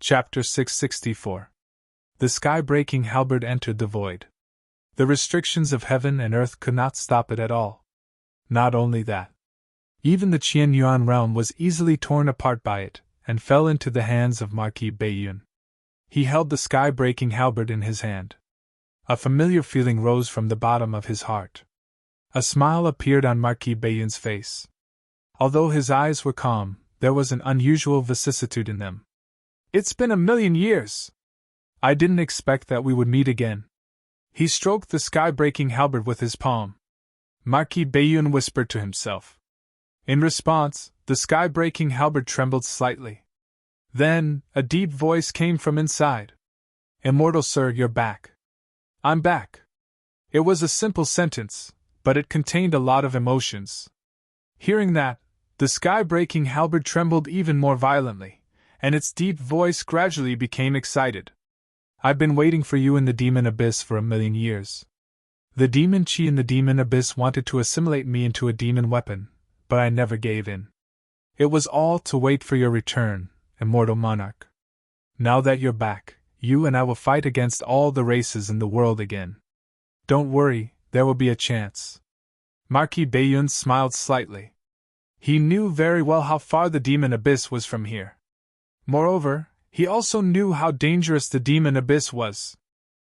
Chapter 664. The sky-breaking halberd entered the void. The restrictions of heaven and earth could not stop it at all. Not only that. Even the Qian Yuan realm was easily torn apart by it, and fell into the hands of Marquis Baiyun. He held the sky-breaking halberd in his hand. A familiar feeling rose from the bottom of his heart. A smile appeared on Marquis Baiyun's face. Although his eyes were calm, there was an unusual vicissitude in them. "It's been 1,000,000 years! I didn't expect that we would meet again." He stroked the sky-breaking halberd with his palm. Marquis Baiyun whispered to himself. In response, the sky-breaking halberd trembled slightly. Then, a deep voice came from inside. "Immortal sir, you're back." "I'm back." It was a simple sentence, but it contained a lot of emotions. Hearing that, the sky-breaking halberd trembled even more violently, and its deep voice gradually became excited. "I've been waiting for you in the demon abyss for 1,000,000 years. The demon Qi in the demon abyss wanted to assimilate me into a demon weapon, but I never gave in. It was all to wait for your return, immortal monarch. Now that you're back, you and I will fight against all the races in the world again. Don't worry, there will be a chance." Marquis Baiyun smiled slightly. He knew very well how far the demon abyss was from here. Moreover, he also knew how dangerous the demon abyss was.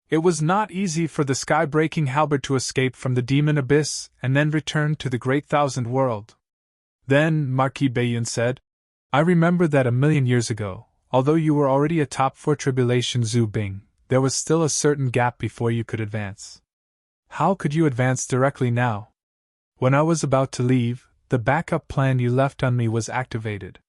It was not easy for the sky-breaking halberd to escape from the demon abyss and then return to the Great Thousand World. Then Marquis Baiyun said, "I remember that 1,000,000 years ago, although you were already atop 4 tribulation Zhu Bing, there was still a certain gap before you could advance. How could you advance directly now? When I was about to leave, the backup plan you left on me was activated.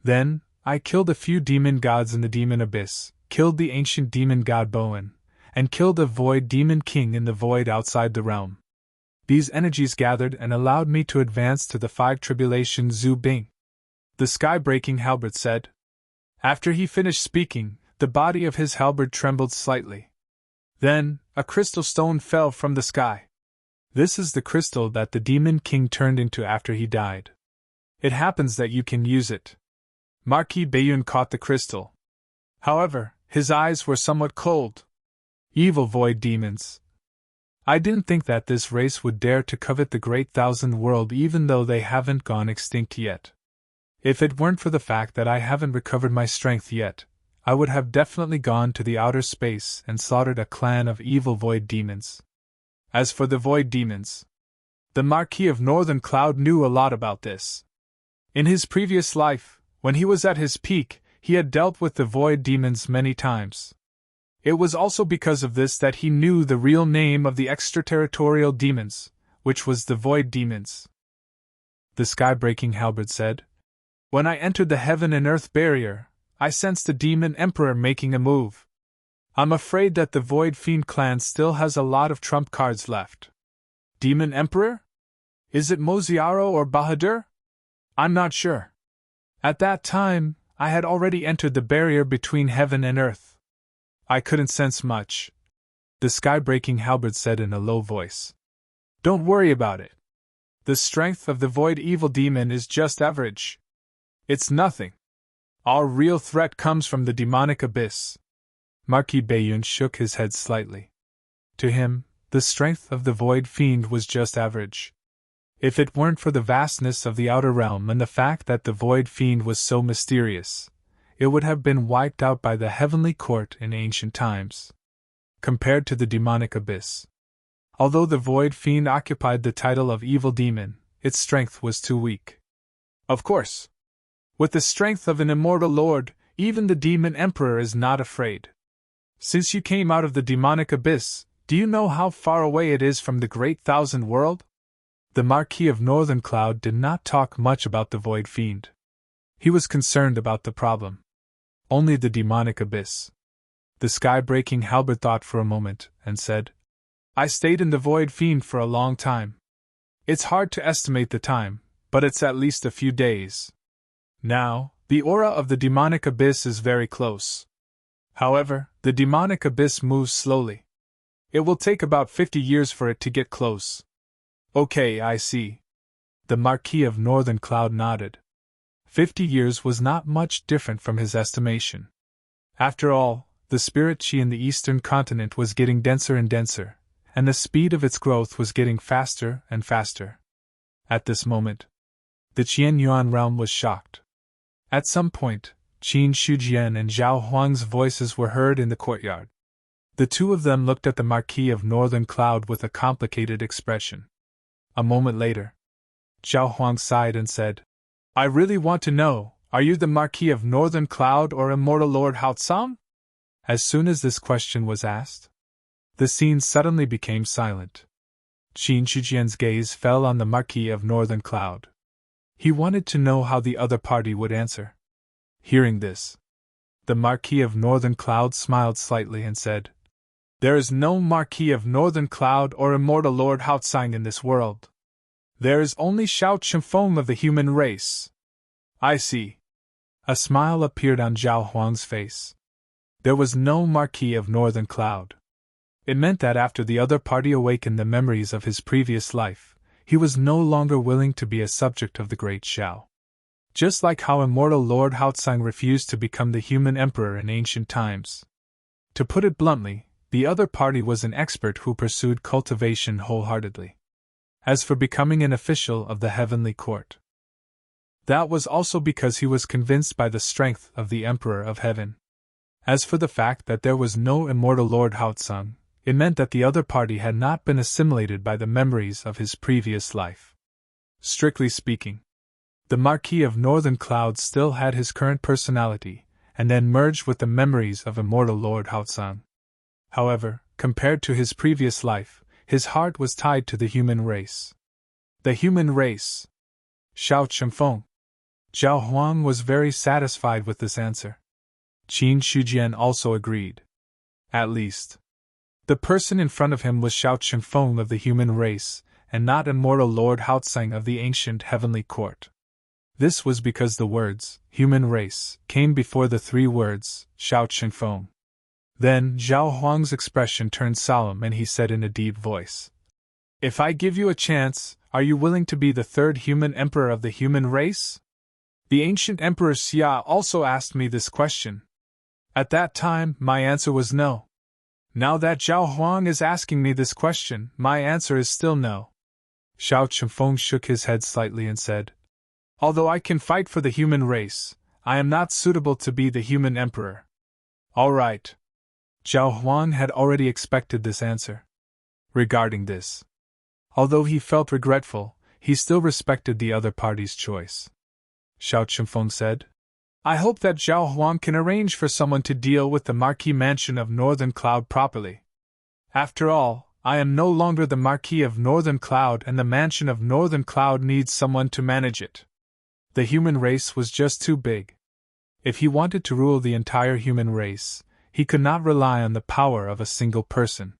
Then, I killed a few demon gods in the demon abyss, killed the ancient demon god Bowen, and killed a void demon king in the void outside the realm. These energies gathered and allowed me to advance to the 5 tribulation Zhu Bing," the sky-breaking halberd said. After he finished speaking, the body of his halberd trembled slightly. Then, a crystal stone fell from the sky. This is the crystal that the demon king turned into after he died. It happens that you can use it. Marquis Baiyun caught the crystal. However, his eyes were somewhat cold. "Evil void demons. I didn't think that this race would dare to covet the Great Thousand World even though they haven't gone extinct yet. If it weren't for the fact that I haven't recovered my strength yet, I would have definitely gone to the outer space and slaughtered a clan of evil void demons." As for the void demons, the Marquis of Northern Cloud knew a lot about this. In his previous life, when he was at his peak, he had dealt with the void demons many times. It was also because of this that he knew the real name of the extraterritorial demons, which was the void demons. The sky-breaking halberd said, "When I entered the heaven and earth barrier, I sensed a demon emperor making a move. I'm afraid that the Void Fiend clan still has a lot of trump cards left." "Demon emperor? Is it Moziaro or Bahadur? I'm not sure. At that time, I had already entered the barrier between heaven and earth. I couldn't sense much," the sky-breaking halberd said in a low voice. "Don't worry about it. The strength of the Void Evil Demon is just average. It's nothing. Our real threat comes from the demonic abyss." Marquis Baiyun shook his head slightly. To him, the strength of the Void Fiend was just average. If it weren't for the vastness of the outer realm and the fact that the Void Fiend was so mysterious, it would have been wiped out by the heavenly court in ancient times. Compared to the demonic abyss, although the Void Fiend occupied the title of Evil Demon, its strength was too weak. Of course, with the strength of an immortal lord, even the Demon Emperor is not afraid. Since you came out of the demonic abyss, do you know how far away it is from the Great Thousand World? The Marquis of Northern Cloud did not talk much about the Void Fiend. He was concerned about the problem. Only the demonic abyss. The sky-breaking halberd thought for a moment, and said, "I stayed in the Void Fiend for a long time. It's hard to estimate the time, but it's at least a few days. Now, the aura of the demonic abyss is very close. However, the demonic abyss moves slowly. It will take about 50 years for it to get close." "Okay, I see." The Marquis of Northern Cloud nodded. 50 years was not much different from his estimation. After all, the spirit chi in the eastern continent was getting denser and denser, and the speed of its growth was getting faster and faster. At this moment, the Qian Yuan realm was shocked. At some point, Qin Shujian and Zhao Huang's voices were heard in the courtyard. The two of them looked at the Marquis of Northern Cloud with a complicated expression. A moment later, Zhao Huang sighed and said, "I really want to know, are you the Marquis of Northern Cloud or Immortal Lord Haotsang?" As soon as this question was asked, the scene suddenly became silent. Qin Shujian's gaze fell on the Marquis of Northern Cloud. He wanted to know how the other party would answer. Hearing this, the Marquis of Northern Cloud smiled slightly and said, "There is no Marquis of Northern Cloud or Immortal Lord Haotsang in this world. There is only Xiao Chengfeng of the human race." "I see." A smile appeared on Zhao Huang's face. There was no Marquis of Northern Cloud. It meant that after the other party awakened the memories of his previous life, he was no longer willing to be a subject of the Great Xiao. Just like how Immortal Lord Haotsang refused to become the human emperor in ancient times. To put it bluntly, the other party was an expert who pursued cultivation wholeheartedly. As for becoming an official of the heavenly court, that was also because he was convinced by the strength of the Emperor of Heaven. As for the fact that there was no Immortal Lord Haotsang, it meant that the other party had not been assimilated by the memories of his previous life. Strictly speaking, the Marquis of Northern Cloud still had his current personality, and then merged with the memories of Immortal Lord Haotsang. However, compared to his previous life, his heart was tied to the human race. The human race. Xiao Chengfeng. Zhao Huang was very satisfied with this answer. Qin Shujian also agreed. At least, the person in front of him was Xiao Chengfeng of the human race, and not Immortal Lord Haotsang of the ancient heavenly court. This was because the words, human race, came before the three words, Xiao Chengfeng. Then Zhao Huang's expression turned solemn and he said in a deep voice, "If I give you a chance, are you willing to be the third human emperor of the human race?" The ancient Emperor Xia also asked me this question. At that time, my answer was no. Now that Zhao Huang is asking me this question, my answer is still no. Xiao Chengfeng shook his head slightly and said, "Although I can fight for the human race, I am not suitable to be the human emperor." All right. Zhao Huang had already expected this answer. Regarding this, although he felt regretful, he still respected the other party's choice. Xiao Chengfeng said, "I hope that Zhao Huang can arrange for someone to deal with the Marquis Mansion of Northern Cloud properly. After all, I am no longer the Marquis of Northern Cloud and the Mansion of Northern Cloud needs someone to manage it. The human race was just too big. If he wanted to rule the entire human race, he could not rely on the power of a single person.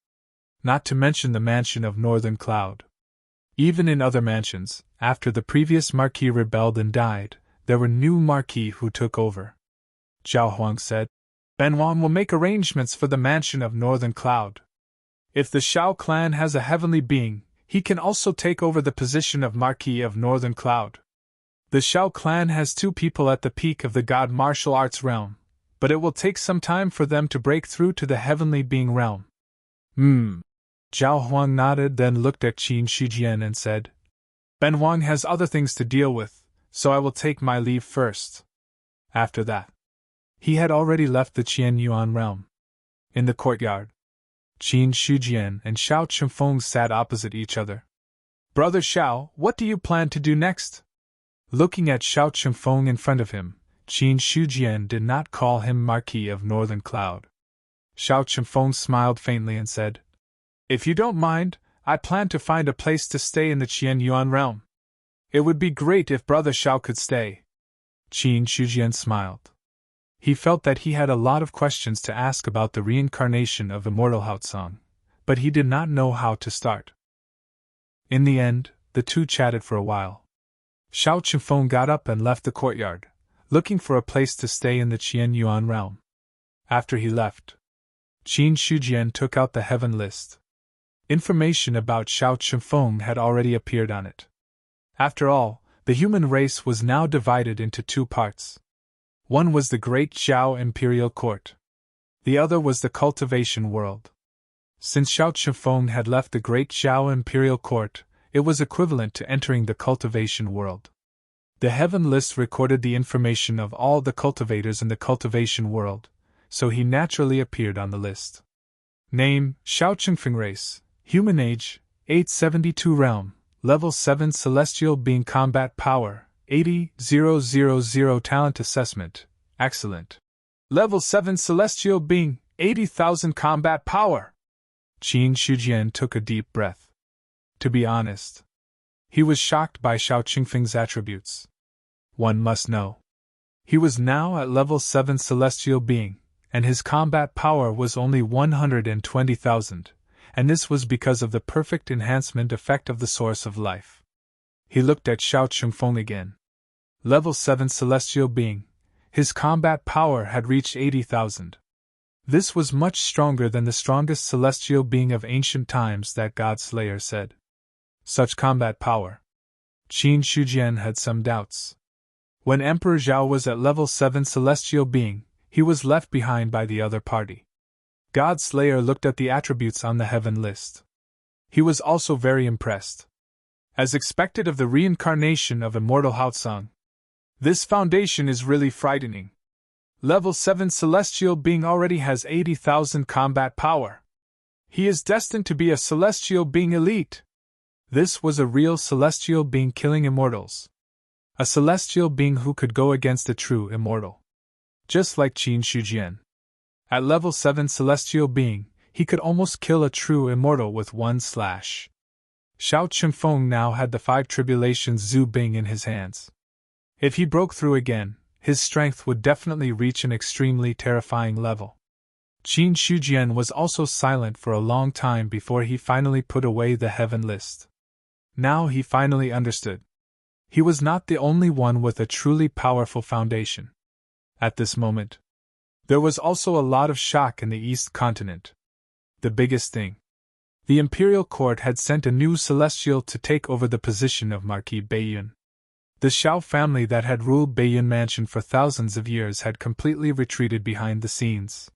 Not to mention the Mansion of Northern Cloud. Even in other mansions, after the previous Marquis rebelled and died, there were new Marquis who took over." Zhao Huang said, "Ben Wang will make arrangements for the Mansion of Northern Cloud. If the Xiao clan has a heavenly being, he can also take over the position of Marquis of Northern Cloud. The Xiao clan has two people at the peak of the God martial arts realm, but it will take some time for them to break through to the heavenly being realm." Zhao Huang nodded, then looked at Qin Shujian and said, "Ben Wang has other things to deal with, so I will take my leave first." After that, he had already left the Qian Yuan realm. In the courtyard, Qin Shujian and Xiao Chengfeng sat opposite each other. "Brother Xiao, what do you plan to do next?" Looking at Xiao Chengfeng in front of him, Qin Shujian did not call him Marquis of Northern Cloud. Xiao Chengfeng smiled faintly and said, "If you don't mind, I plan to find a place to stay in the Qian Yuan realm. It would be great if Brother Xiao could stay." Qin Shujian smiled. He felt that he had a lot of questions to ask about the reincarnation of Immortal Haotsang, but he did not know how to start. In the end, the two chatted for a while. Xiao Chengfeng got up and left the courtyard, looking for a place to stay in the Qian Yuan realm. After he left, Qin Shujian took out the heaven list. Information about Xiao Chengfeng had already appeared on it. After all, the human race was now divided into two parts. One was the Great Xiao Imperial Court, The other was the cultivation world. Since Xiao Chifeng had left the great Zhao imperial court, it was equivalent to entering the cultivation world. The heaven list recorded the information of all the cultivators in the cultivation world, so he naturally appeared on the list. Name: Xiao Chifeng, race, human age, 872, realm, level 7 celestial being, combat power, 80,000, talent assessment, excellent. Level 7 celestial being, 80,000 combat power. Qin Shujian took a deep breath. To be honest, he was shocked by Xiao Chifeng's attributes. One must know. He was now at level 7 celestial being, and his combat power was only 120,000, and this was because of the perfect enhancement effect of the source of life. He looked at Xiao Chifeng again. Level 7 celestial being, his combat power had reached 80,000. This was much stronger than the strongest celestial being of ancient times, that God Slayer said. Such combat power. Qin Shujian had some doubts. When Emperor Zhao was at level 7 celestial being, he was left behind by the other party. God Slayer looked at the attributes on the heaven list. He was also very impressed. As expected of the reincarnation of immortal Haotsang, this foundation is really frightening. Level 7 celestial being already has 80,000 combat power. He is destined to be a celestial being elite. This was a real celestial being killing immortals. A celestial being who could go against a true immortal. Just like Qin Shujian. At level 7 celestial being, he could almost kill a true immortal with one slash. Xiao Chifeng now had the 5 tribulations Zhu Bing in his hands. If he broke through again, his strength would definitely reach an extremely terrifying level. Qin Shujian was also silent for a long time before he finally put away the heaven list. Now he finally understood. He was not the only one with a truly powerful foundation. At this moment, there was also a lot of shock in the East continent. The biggest thing. The imperial court had sent a new celestial to take over the position of Marquis Baiyun. The Xiao family that had ruled Baiyun Mansion for thousands of years had completely retreated behind the scenes.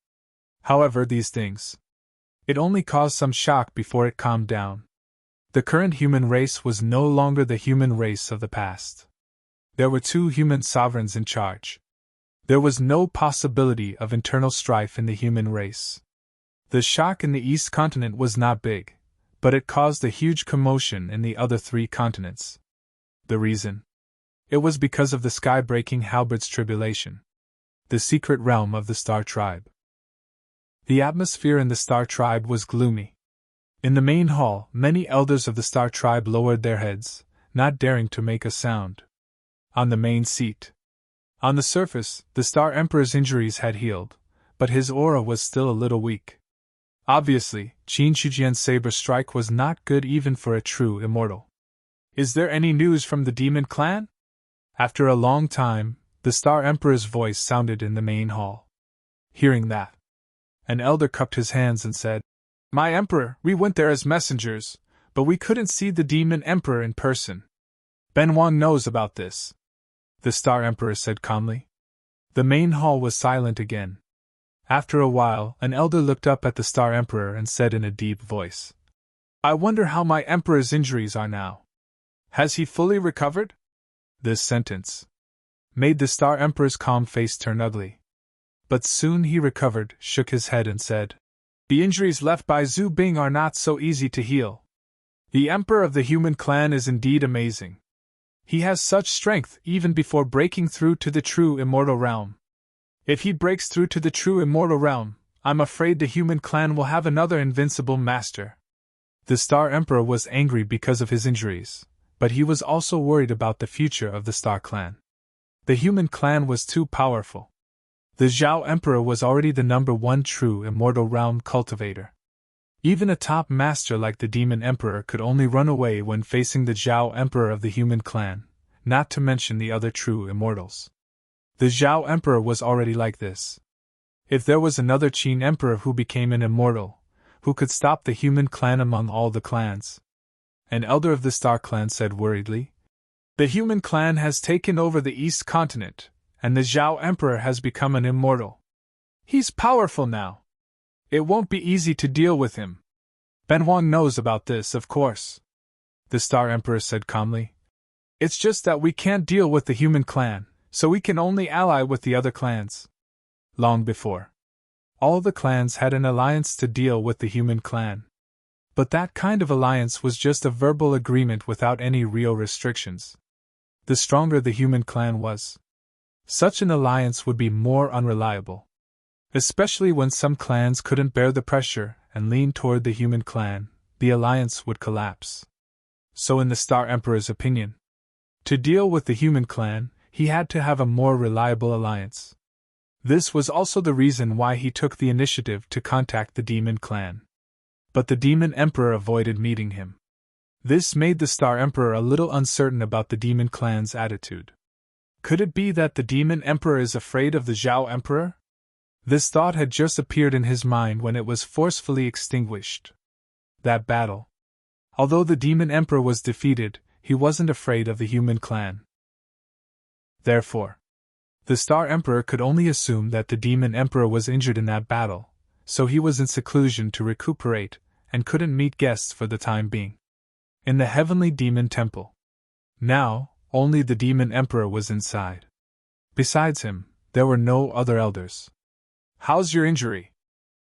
However, these things. It only caused some shock before it calmed down. The current human race was no longer the human race of the past. There were 2 human sovereigns in charge. There was no possibility of internal strife in the human race. The shock in the East continent was not big, but it caused a huge commotion in the other 3 continents. The reason? It was because of the sky-breaking halberds tribulation. The secret realm of the Star Tribe. The atmosphere in the Star Tribe was gloomy. In the main hall, many elders of the Star Tribe lowered their heads, not daring to make a sound. On the main seat. On the surface, the Star Emperor's injuries had healed, but his aura was still a little weak. Obviously, Qin Shujian's saber strike was not good even for a true immortal. Is there any news from the Demon Clan? After a long time, the Star Emperor's voice sounded in the main hall. Hearing that, an elder cupped his hands and said, "My Emperor, we went there as messengers, but we couldn't see the Demon Emperor in person. Ben Wang knows about this," the Star Emperor said calmly. The main hall was silent again. After a while, an elder looked up at the Star Emperor and said in a deep voice, "I wonder how my Emperor's injuries are now. Has he fully recovered?" This sentence made the Star Emperor's calm face turn ugly. But soon he recovered, shook his head and said, "The injuries left by Zhu Bing are not so easy to heal. The Emperor of the human clan is indeed amazing. He has such strength even before breaking through to the true immortal realm. If he breaks through to the true immortal realm, I'm afraid the human clan will have another invincible master." The Star Emperor was angry because of his injuries, but he was also worried about the future of the Star Clan. The human clan was too powerful. The Zhao Emperor was already the #1 true immortal realm cultivator. Even a top master like the Demon Emperor could only run away when facing the Zhao Emperor of the human clan, not to mention the other true immortals. The Zhao Emperor was already like this. If there was another Qin Emperor who became an immortal, who could stop the human clan among all the clans? An elder of the Star Clan said worriedly, "The human clan has taken over the East continent, and the Zhao Emperor has become an immortal. He's powerful now. It won't be easy to deal with him. Ben Huang knows about this, of course. The Star Emperor said calmly. It's just that we can't deal with the human clan, so we can only ally with the other clans. Long before, all the clans had an alliance to deal with the human clan. But that kind of alliance was just a verbal agreement without any real restrictions. The stronger the human clan was, such an alliance would be more unreliable. Especially when some clans couldn't bear the pressure and leaned toward the human clan, the alliance would collapse. So in the Star Emperor's opinion, to deal with the human clan, he had to have a more reliable alliance. This was also the reason why he took the initiative to contact the Demon Clan. But the Demon Emperor avoided meeting him. This made the Star Emperor a little uncertain about the Demon Clan's attitude. Could it be that the Demon Emperor is afraid of the Zhao Emperor? This thought had just appeared in his mind when it was forcefully extinguished. That battle. Although the Demon Emperor was defeated, he wasn't afraid of the human clan. Therefore, the Star Emperor could only assume that the Demon Emperor was injured in that battle, so he was in seclusion to recuperate, and couldn't meet guests for the time being. In the Heavenly Demon Temple. Now, only the Demon Emperor was inside. Besides him, there were no other elders. How's your injury?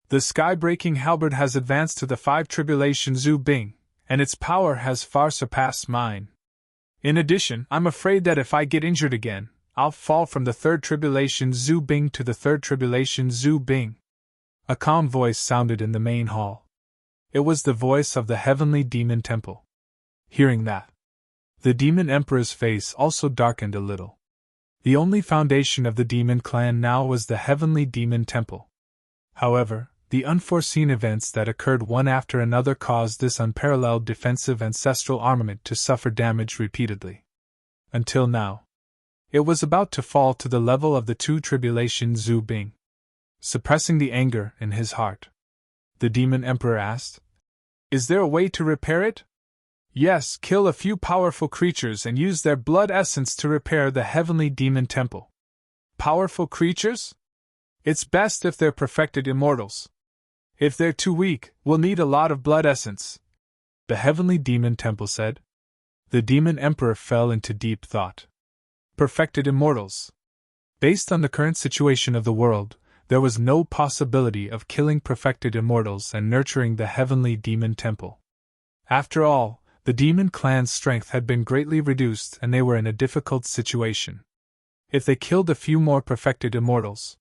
The sky-breaking halberd has advanced to the 5 tribulation Zhu Bing, and its power has far surpassed mine. In addition, I'm afraid that if I get injured again, I'll fall from the 3rd tribulation Zhu Bing to the 3rd tribulation Zhu Bing. A calm voice sounded in the main hall. It was the voice of the Heavenly Demon Temple. Hearing that, the Demon Emperor's face also darkened a little. The only foundation of the Demon Clan now was the Heavenly Demon Temple. However, the unforeseen events that occurred one after another caused this unparalleled defensive ancestral armament to suffer damage repeatedly. Until now, it was about to fall to the level of the 2 tribulation Zhu Bing. Suppressing the anger in his heart, the Demon Emperor asked, "Is there a way to repair it?" "Yes, kill a few powerful creatures and use their blood essence to repair the Heavenly Demon Temple." Powerful creatures? It's best if they're perfected immortals. If they're too weak, we'll need a lot of blood essence, the Heavenly Demon Temple said. The Demon Emperor fell into deep thought. Perfected immortals. Based on the current situation of the world, there was no possibility of killing perfected immortals and nurturing the Heavenly Demon Temple. After all, the Demon Clan's strength had been greatly reduced and they were in a difficult situation. If they killed a few more perfected immortals,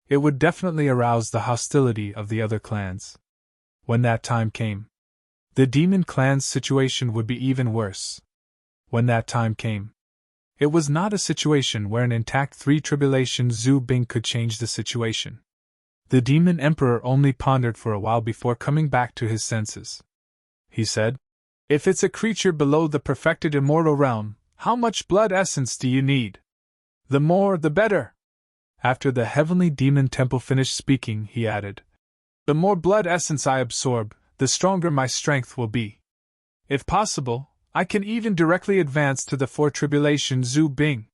it would definitely arouse the hostility of the other clans. When that time came, the Demon Clan's situation would be even worse. When that time came, it was not a situation where an intact 3 tribulation Zhu Bing could change the situation. The Demon Emperor only pondered for a while before coming back to his senses. He said, "If it's a creature below the perfected immortal realm, how much blood essence do you need? The more, the better." After the Heavenly Demon Temple finished speaking, he added, "The more blood essence I absorb, the stronger my strength will be. If possible, I can even directly advance to the 4 tribulation Zhu Bing.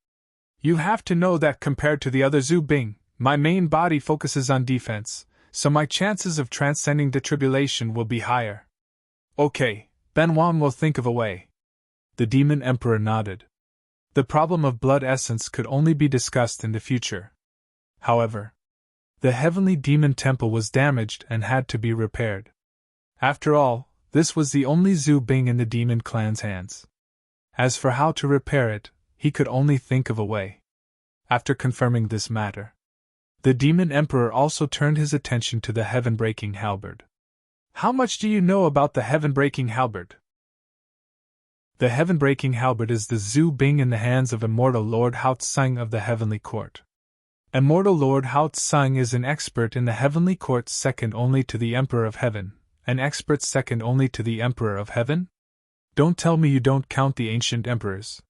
You have to know that compared to the other Zhu Bing, my main body focuses on defense, so my chances of transcending the tribulation will be higher." "Okay, Ben Huang will think of a way." The Demon Emperor nodded. The problem of blood essence could only be discussed in the future. However, the Heavenly Demon Temple was damaged and had to be repaired. After all, this was the only Zhu Bing in the Demon Clan's hands. As for how to repair it, he could only think of a way. After confirming this matter, the Demon Emperor also turned his attention to the Heaven-breaking halberd. "How much do you know about the Heaven-breaking halberd?" The Heaven-breaking halberd is the Zhu Bing in the hands of Immortal Lord Hao Tsang of the Heavenly Court. Immortal Lord Hao Tsang is an expert in the Heavenly Court, second only to the Emperor of Heaven. An expert second only to the Emperor of Heaven? Don't tell me you don't count the ancient emperors.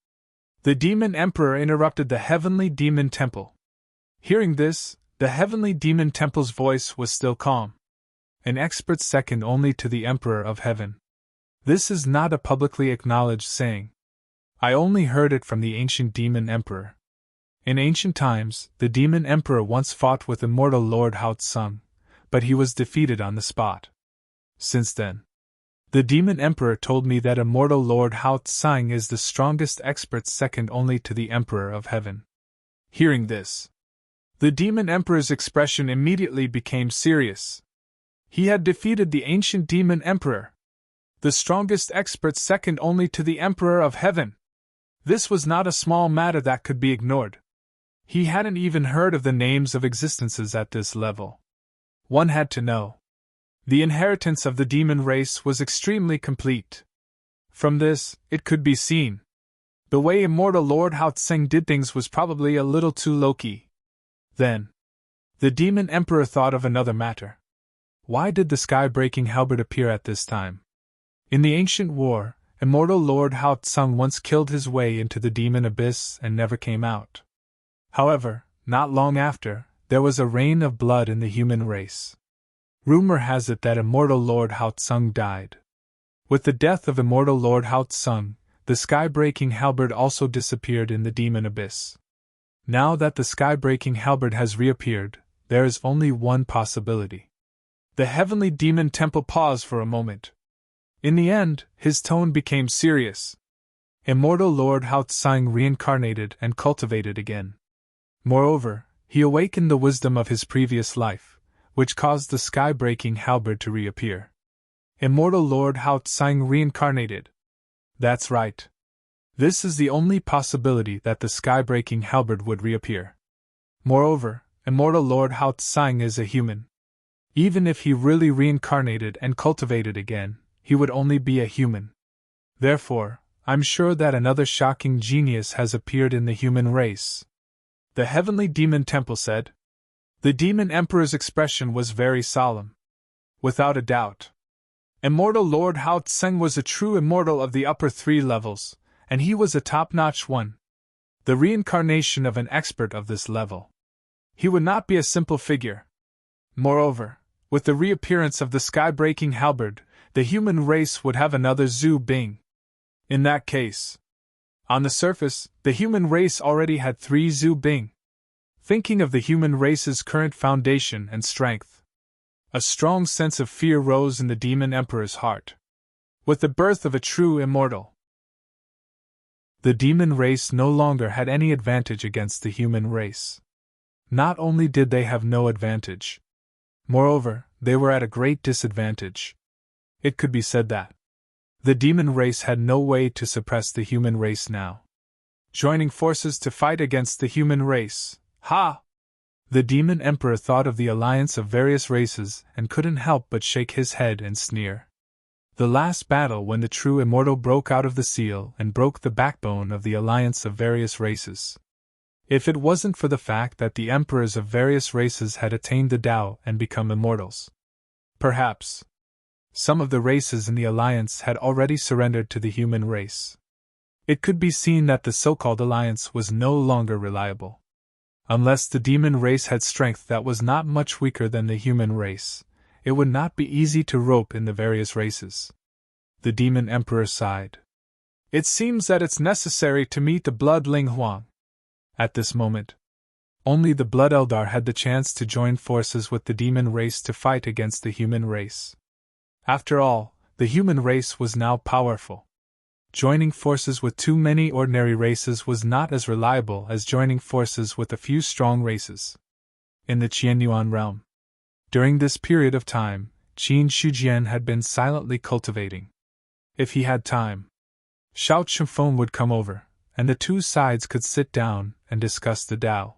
The Demon Emperor interrupted the Heavenly Demon Temple. Hearing this, the Heavenly Demon Temple's voice was still calm. An expert second only to the Emperor of Heaven. This is not a publicly acknowledged saying. I only heard it from the ancient Demon Emperor. In ancient times, the demon emperor once fought with immortal Lord Hao Tsung, but he was defeated on the spot. Since then, the demon emperor told me that immortal Lord Hao Tsung is the strongest expert, second only to the Emperor of Heaven. Hearing this, the demon emperor's expression immediately became serious. He had defeated the ancient demon emperor, the strongest expert second only to the Emperor of Heaven. This was not a small matter that could be ignored. He hadn't even heard of the names of existences at this level. One had to know. The inheritance of the demon race was extremely complete. From this, it could be seen. The way immortal Lord Hao Tsung did things was probably a little too low-key. Then, the demon emperor thought of another matter. Why did the sky-breaking halberd appear at this time? In the ancient war, immortal Lord Hao Tsung once killed his way into the demon abyss and never came out. However, not long after, there was a rain of blood in the human race. Rumor has it that immortal Lord Hao Tsung died. With the death of immortal Lord Hao Tsung, the sky-breaking halberd also disappeared in the demon abyss. Now that the sky-breaking halberd has reappeared, there is only one possibility. The heavenly demon temple paused for a moment. In the end, his tone became serious. Immortal Lord Hao Tsung reincarnated and cultivated again. Moreover, he awakened the wisdom of his previous life, which caused the sky-breaking halberd to reappear. Immortal Lord Hao Tsung reincarnated. That's right. This is the only possibility that the sky-breaking halberd would reappear. Moreover, immortal Lord Hao Tsung is a human. Even if he really reincarnated and cultivated again, he would only be a human. Therefore, I'm sure that another shocking genius has appeared in the human race. The heavenly demon temple said. The demon emperor's expression was very solemn. Without a doubt, immortal Lord Hao Tsung was a true immortal of the upper 3 levels, and he was a top-notch one. The reincarnation of an expert of this level. He would not be a simple figure. Moreover, with the reappearance of the sky-breaking halberd, the human race would have another Zhu Bing. In that case, on the surface, the human race already had 3 Zhu Bing. Thinking of the human race's current foundation and strength, a strong sense of fear rose in the demon emperor's heart. With the birth of a true immortal, the demon race no longer had any advantage against the human race. Not only did they have no advantage, moreover, they were at a great disadvantage. It could be said that the demon race had no way to suppress the human race now. Joining forces to fight against the human race. Ha! The demon emperor thought of the alliance of various races and couldn't help but shake his head and sneer. The last battle when the true immortal broke out of the seal and broke the backbone of the alliance of various races. If it wasn't for the fact that the emperors of various races had attained the Tao and become immortals, perhaps some of the races in the alliance had already surrendered to the human race. It could be seen that the so-called alliance was no longer reliable. Unless the demon race had strength that was not much weaker than the human race, it would not be easy to rope in the various races. The demon emperor sighed. It seems that it's necessary to meet the blood Ling Huang. At this moment, only the blood Eldar had the chance to join forces with the demon race to fight against the human race. After all, the human race was now powerful. Joining forces with too many ordinary races was not as reliable as joining forces with a few strong races. In the Qianyuan realm, during this period of time, Qin Shujian had been silently cultivating. If he had time, Xiao Chunfeng would come over, and the two sides could sit down and discuss the Tao.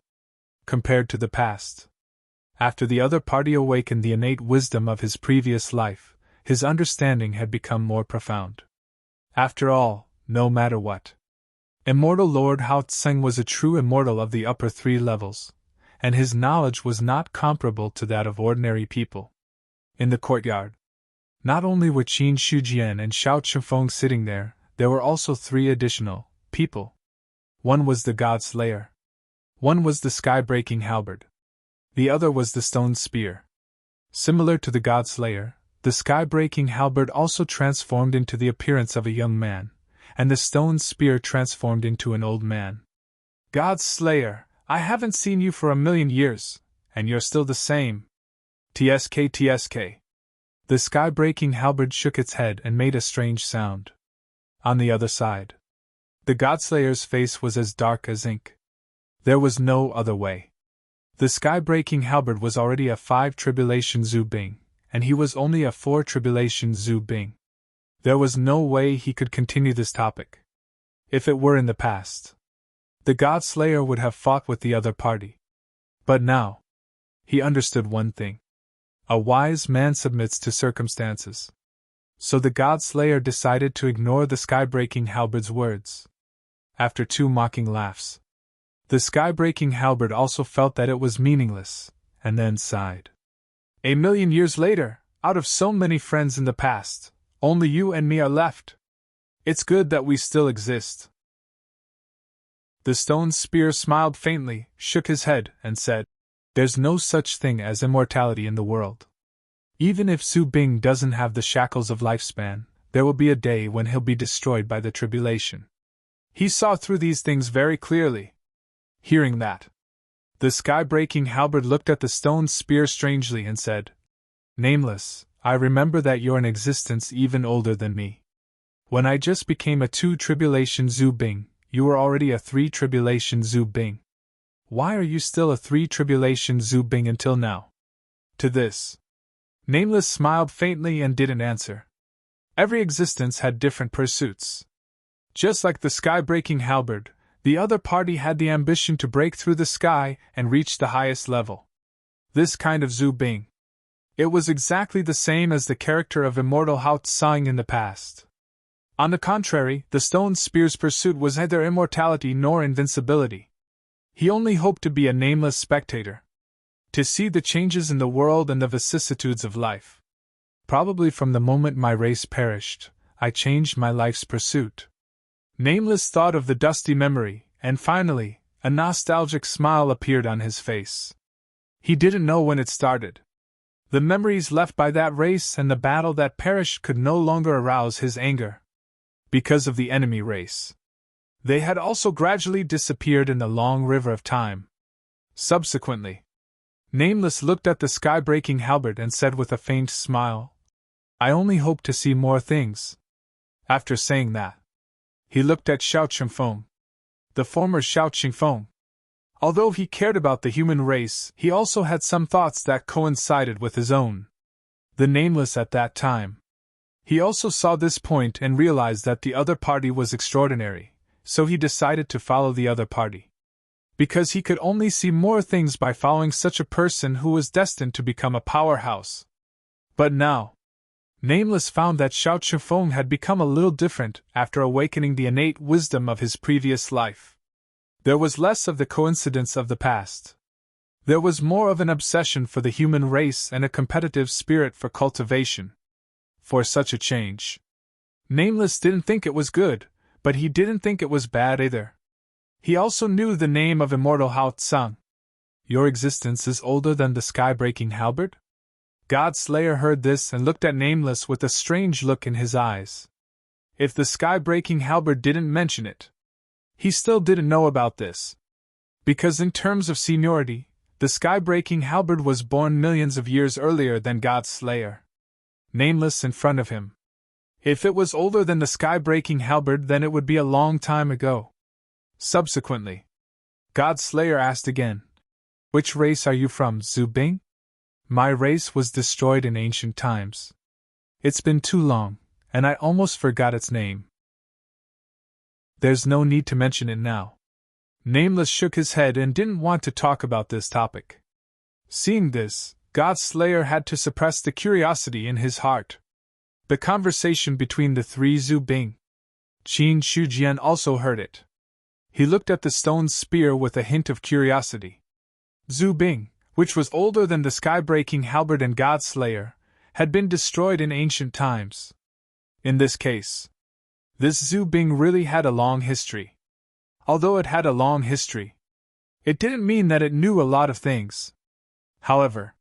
Compared to the past, after the other party awakened the innate wisdom of his previous life, his understanding had become more profound. After all, no matter what, immortal Lord Hao Tsung was a true immortal of the upper 3 levels, and his knowledge was not comparable to that of ordinary people. In the courtyard, not only were Qin Shujian and Xiao Chunfeng sitting there were also 3 additional people. One was the God Slayer. One was the sky-breaking halberd. The other was the stone spear. Similar to the God Slayer, the sky-breaking halberd also transformed into the appearance of a young man, and the stone spear transformed into an old man. God Slayer, I haven't seen you for 1,000,000 years, and you're still the same. TSK TSK. The sky-breaking halberd shook its head and made a strange sound. On the other side, the Godslayer's face was as dark as ink. There was no other way. The sky-breaking halberd was already a 5 tribulation Zhu Bing, and he was only a 4 tribulation Zhu Bing. There was no way he could continue this topic. If it were in the past, the Godslayer would have fought with the other party. But now, he understood one thing. A wise man submits to circumstances. So the Godslayer decided to ignore the sky-breaking halberd's words. After 2 mocking laughs, the sky-breaking halberd also felt that it was meaningless, and then sighed. 1,000,000 years later, out of so many friends in the past, only you and me are left. It's good that we still exist. The stone spear smiled faintly, shook his head, and said, "There's no such thing as immortality in the world. Even if Zhu Bing doesn't have the shackles of lifespan, there will be a day when he'll be destroyed by the tribulation." He saw through these things very clearly. Hearing that, the sky-breaking halberd looked at the stone spear strangely and said, "Nameless, I remember that you're an existence even older than me. When I just became a 2 tribulation Zhu Bing, you were already a 3 tribulation Zhu Bing. Why are you still a 3 tribulation Zhu Bing until now?" To this, Nameless smiled faintly and didn't answer. Every existence had different pursuits. Just like the sky-breaking halberd, the other party had the ambition to break through the sky and reach the highest level. This kind of Zhu Bing. It was exactly the same as the character of immortal Hao Tsang in the past. On the contrary, the stone spear's pursuit was neither immortality nor invincibility. He only hoped to be a nameless spectator, to see the changes in the world and the vicissitudes of life. Probably from the moment my race perished, I changed my life's pursuit. Nameless thought of the dusty memory, and finally, a nostalgic smile appeared on his face. He didn't know when it started. The memories left by that race and the battle that perished could no longer arouse his anger. Because of the enemy race, they had also gradually disappeared in the long river of time. Subsequently, Nameless looked at the sky-breaking halberd and said with a faint smile, "I only hope to see more things." After saying that, he looked at Xiao Qingfeng, the former Xiao Qingfeng. Although he cared about the human race, he also had some thoughts that coincided with his own. The Nameless at that time. He also saw this point and realized that the other party was extraordinary, so he decided to follow the other party. Because he could only see more things by following such a person who was destined to become a powerhouse. But now, Nameless found that Xiao Qingfeng had become a little different after awakening the innate wisdom of his previous life. There was less of the coincidence of the past. There was more of an obsession for the human race and a competitive spirit for cultivation. For such a change, Nameless didn't think it was good, but he didn't think it was bad either. He also knew the name of immortal Hao Tsang. "Your existence is older than the sky-breaking halberd?" Godslayer heard this and looked at Nameless with a strange look in his eyes. If the sky-breaking halberd didn't mention it, he still didn't know about this. Because in terms of seniority, the sky-breaking halberd was born millions of years earlier than Godslayer. Nameless in front of him. If it was older than the sky-breaking halberd, then it would be a long time ago. Subsequently, Godslayer asked again, "Which race are you from, Zhu Bing?" "My race was destroyed in ancient times. It's been too long, and I almost forgot its name." "There's no need to mention it now." Nameless shook his head and didn't want to talk about this topic. Seeing this, Godslayer had to suppress the curiosity in his heart. The conversation between the 3 Zhu Bing. Qin Shujian also heard it. He looked at the stone spear with a hint of curiosity. Zhu Bing, which was older than the sky-breaking halberd and Godslayer, had been destroyed in ancient times. In this case, this Zhu Bing really had a long history. Although it had a long history, it didn't mean that it knew a lot of things. However,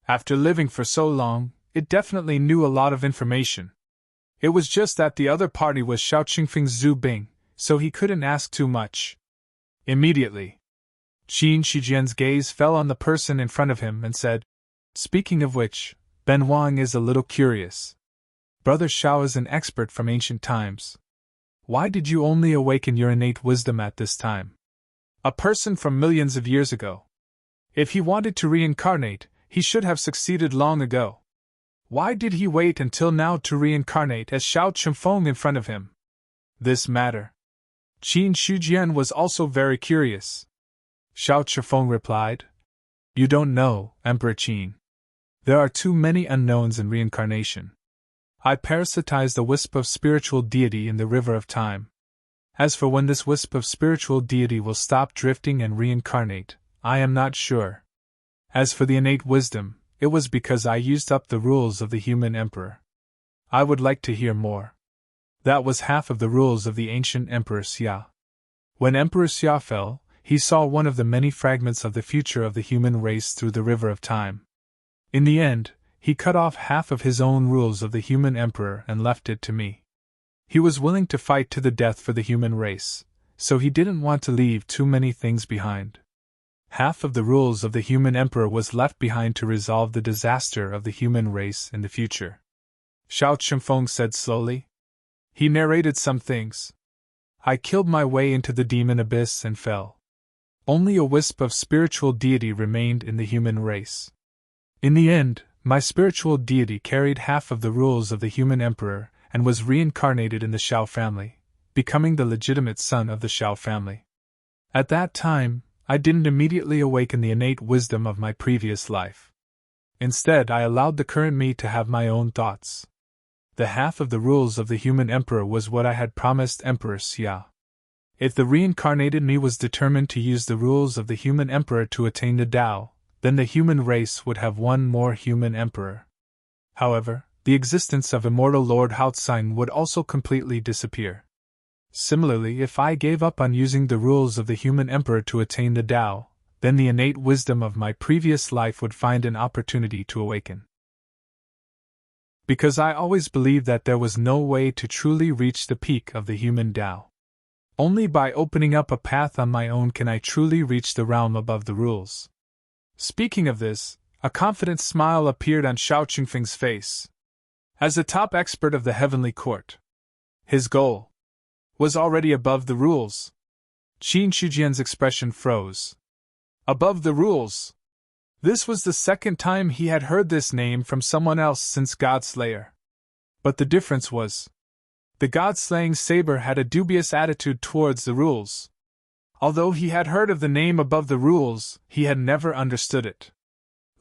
after living for so long, it definitely knew a lot of information. It was just that the other party was Xiao Qingfeng's Zhu Bing, so he couldn't ask too much. Immediately, Qin Shijian's gaze fell on the person in front of him and said, "Speaking of which, Ben Wang is a little curious. Brother Xiao is an expert from ancient times. Why did you only awaken your innate wisdom at this time? A person from millions of years ago. If he wanted to reincarnate, he should have succeeded long ago. Why did he wait until now to reincarnate as Xiao Chunfeng in front of him? This matter." Qin Shijian was also very curious. Xiao Chunfeng replied, "You don't know, Emperor Qin. There are too many unknowns in reincarnation. I parasitized a wisp of spiritual deity in the river of time. As for when this wisp of spiritual deity will stop drifting and reincarnate, I am not sure. As for the innate wisdom, it was because I used up the rules of the human emperor. I would like to hear more. That was half of the rules of the ancient Emperor Xia. When Emperor Xia fell, he saw one of the many fragments of the future of the human race through the river of time. In the end, he cut off half of his own rules of the human emperor and left it to me. He was willing to fight to the death for the human race, so he didn't want to leave too many things behind. Half of the rules of the human emperor was left behind to resolve the disaster of the human race in the future." Xiao Chunfeng said slowly. He narrated some things. "I killed my way into the demon abyss and fell. Only a wisp of spiritual deity remained in the human race. In the end, my spiritual deity carried half of the rules of the human emperor and was reincarnated in the Xiao family, becoming the legitimate son of the Xiao family. At that time, I didn't immediately awaken the innate wisdom of my previous life. Instead, I allowed the current me to have my own thoughts. The half of the rules of the human emperor was what I had promised Emperor Xia. If the reincarnated me was determined to use the rules of the human emperor to attain the Tao, then the human race would have one more human emperor. However, the existence of immortal Lord Haotsine would also completely disappear. Similarly, if I gave up on using the rules of the human emperor to attain the Tao, then the innate wisdom of my previous life would find an opportunity to awaken. Because I always believed that there was no way to truly reach the peak of the human Tao. Only by opening up a path on my own can I truly reach the realm above the rules." Speaking of this, a confident smile appeared on Xiao Chunfeng's face. As a top expert of the heavenly court, his goal was already above the rules. Qin Shijian's expression froze. Above the rules? This was the second time he had heard this name from someone else since Godslayer. But the difference was, the God-slaying saber had a dubious attitude towards the rules. Although he had heard of the name above the rules, he had never understood it.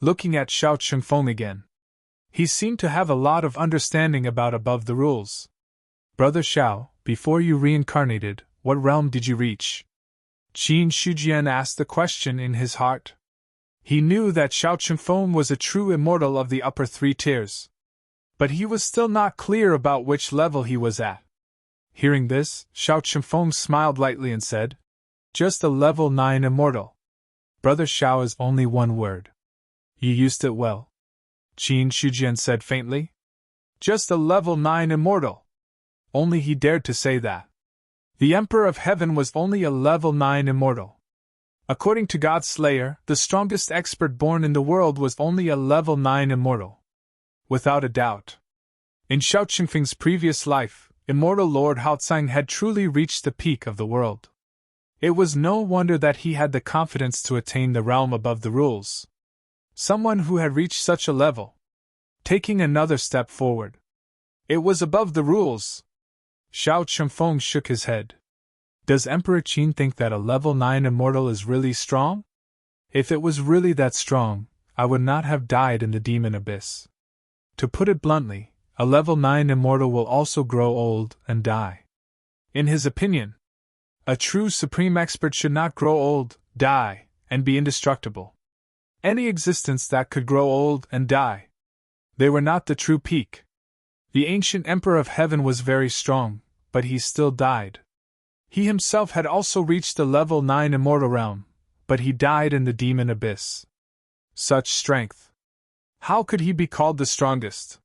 Looking at Xiao Chunfeng again, he seemed to have a lot of understanding about above the rules. "Brother Xiao, before you reincarnated, what realm did you reach?" Qin Shijian asked the question in his heart. He knew that Xiao Chunfeng was a true immortal of the upper three tiers. But he was still not clear about which level he was at. Hearing this, Xiao Chunfeng smiled lightly and said, "Just a level 9 immortal. Brother Xiao is only one word. You used it well," Qin Shijian said faintly. "Just a level 9 immortal." Only he dared to say that. The Emperor of Heaven was only a level 9 immortal. According to Godslayer, the strongest expert born in the world was only a level 9 immortal. Without a doubt. In Xiao Chunfeng's previous life, immortal Lord Haotsine had truly reached the peak of the world. It was no wonder that he had the confidence to attain the realm above the rules. Someone who had reached such a level. Taking another step forward. It was above the rules. Xiao Chunfeng shook his head. Does Emperor Qin think that a level 9 immortal is really strong? If it was really that strong, I would not have died in the demon abyss. To put it bluntly, a level 9 immortal will also grow old and die. In his opinion, a true supreme expert should not grow old, die, and be indestructible. Any existence that could grow old and die, they were not the true peak. The ancient Emperor of Heaven was very strong, but he still died. He himself had also reached the level 9 immortal realm, but he died in the demon abyss. Such strength. How could he be called the strongest?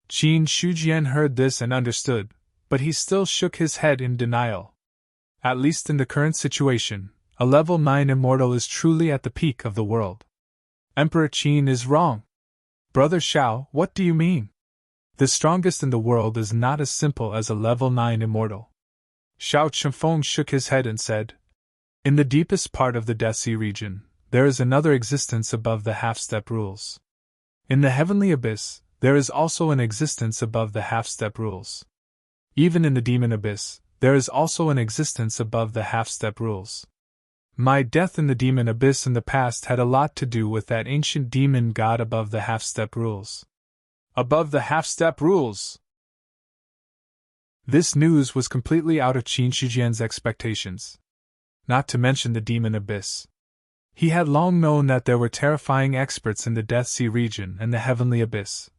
Qin Shijian heard this and understood, but he still shook his head in denial. At least in the current situation, A level 9 immortal is truly at the peak of the world. Emperor Qin is wrong. Brother Xiao, what do you mean? The strongest in the world is not as simple as a level 9 immortal. Xiao Chunfeng shook his head and said, in the deepest part of the Death Sea region, there is another existence above the half-step rules. In the heavenly abyss, there is also an existence above the half-step rules. Even in the demon abyss, there is also an existence above the half-step rules. My death in the demon abyss in the past had a lot to do with that ancient demon god above the half-step rules. Above the half-step rules! This news was completely out of Qin Shijian's expectations. Not to mention the demon abyss. He had long known that there were terrifying experts in the Death Sea region and the heavenly abyss,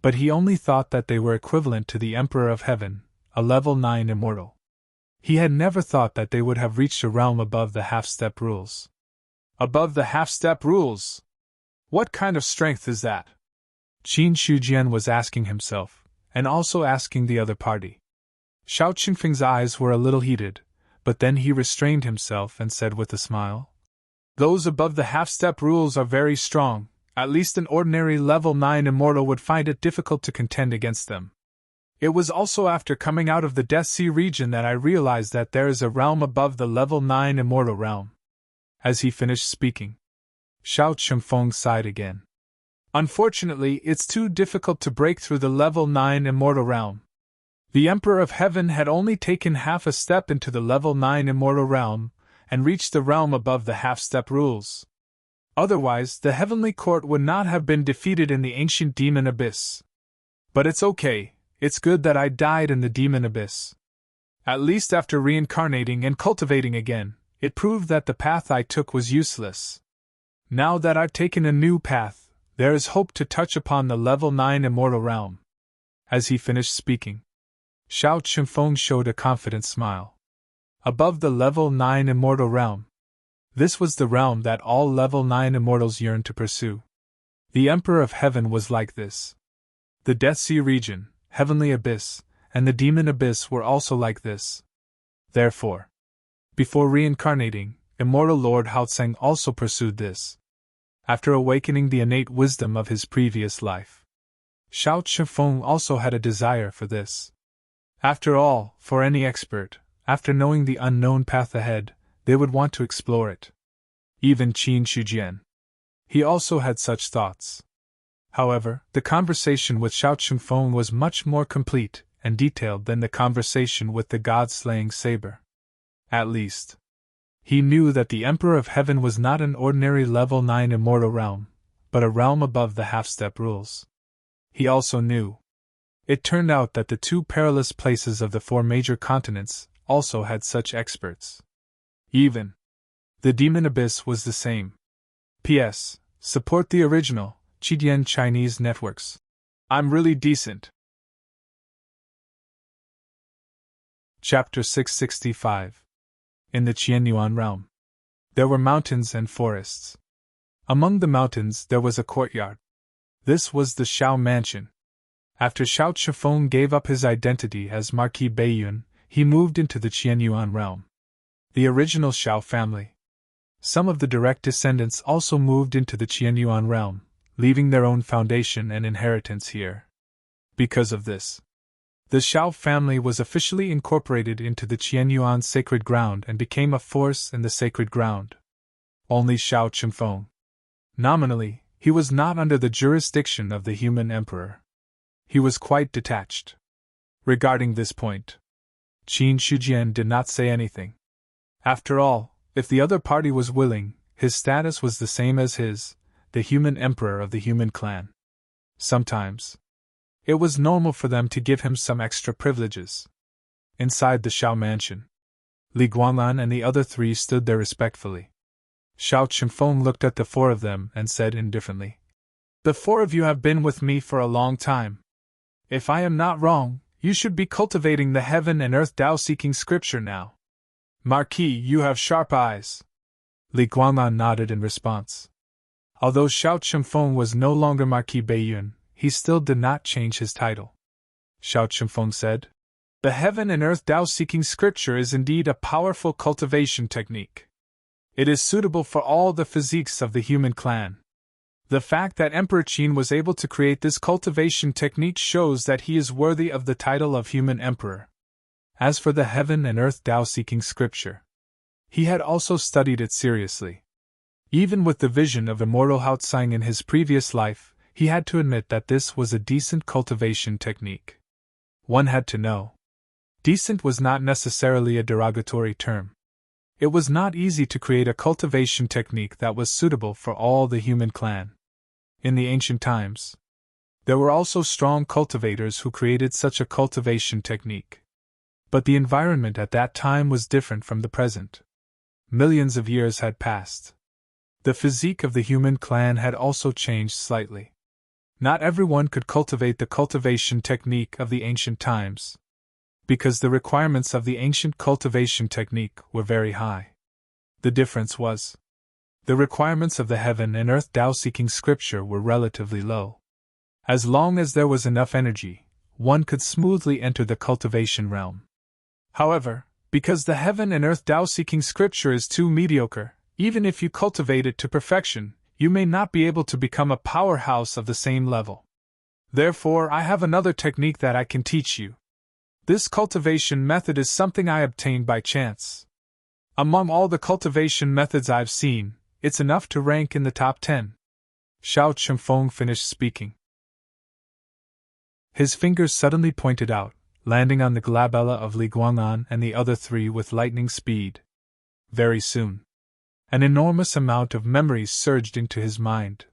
but he only thought that they were equivalent to the Emperor of Heaven, a level 9 immortal. He had never thought that they would have reached a realm above the half-step rules. Above the half-step rules? What kind of strength is that? Qin Shijian was asking himself, and also asking the other party. Xiao Qingfeng's eyes were a little heated, but then he restrained himself and said with a smile, those above the half-step rules are very strong, at least an ordinary level 9 immortal would find it difficult to contend against them. It was also after coming out of the Death Sea region that I realized that there is a realm above the level 9 immortal realm. As he finished speaking, Xiao Chunfeng sighed again. Unfortunately, it's too difficult to break through the level 9 immortal realm. The Emperor of Heaven had only taken half a step into the level 9 immortal realm, and reached the realm above the half-step rules. Otherwise, the heavenly court would not have been defeated in the ancient demon abyss. But it's okay, it's good that I died in the demon abyss. At least after reincarnating and cultivating again, it proved that the path I took was useless. Now that I've taken a new path, there is hope to touch upon the level 9 immortal realm. As he finished speaking, Xiao Chunfeng showed a confident smile. Above the level 9 immortal realm. This was the realm that all level 9 immortals yearned to pursue. The Emperor of Heaven was like this. The Death Sea region, heavenly abyss, and the demon abyss were also like this. Therefore, before reincarnating, immortal Lord Haotseng also pursued this. After awakening the innate wisdom of his previous life, Xiao Chunfeng also had a desire for this. After all, for any expert, after knowing the unknown path ahead, they would want to explore it. Even Qin Shijian. He also had such thoughts. However, the conversation with Xiao Chunfeng was much more complete and detailed than the conversation with the god-slaying saber. At least, he knew that the Emperor of Heaven was not an ordinary level 9 immortal realm, but a realm above the half-step rules. He also knew. It turned out that the two perilous places of the 4 major continents also had such experts. Even the demon abyss was the same. P.S. Support the original, Chidian Chinese networks. I'm really decent. Chapter 665. In the Qianyuan realm. There were mountains and forests. Among the mountains there was a courtyard. This was the Xiao Mansion. After Xiao Chunfeng gave up his identity as Marquis Beiyun, he moved into the Qianyuan realm. The original Xiao family. Some of the direct descendants also moved into the Qianyuan realm, leaving their own foundation and inheritance here. Because of this, the Xiao family was officially incorporated into the Qianyuan sacred ground and became a force in the sacred ground. Only Xiao Chunfeng. Nominally, he was not under the jurisdiction of the human emperor. He was quite detached. Regarding this point, Qin Shijian did not say anything. After all, if the other party was willing, his status was the same as his, the human emperor of the human clan. Sometimes, it was normal for them to give him some extra privileges. Inside the Xiao mansion, Li Guanglan and the other 3 stood there respectfully. Xiao Chunfeng looked at the 4 of them and said indifferently, "The 4 of you have been with me for a long time. If I am not wrong, you should be cultivating the heaven and earth Tao-seeking scripture now. Marquis, you have sharp eyes." Li Guanglan nodded in response. Although Xiao Chunfeng was no longer Marquis Beiyun, he still did not change his title. Xiao Chunfeng said, "The heaven and earth Tao-seeking scripture is indeed a powerful cultivation technique. It is suitable for all the physiques of the human clan. The fact that Emperor Qin was able to create this cultivation technique shows that he is worthy of the title of human emperor. As for the heaven and earth Tao-seeking scripture, he had also studied it seriously. Even with the vision of immortal Haotsang in his previous life, he had to admit that this was a decent cultivation technique. One had to know. Decent was not necessarily a derogatory term. It was not easy to create a cultivation technique that was suitable for all the human clan. In the ancient times, there were also strong cultivators who created such a cultivation technique. But the environment at that time was different from the present. Millions of years had passed. The physique of the human clan had also changed slightly. Not everyone could cultivate the cultivation technique of the ancient times, because the requirements of the ancient cultivation technique were very high. The difference was, the requirements of the heaven and earth Tao-seeking scripture were relatively low. As long as there was enough energy, one could smoothly enter the cultivation realm. However, because the heaven and earth Tao-seeking scripture is too mediocre, even if you cultivate it to perfection, you may not be able to become a powerhouse of the same level. Therefore, I have another technique that I can teach you. This cultivation method is something I obtained by chance. Among all the cultivation methods I've seen, it's enough to rank in the top 10. Xiao Chengfeng finished speaking. His fingers suddenly pointed out, landing on the glabella of Li Guang'an and the other three with lightning speed. Very soon, an enormous amount of memories surged into his mind.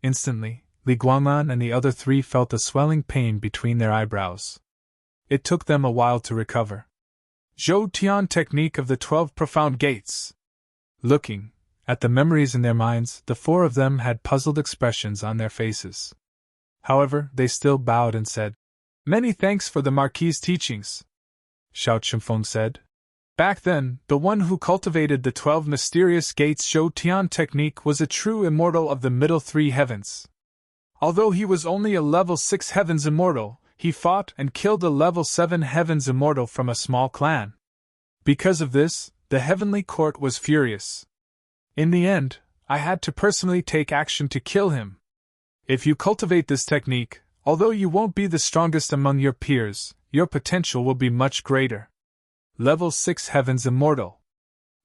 Instantly, Li Guang'an and the other three felt a swelling pain between their eyebrows. It took them a while to recover. Zhou Tian technique of the 12 profound gates. Looking at the memories in their minds, the four of them had puzzled expressions on their faces. However, they still bowed and said, "Many thanks for the Marquis's teachings," Xiao Chengfeng said. Back then, the one who cultivated the 12 mysterious gates Zhou Tian technique was a true immortal of the middle three heavens. Although he was only a level 6 heavens immortal, he fought and killed a level 7 heavens immortal from a small clan. Because of this, the heavenly court was furious. In the end, I had to personally take action to kill him. If you cultivate this technique, although you won't be the strongest among your peers, your potential will be much greater. Level 6 heavens immortal.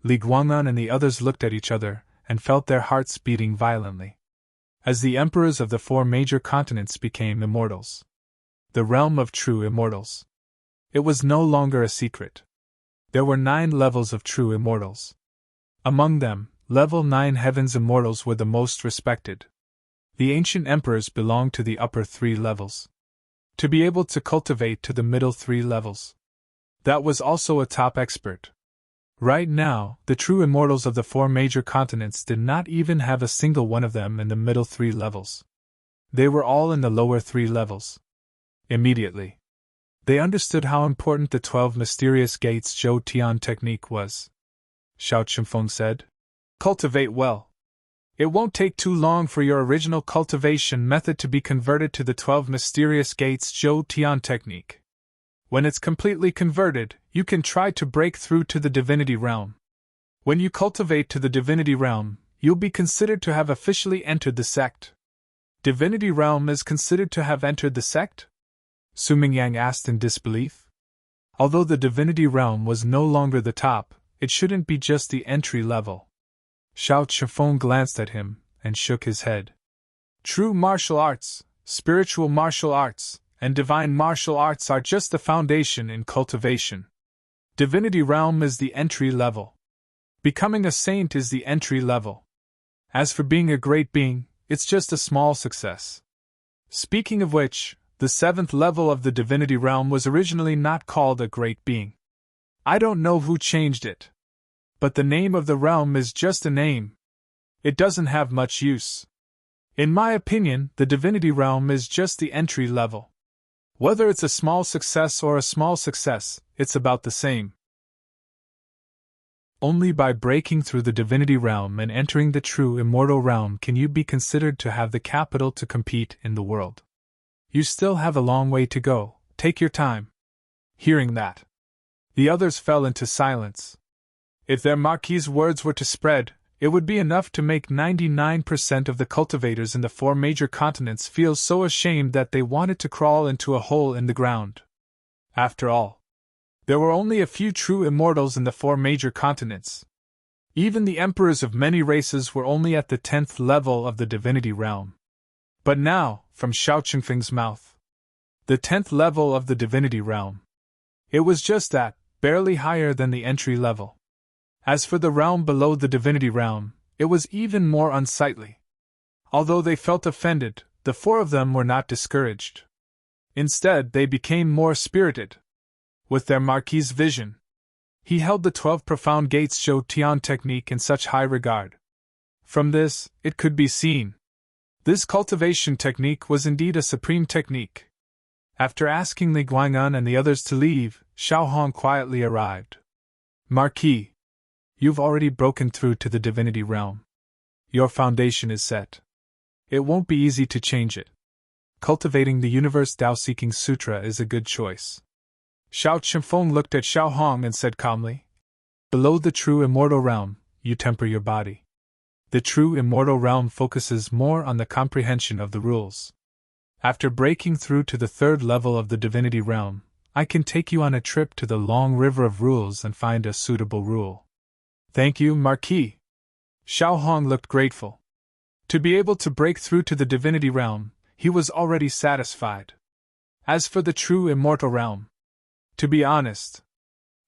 Li Guang'an and the others looked at each other and felt their hearts beating violently. As the emperors of the 4 major continents became immortals, the realm of true immortals, it was no longer a secret. There were 9 levels of true immortals. Among them, level 9 heavens immortals were the most respected. The ancient emperors belonged to the upper 3 levels. To be able to cultivate to the middle 3 levels, that was also a top expert. Right now, the true immortals of the 4 major continents did not even have a single one of them in the middle 3 levels. They were all in the lower 3 levels. Immediately, they understood how important the 12 mysterious gates Zhou Tian technique was. Xiao Chengfeng said, "Cultivate well. It won't take too long for your original cultivation method to be converted to the 12 mysterious gates Zhou Tian technique. When it's completely converted, you can try to break through to the divinity realm. When you cultivate to the divinity realm, you'll be considered to have officially entered the sect." Divinity realm is considered to have entered the sect? Su Mingyang asked in disbelief. Although the divinity realm was no longer the top, it shouldn't be just the entry level. Xiao Chengfeng glanced at him and shook his head. True martial arts, spiritual martial arts, and divine martial arts are just the foundation in cultivation. Divinity realm is the entry level. Becoming a saint is the entry level. As for being a great being, it's just a small success. Speaking of which, the 7th level of the divinity realm was originally not called a great being. I don't know who changed it. But the name of the realm is just a name. It doesn't have much use. In my opinion, the divinity realm is just the entry level. Whether it's a small success or a small success, it's about the same. Only by breaking through the divinity realm and entering the true immortal realm can you be considered to have the capital to compete in the world. You still have a long way to go, take your time. Hearing that, the others fell into silence. If their Marquis's words were to spread, it would be enough to make 99% of the cultivators in the 4 major continents feel so ashamed that they wanted to crawl into a hole in the ground. After all, there were only a few true immortals in the 4 major continents. Even the emperors of many races were only at the 10th level of the divinity realm. But now, from Xiao Qingfeng's mouth, the 10th level of the divinity realm. It was just that, barely higher than the entry level. As for the realm below the divinity realm, it was even more unsightly. Although they felt offended, the 4 of them were not discouraged. Instead, they became more spirited. With their Marquis's vision, he held the 12 profound gates Zhou Tian technique in such high regard. From this, it could be seen. This cultivation technique was indeed a supreme technique. After asking Li Guang'an and the others to leave, Xiao Hong quietly arrived. Marquis, you've already broken through to the divinity realm. Your foundation is set. It won't be easy to change it. Cultivating the Universe Tao-Seeking Sutra is a good choice. Xiao Qingfeng looked at Xiao Hong and said calmly, below the true immortal realm, you temper your body. The true immortal realm focuses more on the comprehension of the rules. After breaking through to the 3rd level of the divinity realm, I can take you on a trip to the long river of rules and find a suitable rule. Thank you, Marquis. Xiao Hong looked grateful. To be able to break through to the divinity realm, he was already satisfied. As for the true immortal realm, to be honest,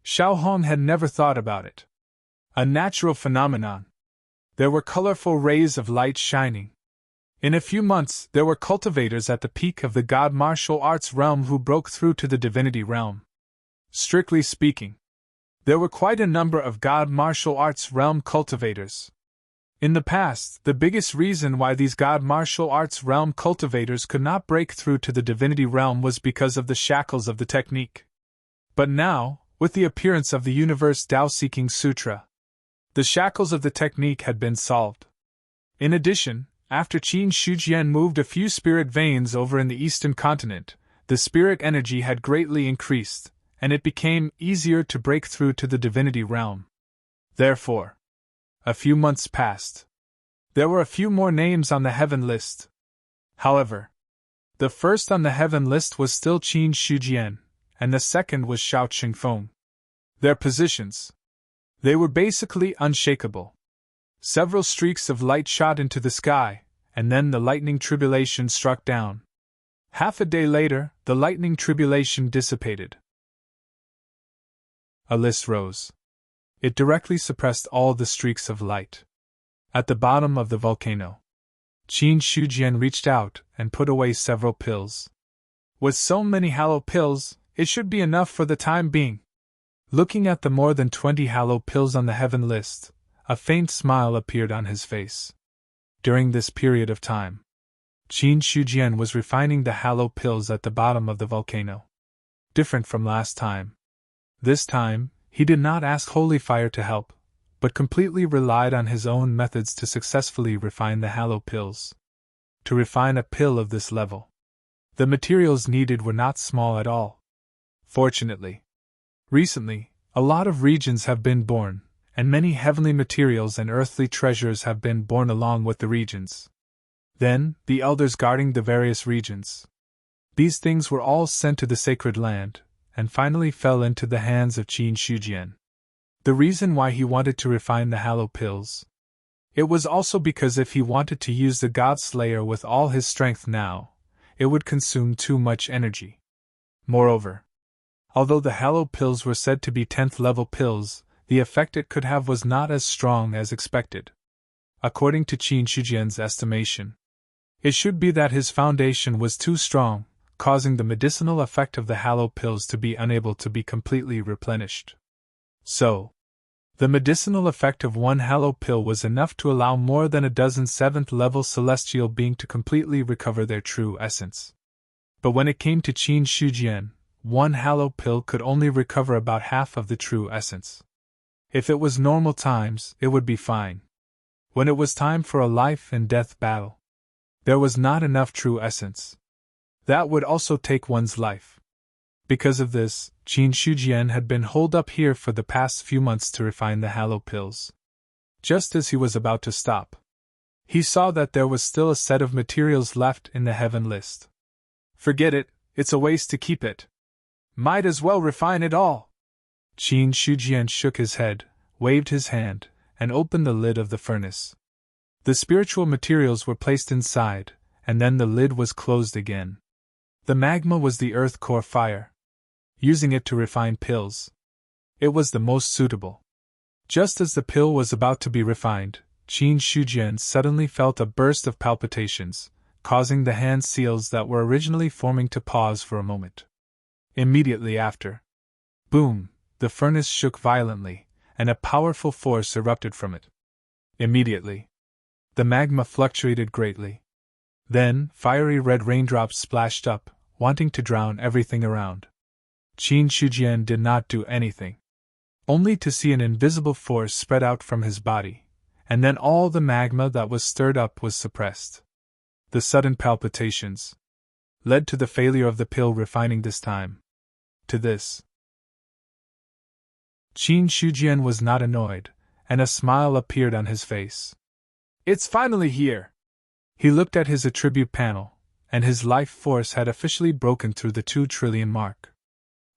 Xiao Hong had never thought about it. A natural phenomenon. There were colorful rays of light shining. In a few months, there were cultivators at the peak of the God martial arts realm who broke through to the divinity realm. Strictly speaking, there were quite a number of God martial arts realm cultivators. In the past, the biggest reason why these God martial arts realm cultivators could not break through to the divinity realm was because of the shackles of the technique. But now, with the appearance of the Universe Tao-Seeking Sutra, the shackles of the technique had been solved. In addition, after Qin Shujian moved a few spirit veins over in the eastern continent, the spirit energy had greatly increased, and it became easier to break through to the divinity realm. Therefore, a few months passed. There were a few more names on the heaven list. However, the first on the heaven list was still Qin Shujian, and the second was Xiao Qingfeng. Their positions. They were basically unshakable. Several streaks of light shot into the sky, and then the lightning tribulation struck down. Half a day later, the lightning tribulation dissipated. A list rose. It directly suppressed all the streaks of light. At the bottom of the volcano, Qin Shujian reached out and put away several pills. With so many hallow pills, it should be enough for the time being. Looking at the more than 20 hallow pills on the heaven list, a faint smile appeared on his face. During this period of time, Qin Shujian was refining the hallow pills at the bottom of the volcano. Different from last time. This time, he did not ask Holy Fire to help, but completely relied on his own methods to successfully refine the hallow pills. To refine a pill of this level, the materials needed were not small at all. Fortunately, recently, a lot of regions have been born, and many heavenly materials and earthly treasures have been born along with the regions. Then, the elders guarding the various regions. These things were all sent to the sacred land, and finally fell into the hands of Qin Shujian. The reason why he wanted to refine the hallow pills. It was also because if he wanted to use the God Slayer with all his strength now, it would consume too much energy. Moreover, although the hallow pills were said to be 10th level pills, the effect it could have was not as strong as expected. According to Qin Shujian's estimation, it should be that his foundation was too strong, causing the medicinal effect of the hallow pills to be unable to be completely replenished. So, the medicinal effect of one hallow pill was enough to allow more than a dozen 7th level celestial beings to completely recover their true essence. But when it came to Qin Shujian, one hallow pill could only recover about half of the true essence. If it was normal times, it would be fine. When it was time for a life and death battle, there was not enough true essence. That would also take one's life. Because of this, Qin Shujian had been holed up here for the past few months to refine the hallow pills. Just as he was about to stop, he saw that there was still a set of materials left in the heaven list. Forget it, it's a waste to keep it. Might as well refine it all. Qin Shujian shook his head, waved his hand, and opened the lid of the furnace. The spiritual materials were placed inside, and then the lid was closed again. The magma was the earth core fire. Using it to refine pills. It was the most suitable. Just as the pill was about to be refined, Qin Shujian suddenly felt a burst of palpitations, causing the hand seals that were originally forming to pause for a moment. Immediately after, boom, the furnace shook violently, and a powerful force erupted from it. Immediately, the magma fluctuated greatly. Then, fiery red raindrops splashed up, wanting to drown everything around. Qin Shujian did not do anything. Only to see an invisible force spread out from his body, and then all the magma that was stirred up was suppressed. The sudden palpitations led to the failure of the pill refining this time. To this, Qin Shujian was not annoyed, and a smile appeared on his face. It's finally here! He looked at his attribute panel, and his life force had officially broken through the 2 trillion mark.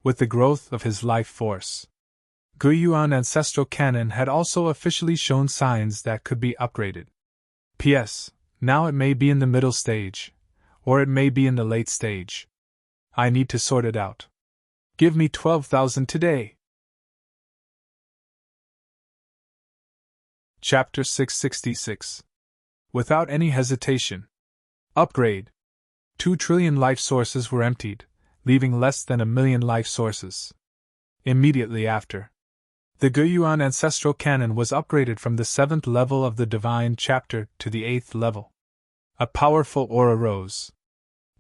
With the growth of his life force, Guiyuan Ancestral Canon had also officially shown signs that could be upgraded. P.S. Now it may be in the middle stage, or it may be in the late stage. I need to sort it out. Give me 12,000 today. Chapter 666. Without any hesitation. Upgrade. 2 trillion life sources were emptied, leaving less than 1 million life sources. Immediately after, the Guiyuan Ancestral Canon was upgraded from the 7th level of the Divine Chapter to the 8th level. A powerful aura rose.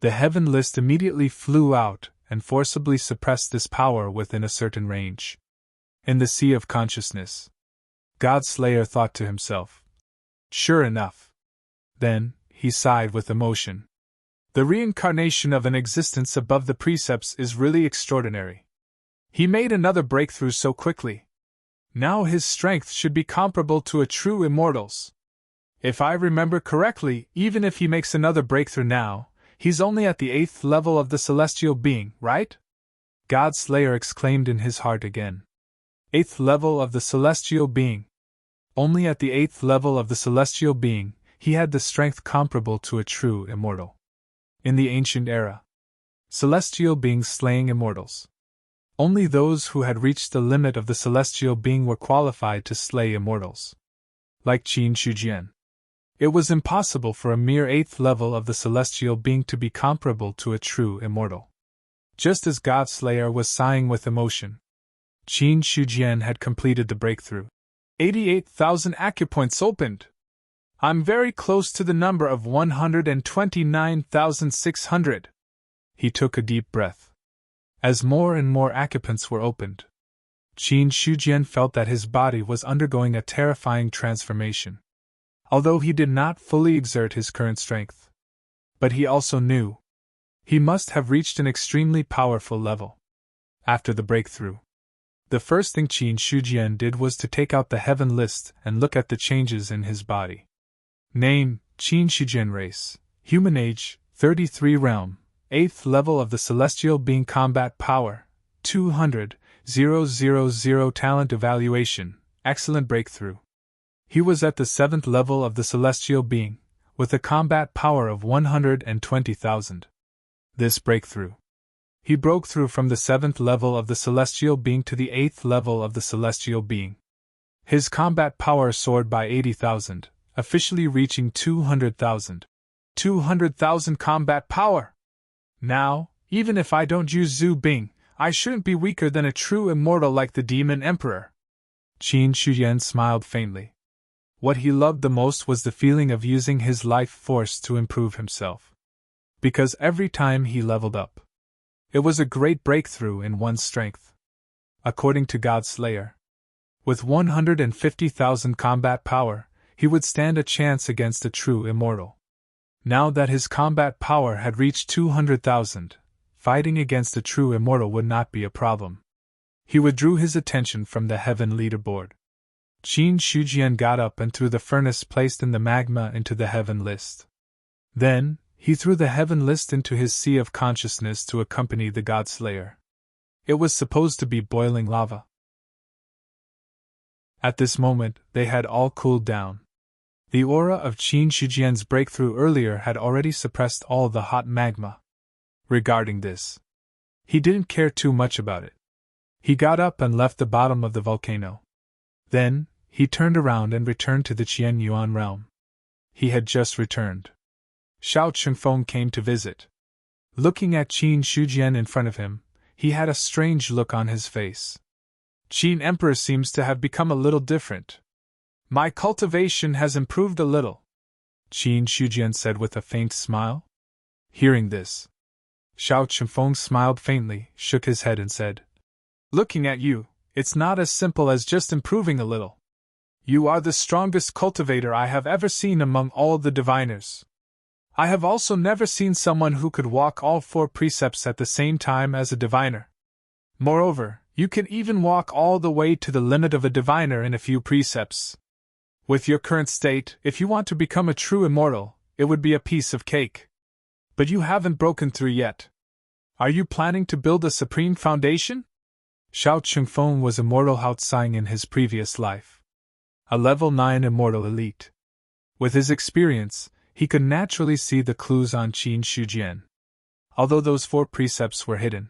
The heaven list immediately flew out and forcibly suppressed this power within a certain range. In the sea of consciousness, Godslayer thought to himself. Sure enough. Then, he sighed with emotion. The reincarnation of an existence above the precepts is really extraordinary. He made another breakthrough so quickly. Now his strength should be comparable to a true immortal's. If I remember correctly, even if he makes another breakthrough now, he's only at the 8th level of the celestial being, right? Godslayer exclaimed in his heart again. 8th level of the celestial being. Only at the 8th level of the celestial being, he had the strength comparable to a true immortal. In the ancient era, celestial beings slaying immortals. Only those who had reached the limit of the celestial being were qualified to slay immortals. Like Qin Shujian. It was impossible for a mere 8th level of the celestial being to be comparable to a true immortal. Just as Godslayer was sighing with emotion, Qin Shujian had completed the breakthrough. 88,000 acupoints opened. I'm very close to the number of 129,600. He took a deep breath. As more and more acupoints were opened, Qin Shujian felt that his body was undergoing a terrifying transformation. Although he did not fully exert his current strength. But he also knew he must have reached an extremely powerful level. After the breakthrough, the first thing Qin Shujian did was to take out the heaven list and look at the changes in his body. Name, Qin Shujian race, human age, 33 realm, 8th level of the celestial being combat power, 200,000 talent evaluation, excellent breakthrough. He was at the 7th level of the celestial being, with a combat power of 120,000. This breakthrough. He broke through from the 7th level of the celestial being to the 8th level of the celestial being. His combat power soared by 80,000, officially reaching 200,000. 200,000 combat power! Now, even if I don't use Zhu Bing, I shouldn't be weaker than a true immortal like the Demon Emperor. Qin Shujian smiled faintly. What he loved the most was the feeling of using his life force to improve himself. Because every time he leveled up, it was a great breakthrough in one's strength. According to Godslayer, with 150,000 combat power, he would stand a chance against a true immortal. Now that his combat power had reached 200,000, fighting against the true immortal would not be a problem. He withdrew his attention from the heaven leaderboard. Qin Shujian got up and threw the furnace placed in the magma into the heaven list. Then, he threw the heaven list into his sea of consciousness to accompany the God Slayer. It was supposed to be boiling lava. At this moment, they had all cooled down. The aura of Qin Shujian's breakthrough earlier had already suppressed all the hot magma. Regarding this, he didn't care too much about it. He got up and left the bottom of the volcano. Then, he turned around and returned to the Qian Yuan realm. He had just returned. Xiao Chengfeng came to visit. Looking at Qin Shujian in front of him, he had a strange look on his face. Qin Emperor seems to have become a little different. My cultivation has improved a little, Qin Shujian said with a faint smile. Hearing this, Xiao Chengfeng smiled faintly, shook his head and said, Looking at you, it's not as simple as just improving a little. You are the strongest cultivator I have ever seen among all the diviners. I have also never seen someone who could walk all 4 precepts at the same time as a diviner. Moreover, you can even walk all the way to the limit of a diviner in a few precepts. With your current state, if you want to become a true immortal, it would be a piece of cake. But you haven't broken through yet. Are you planning to build a supreme foundation? Xiao Chengfeng was immortal outside in his previous life. A level 9 immortal elite. With his experience, he could naturally see the clues on Qin Shujian. Although those 4 precepts were hidden.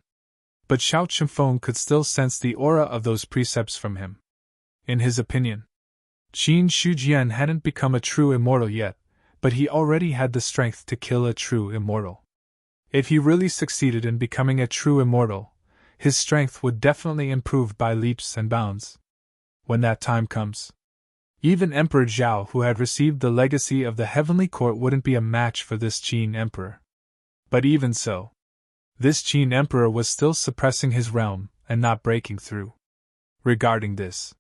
But Xiao Chengfeng could still sense the aura of those precepts from him. In his opinion, Qin Shujian hadn't become a true immortal yet, but he already had the strength to kill a true immortal. If he really succeeded in becoming a true immortal, his strength would definitely improve by leaps and bounds. When that time comes, even Emperor Zhao, who had received the legacy of the heavenly court, wouldn't be a match for this Qin Emperor. But even so, this Qin Emperor was still suppressing his realm and not breaking through. Regarding this,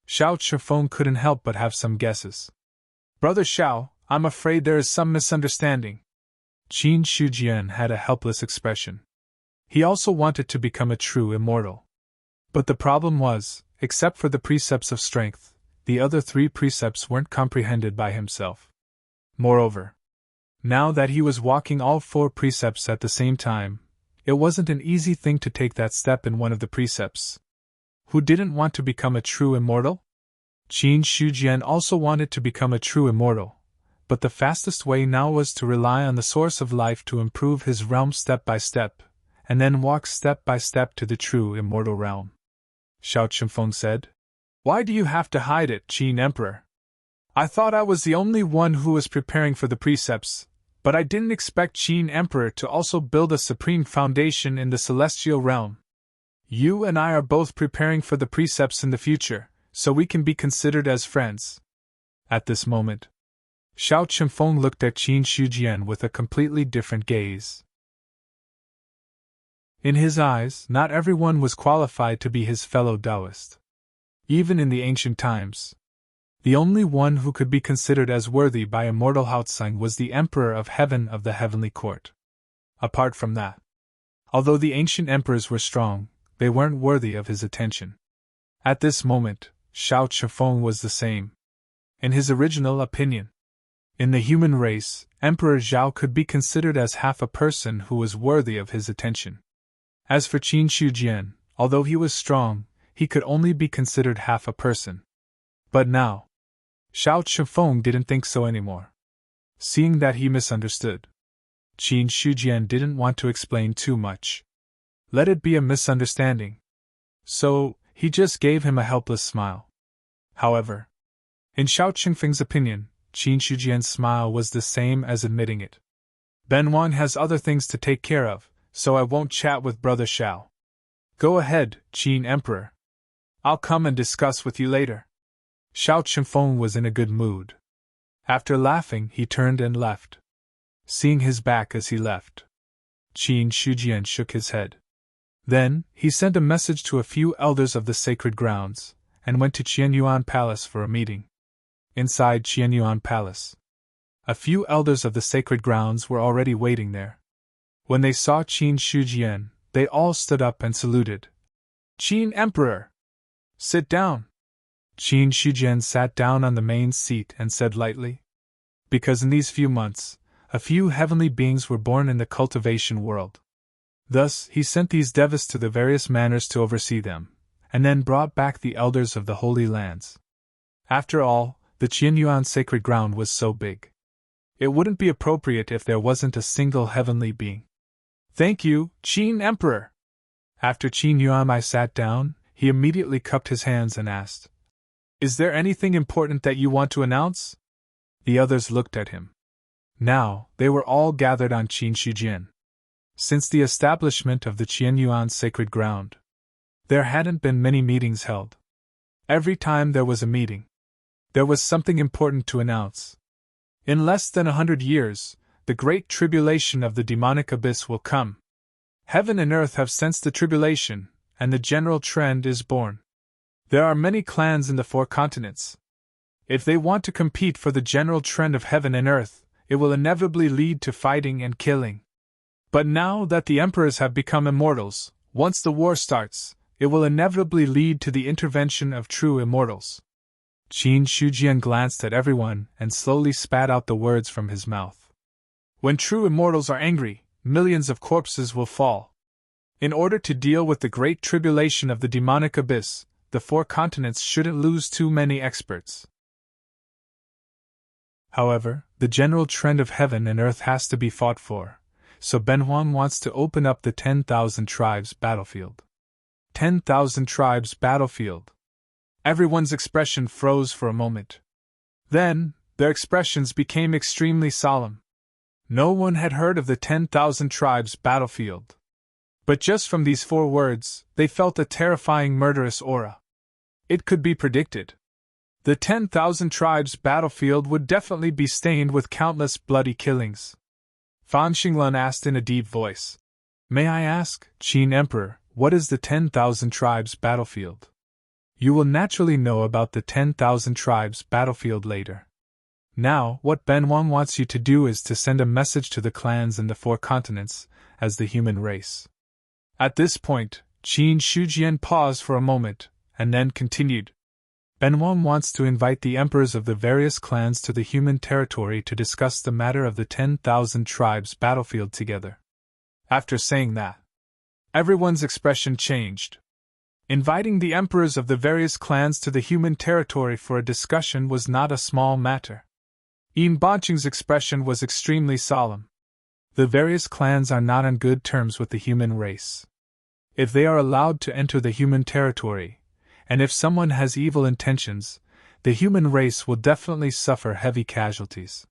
Xiao Chengfeng couldn't help but have some guesses. Brother Xiao, I'm afraid there is some misunderstanding. Qin Shujian had a helpless expression. He also wanted to become a true immortal. But the problem was, except for the precepts of strength, the other 3 precepts weren't comprehended by himself. Moreover, now that he was walking all 4 precepts at the same time, it wasn't an easy thing to take that step in one of the precepts. Who didn't want to become a true immortal? Qin Shujian also wanted to become a true immortal, but the fastest way now was to rely on the source of life to improve his realm step by step, and then walk step by step to the true immortal realm. Xiao Chengfeng said, Why do you have to hide it, Qin Emperor? I thought I was the only one who was preparing for the precepts, but I didn't expect Qin Emperor to also build a supreme foundation in the celestial realm. You and I are both preparing for the precepts in the future, so we can be considered as friends. At this moment, Xiao Chengfeng looked at Qin Shujian with a completely different gaze. In his eyes, not everyone was qualified to be his fellow Taoist. Even in the ancient times, the only one who could be considered as worthy by immortal Haotsang was the Emperor of Heaven of the Heavenly Court. Apart from that, although the ancient emperors were strong, they weren't worthy of his attention. At this moment, Xiao Chengfeng was the same. In his original opinion, in the human race, Emperor Zhao could be considered as half a person who was worthy of his attention. As for Qin Shujian, although he was strong, he could only be considered half a person. But now, Xiao Chengfeng didn't think so anymore. Seeing that he misunderstood, Qin Shujian didn't want to explain too much. Let it be a misunderstanding. So, he just gave him a helpless smile. However, in Xiao Chengfeng's opinion, Qin Shujian's smile was the same as admitting it. Ben Wang has other things to take care of, so I won't chat with Brother Xiao. Go ahead, Qin Emperor. I'll come and discuss with you later. Xiao Chengfeng was in a good mood. After laughing, he turned and left. Seeing his back as he left, Qin Shujian shook his head. Then, he sent a message to a few elders of the sacred grounds, and went to Qianyuan Palace for a meeting. Inside Qianyuan Palace, a few elders of the sacred grounds were already waiting there. When they saw Qin Shujian, they all stood up and saluted. "Qin Emperor! Sit down." Qin Shujian sat down on the main seat and said lightly, "Because in these few months, a few heavenly beings were born in the cultivation world. Thus, he sent these devas to the various manors to oversee them, and then brought back the elders of the Holy Lands. After all, the Qianyuan sacred ground was so big. It wouldn't be appropriate if there wasn't a single heavenly being." "Thank you, Qin Emperor." After Qin Yuanmai sat down, he immediately cupped his hands and asked, "Is there anything important that you want to announce?" The others looked at him. Now, they were all gathered on Qin Shujian. Since the establishment of the Qianyuan sacred ground, there hadn't been many meetings held. Every time there was a meeting, there was something important to announce. In less than 100 years, the great tribulation of the demonic abyss will come. Heaven and earth have sensed the tribulation, and the general trend is born. There are many clans in the 4 continents. If they want to compete for the general trend of heaven and earth, it will inevitably lead to fighting and killing. But now that the emperors have become immortals, once the war starts, it will inevitably lead to the intervention of true immortals." Qin Shujian glanced at everyone and slowly spat out the words from his mouth. "When true immortals are angry, millions of corpses will fall. In order to deal with the great tribulation of the demonic abyss, the 4 continents shouldn't lose too many experts. However, the general trend of heaven and earth has to be fought for, so Benhuan wants to open up the 10,000 tribes battlefield." 10,000 tribes battlefield. Everyone's expression froze for a moment. Then, their expressions became extremely solemn. No one had heard of the 10,000 tribes battlefield. But just from these 4 words, they felt a terrifying murderous aura. It could be predicted. The 10,000 tribes battlefield would definitely be stained with countless bloody killings. Fan Xinglan asked in a deep voice, "May I ask, Qin Emperor, what is the 10,000 tribes battlefield?" "You will naturally know about the 10,000 tribes battlefield later. Now, what Benhuan wants you to do is to send a message to the clans in the 4 continents, as the human race." At this point, Qin Shujian paused for a moment, and then continued. "Benhuan wants to invite the emperors of the various clans to the human territory to discuss the matter of the 10,000 tribes battlefield together." After saying that, everyone's expression changed. Inviting the emperors of the various clans to the human territory for a discussion was not a small matter. Yin Banqing's expression was extremely solemn. The various clans are not on good terms with the human race. If they are allowed to enter the human territory, and if someone has evil intentions, the human race will definitely suffer heavy casualties.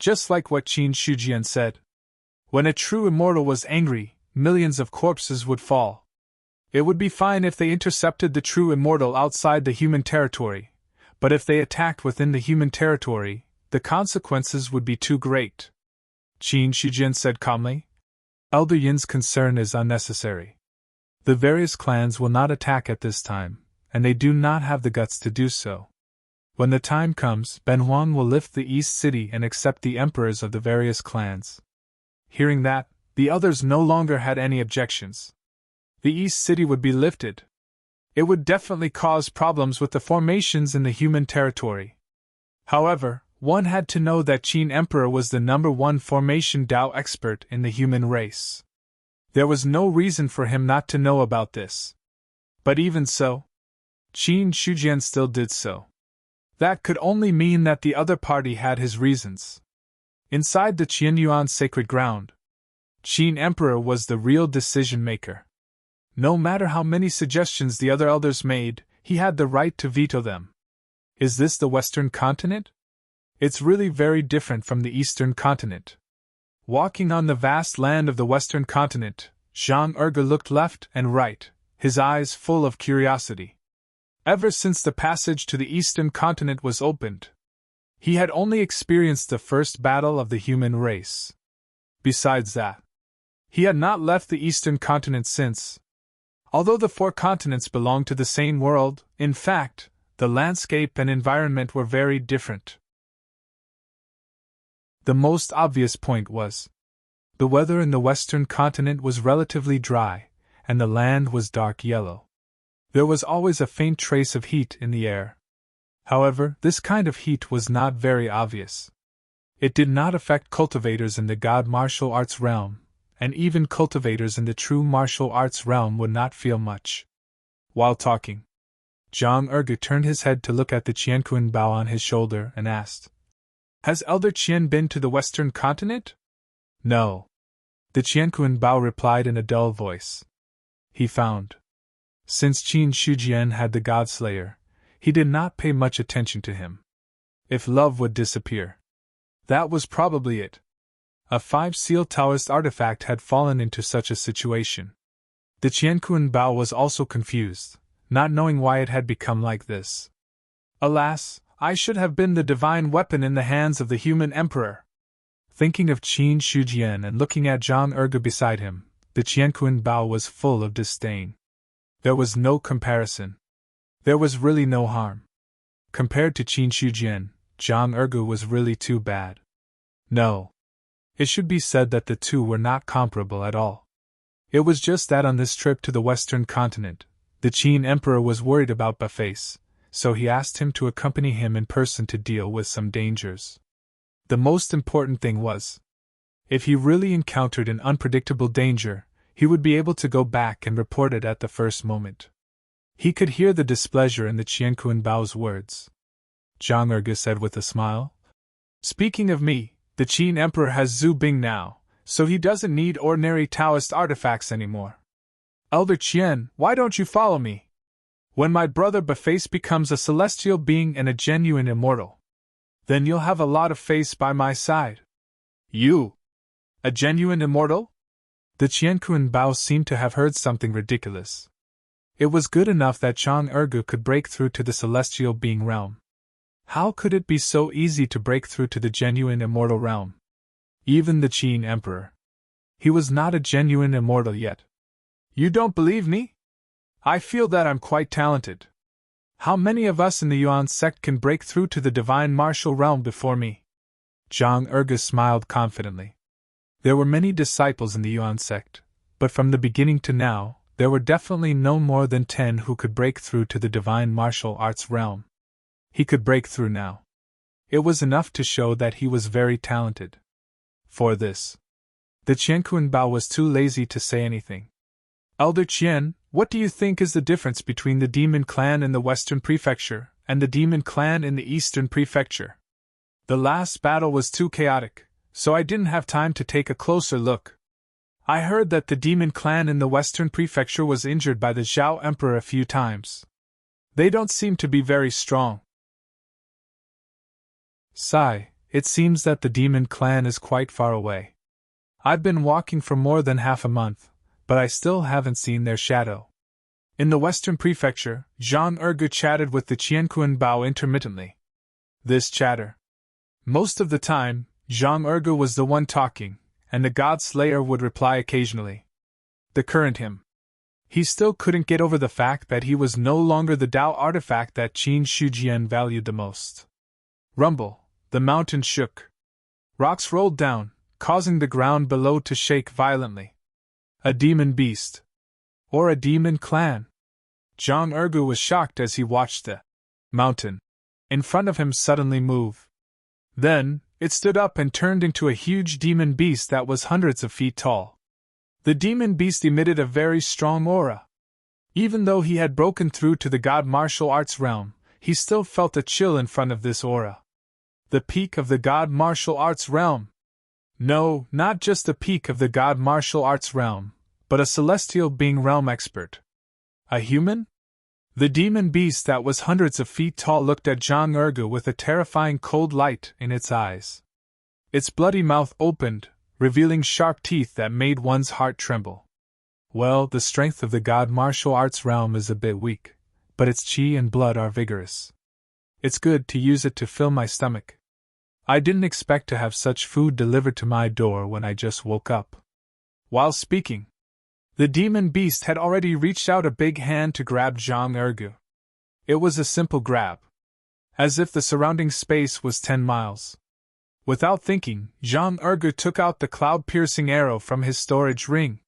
Just like what Qin Shujian said. When a true immortal was angry, millions of corpses would fall. It would be fine if they intercepted the true immortal outside the human territory, but if they attacked within the human territory, the consequences would be too great. Qin Shujian said calmly. Elder Yin's concern is unnecessary. The various clans will not attack at this time, and they do not have the guts to do so. When the time comes, Benhuan will lift the East City and accept the emperors of the various clans. Hearing that, the others no longer had any objections. The East City would be lifted. It would definitely cause problems with the formations in the human territory. However, one had to know that Qin Emperor was the #1 formation Dao expert in the human race. There was no reason for him not to know about this. But even so, Qin Shujian still did so. That could only mean that the other party had his reasons. Inside the Qianyuan sacred ground, Qin Emperor was the real decision-maker. No matter how many suggestions the other elders made, he had the right to veto them. Is this the Western continent? It's really very different from the Eastern continent. Walking on the vast land of the Western continent, Zhang Erge looked left and right, his eyes full of curiosity. Ever since the passage to the Eastern continent was opened, he had only experienced the first battle of the human race. Besides that, he had not left the Eastern continent since. Although the 4 continents belonged to the same world, in fact, the landscape and environment were very different. The most obvious point was, The weather in the western continent was relatively dry, and the land was dark yellow. There was always a faint trace of heat in the air. However, this kind of heat was not very obvious. It did not affect cultivators in the god martial arts realm, and even cultivators in the true martial arts realm would not feel much. While talking, Zhang Erge turned his head to look at the Qianquan Bao on his shoulder and asked, "Has Elder Qian been to the western continent?" "No," the Qianquan Bao replied in a dull voice. He found. Since Qin Shujian had the God Slayer, he did not pay much attention to him. If love would disappear, that was probably it. A 5-seal Taoist artifact had fallen into such a situation. The Qianquan Bao was also confused, not knowing why it had become like this. Alas, I should have been the divine weapon in the hands of the human emperor. Thinking of Qin Shujian and looking at Zhang Erge beside him, the Qianquan Bao was full of disdain. There was no comparison. There was really no harm. Compared to Qin Shujian, Zhang Erge was really too bad. No. It should be said that the two were not comparable at all. It was just that on this trip to the western continent, the Qin emperor was worried about Baface, so he asked him to accompany him in person to deal with some dangers. The most important thing was, if he really encountered an unpredictable danger, he would be able to go back and report it at the first moment. He could hear the displeasure in the Qianquan Bao's words. Zhang Erge said with a smile, "Speaking of me, the Qin emperor has Zhu Bing now, so he doesn't need ordinary Taoist artifacts anymore. Elder Qian, why don't you follow me? When my brother Baface becomes a celestial being and a genuine immortal, then you'll have a lot of face by my side." "You? A genuine immortal?" The Qianquan Bao seemed to have heard something ridiculous. It was good enough that Zhang Erge could break through to the celestial being realm. How could it be so easy to break through to the genuine immortal realm? Even the Qin emperor. He was not a genuine immortal yet. "You don't believe me? I feel that I'm quite talented. How many of us in the Yuan sect can break through to the divine martial realm before me?" Zhang Erge smiled confidently. There were many disciples in the Yuan sect, but from the beginning to now, there were definitely no more than 10 who could break through to the divine martial arts realm. He could break through now. It was enough to show that he was very talented. For this, the Qianquan Bao was too lazy to say anything. "Elder Qian, what do you think is the difference between the demon clan in the western prefecture and the demon clan in the eastern prefecture? The last battle was too chaotic, so I didn't have time to take a closer look. I heard that the demon clan in the western prefecture was injured by the Zhao emperor a few times. They don't seem to be very strong." Sigh, it seems that the demon clan is quite far away. I've been walking for more than half a month, but I still haven't seen their shadow. In the western prefecture, Zhang Erge chatted with the Qianquan Bao intermittently. This chatter. Most of the time, Zhang Erge was the one talking, and the God Slayer would reply occasionally. The current him. He still couldn't get over the fact that he was no longer the Tao artifact that Qin Shujian valued the most. Rumble. The mountain shook. Rocks rolled down, causing the ground below to shake violently. A demon beast. Or a demon clan. Zhang Erge was shocked as he watched the mountain in front of him suddenly move. Then, it stood up and turned into a huge demon beast that was hundreds of feet tall. The demon beast emitted a very strong aura. Even though he had broken through to the god martial arts realm, he still felt a chill in front of this aura. The peak of the god martial arts realm. No, not just the peak of the god martial arts realm, but a celestial being realm expert. A human? The demon beast that was hundreds of feet tall looked at Zhang Erge with a terrifying cold light in its eyes. Its bloody mouth opened, revealing sharp teeth that made one's heart tremble. Well, the strength of the god martial arts realm is a bit weak, but its chi and blood are vigorous. It's good to use it to fill my stomach. I didn't expect to have such food delivered to my door when I just woke up. While speaking, the demon beast had already reached out a big hand to grab Zhang Erge. It was a simple grab. As if the surrounding space was 10 miles. Without thinking, Zhang Erge took out the cloud-piercing arrow from his storage ring.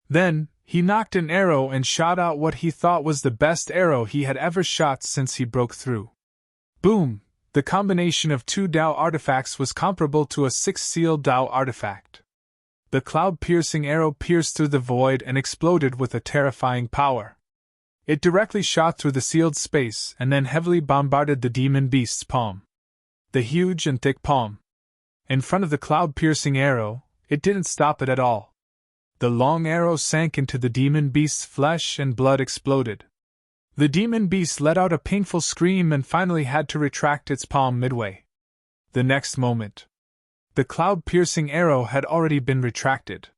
Then, he knocked an arrow and shot out what he thought was the best arrow he had ever shot since he broke through. Boom! The combination of 2 Dao artifacts was comparable to a 6-sealed Dao artifact. The cloud-piercing arrow pierced through the void and exploded with a terrifying power. It directly shot through the sealed space and then heavily bombarded the demon beast's palm. The huge and thick palm. In front of the cloud-piercing arrow, it didn't stop it at all. The long arrow sank into the demon beast's flesh and blood exploded. The demon beast let out a painful scream and finally had to retract its palm midway. The next moment, the cloud-piercing arrow had already been retracted.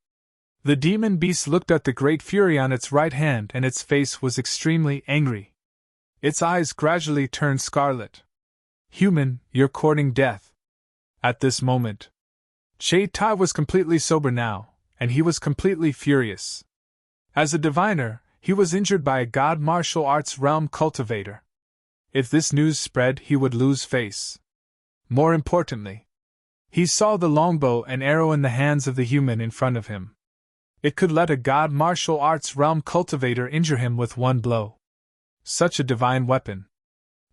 The demon beast looked at the great fury on its right hand and its face was extremely angry. Its eyes gradually turned scarlet. Human, you're courting death. At this moment, Che Tai was completely sober now, and he was completely furious. As a diviner, he was injured by a god martial arts realm cultivator. If this news spread, he would lose face. More importantly, he saw the longbow and arrow in the hands of the human in front of him. It could let a god martial arts realm cultivator injure him with one blow. Such a divine weapon.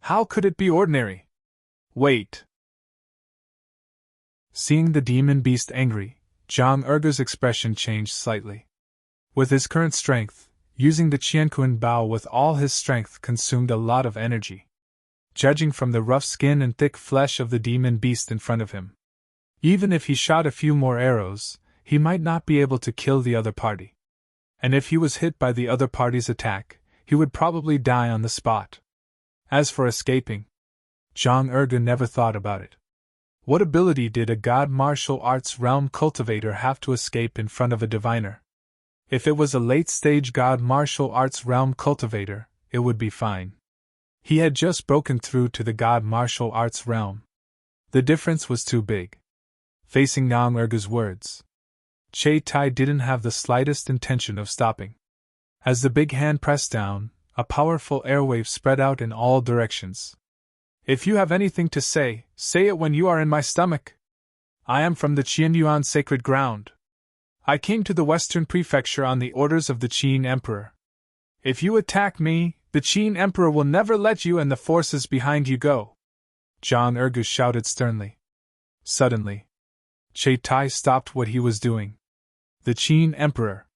How could it be ordinary? Wait. Seeing the demon beast angry, Zhang Erge's expression changed slightly. With his current strength, using the Qianquan Bao with all his strength consumed a lot of energy. Judging from the rough skin and thick flesh of the demon beast in front of him, even if he shot a few more arrows, he might not be able to kill the other party. And if he was hit by the other party's attack, he would probably die on the spot. As for escaping, Zhang Erge never thought about it. What ability did a god martial arts realm cultivator have to escape in front of a diviner? If it was a late-stage god martial arts realm cultivator, it would be fine. He had just broken through to the god martial arts realm. The difference was too big. Facing Zhang Erge's words, Che Tai didn't have the slightest intention of stopping. As the big hand pressed down, a powerful airwave spread out in all directions. If you have anything to say, say it when you are in my stomach. I am from the Qianyuan sacred ground. I came to the Western Prefecture on the orders of the Qin Emperor. If you attack me, the Qin Emperor will never let you and the forces behind you go. Zhang Erge shouted sternly. Suddenly, Che Tai stopped what he was doing. The Qin Emperor.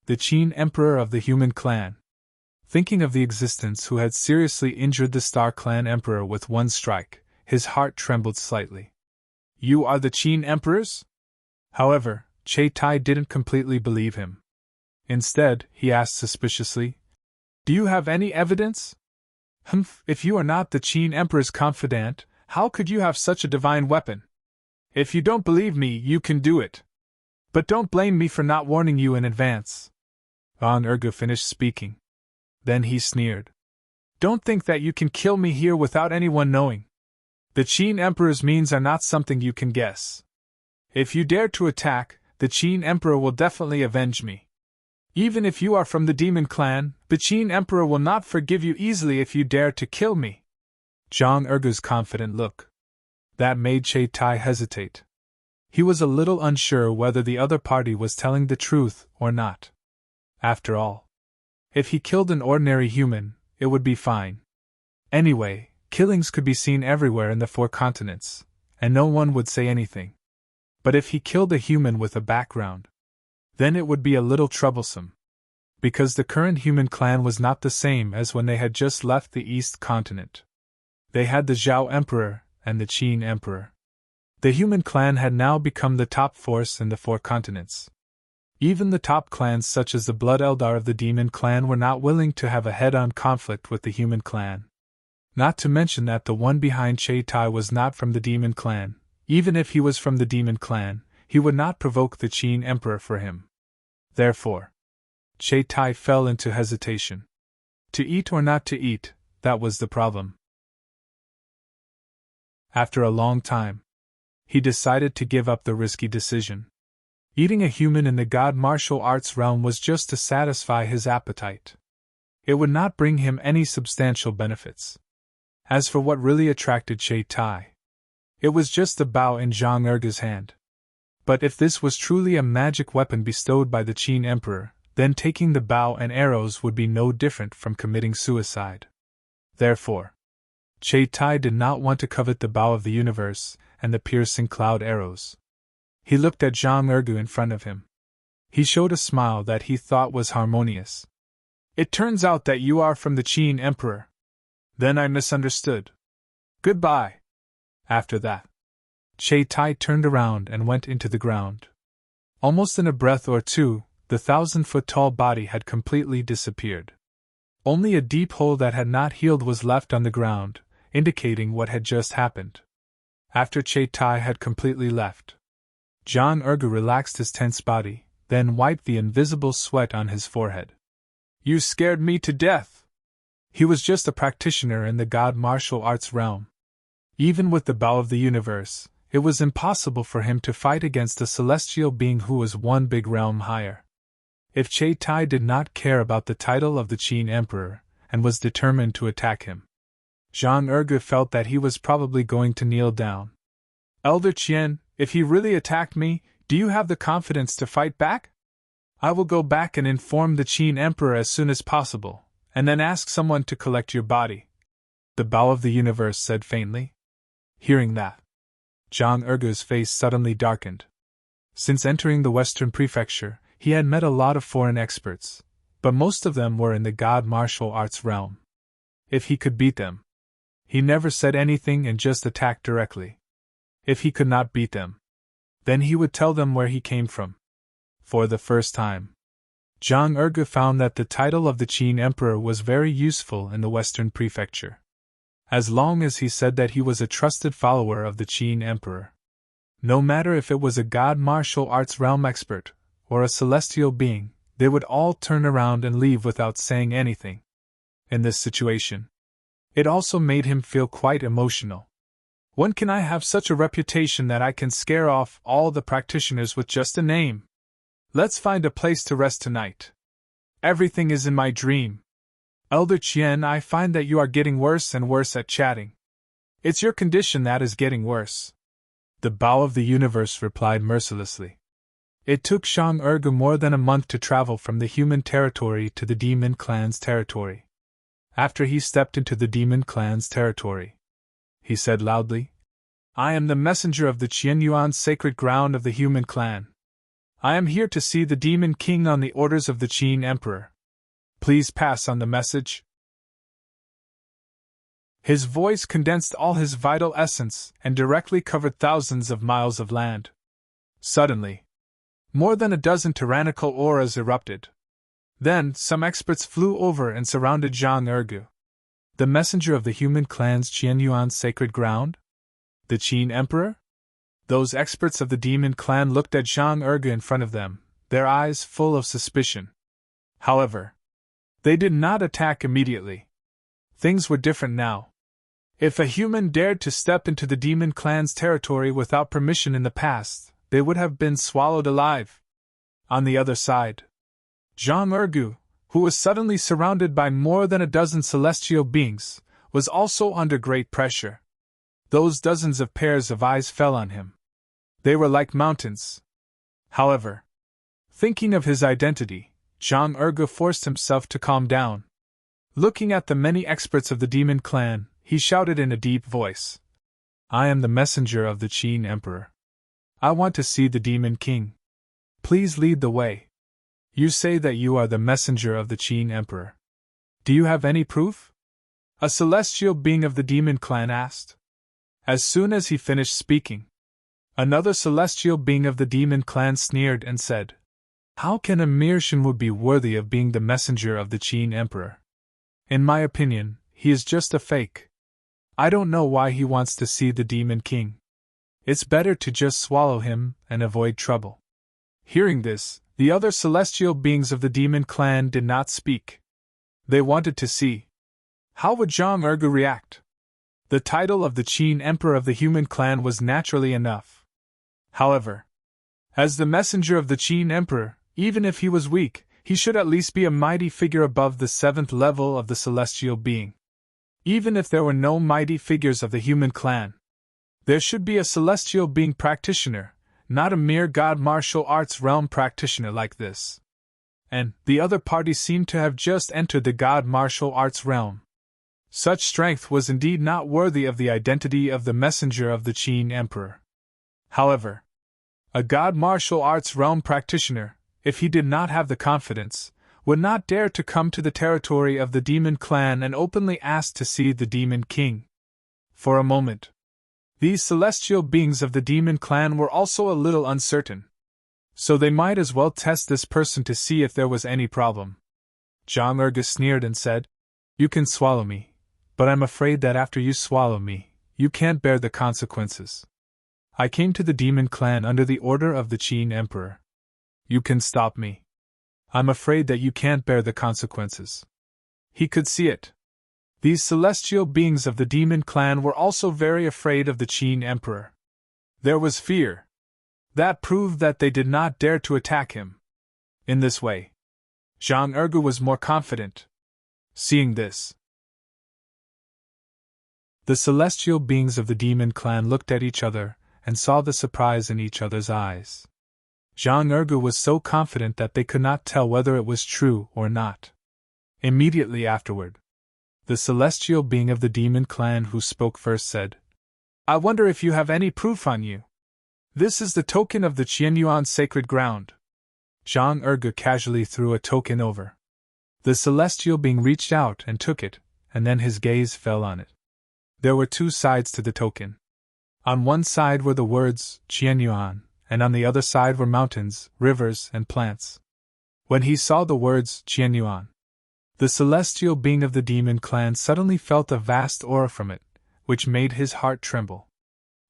The Qin Emperor of the human clan. Thinking of the existence who had seriously injured the Star Clan Emperor with one strike, his heart trembled slightly. You are the Qin Emperors? However, Che Tai didn't completely believe him. Instead, he asked suspiciously, Do you have any evidence? If you are not the Qin Emperor's confidant, how could you have such a divine weapon? If you don't believe me, you can do it. But don't blame me for not warning you in advance. Zhang Erge finished speaking. Then he sneered. Don't think that you can kill me here without anyone knowing. The Qin Emperor's means are not something you can guess. If you dare to attack, the Qin Emperor will definitely avenge me. Even if you are from the Demon Clan, the Qin Emperor will not forgive you easily if you dare to kill me. Zhang Erge's confident look. That made Che Tai hesitate. He was a little unsure whether the other party was telling the truth or not. After all, if he killed an ordinary human, it would be fine. Anyway, killings could be seen everywhere in the 4 continents, and no one would say anything. But if he killed a human with a background, then it would be a little troublesome. Because the current human clan was not the same as when they had just left the East continent. They had the Zhao Emperor and the Qin Emperor. The human clan had now become the top force in the 4 continents. Even the top clans such as the Blood Eldar of the Demon Clan were not willing to have a head-on conflict with the human clan. Not to mention that the one behind Che Tai was not from the Demon Clan. Even if he was from the Demon Clan, he would not provoke the Qin Emperor for him. Therefore, Che Tai fell into hesitation. To eat or not to eat, that was the problem. After a long time, he decided to give up the risky decision. Eating a human in the god martial arts realm was just to satisfy his appetite. It would not bring him any substantial benefits. As for what really attracted Che Tai, It was just a bow in Zhang Erge's hand. But if this was truly a magic weapon bestowed by the Qin Emperor, then taking the bow and arrows would be no different from committing suicide. Therefore, Che Tai did not want to covet the bow of the universe and the piercing cloud arrows. He looked at Zhang Erge in front of him. He showed a smile that he thought was harmonious. It turns out that you are from the Qin Emperor. Then I misunderstood. Goodbye. After that, Che Tai turned around and went into the ground. Almost in a breath or two, the 1,000-foot-tall body had completely disappeared. Only a deep hole that had not healed was left on the ground, indicating what had just happened. After Che Tai had completely left, Zhang Erge relaxed his tense body, then wiped the invisible sweat on his forehead. You scared me to death! He was just a practitioner in the god martial arts realm. Even with the bow of the universe, it was impossible for him to fight against a celestial being who was one big realm higher. If Che Tai did not care about the title of the Qin Emperor, and was determined to attack him, Zhang Erge felt that he was probably going to kneel down. Elder Qian, if he really attacked me, do you have the confidence to fight back? I will go back and inform the Qin Emperor as soon as possible, and then ask someone to collect your body. The bow of the universe said faintly. Hearing that, Zhang Erge's face suddenly darkened. Since entering the Western Prefecture, he had met a lot of foreign experts, but most of them were in the god martial arts realm. If he could beat them, he never said anything and just attacked directly. If he could not beat them, then he would tell them where he came from. For the first time, Zhang Erge found that the title of the Qin Emperor was very useful in the Western Prefecture. As long as he said that he was a trusted follower of the Qin Emperor, no matter if it was a god martial arts realm expert or a celestial being, they would all turn around and leave without saying anything. In this situation, it also made him feel quite emotional. When can I have such a reputation that I can scare off all the practitioners with just a name? Let's find a place to rest tonight. Everything is in my dream. Elder Qian, I find that you are getting worse and worse at chatting. It's your condition that is getting worse. The bow of the universe replied mercilessly. It took Zhang Erge more than a month to travel from the human territory to the demon clan's territory. After he stepped into the demon clan's territory, he said loudly, I am the messenger of the Qianyuan sacred ground of the human clan. I am here to see the demon king on the orders of the Qin Emperor. Please pass on the message. His voice condensed all his vital essence and directly covered thousands of miles of land. Suddenly, more than a dozen tyrannical auras erupted. Then, some experts flew over and surrounded Zhang Erge. The messenger of the human clan's Qianyuan sacred ground? The Qin Emperor? Those experts of the demon clan looked at Zhang Erge in front of them, their eyes full of suspicion. However, they did not attack immediately. Things were different now. If a human dared to step into the demon clan's territory without permission in the past, they would have been swallowed alive. On the other side, Zhang Erge, who was suddenly surrounded by more than a dozen celestial beings, was also under great pressure. Those dozens of pairs of eyes fell on him. They were like mountains. However, thinking of his identity, Zhang Erge forced himself to calm down. Looking at the many experts of the demon clan, he shouted in a deep voice, I am the messenger of the Qin Emperor. I want to see the demon king. Please lead the way. You say that you are the messenger of the Qin Emperor. Do you have any proof? A celestial being of the demon clan asked. As soon as he finished speaking, another celestial being of the demon clan sneered and said, How can a mere Shenwu be worthy of being the messenger of the Qin Emperor? In my opinion, he is just a fake. I don't know why he wants to see the demon king. It's better to just swallow him and avoid trouble. Hearing this, the other celestial beings of the demon clan did not speak. They wanted to see. How would Zhang Erge react? The title of the Qin Emperor of the human clan was naturally enough. However, as the messenger of the Qin Emperor, even if he was weak, he should at least be a mighty figure above the 7th level of the celestial being. Even if there were no mighty figures of the human clan, There should be a celestial being practitioner, not a mere god martial arts realm practitioner like this. And the other party seemed to have just entered the god martial arts realm. Such strength was indeed not worthy of the identity of the messenger of the Qin Emperor. However, a god martial arts realm practitioner, if he did not have the confidence, would not dare to come to the territory of the demon clan and openly ask to see the demon king. For a moment, these celestial beings of the demon clan were also a little uncertain. So they might as well test this person to see if there was any problem. Zhang Erge sneered and said, "You can swallow me, but I'm afraid that after you swallow me, you can't bear the consequences. I came to the demon clan under the order of the Qin Emperor. You can stop me. I'm afraid that you can't bear the consequences." He could see it. These celestial beings of the demon clan were also very afraid of the Qin Emperor. There was fear. That proved that they did not dare to attack him. In this way, Zhang Erge was more confident. Seeing this, the celestial beings of the demon clan looked at each other and saw the surprise in each other's eyes. Zhang Erge was so confident that they could not tell whether it was true or not. Immediately afterward, the celestial being of the demon clan who spoke first said, "I wonder if you have any proof on you. This is the token of the Qianyuan sacred ground." Zhang Erge casually threw a token over. The celestial being reached out and took it, and then his gaze fell on it. There were two sides to the token. On one side were the words Qianyuan, and on the other side were mountains, rivers, and plants. When he saw the words Qianyuan, the celestial being of the demon clan suddenly felt a vast aura from it, which made his heart tremble.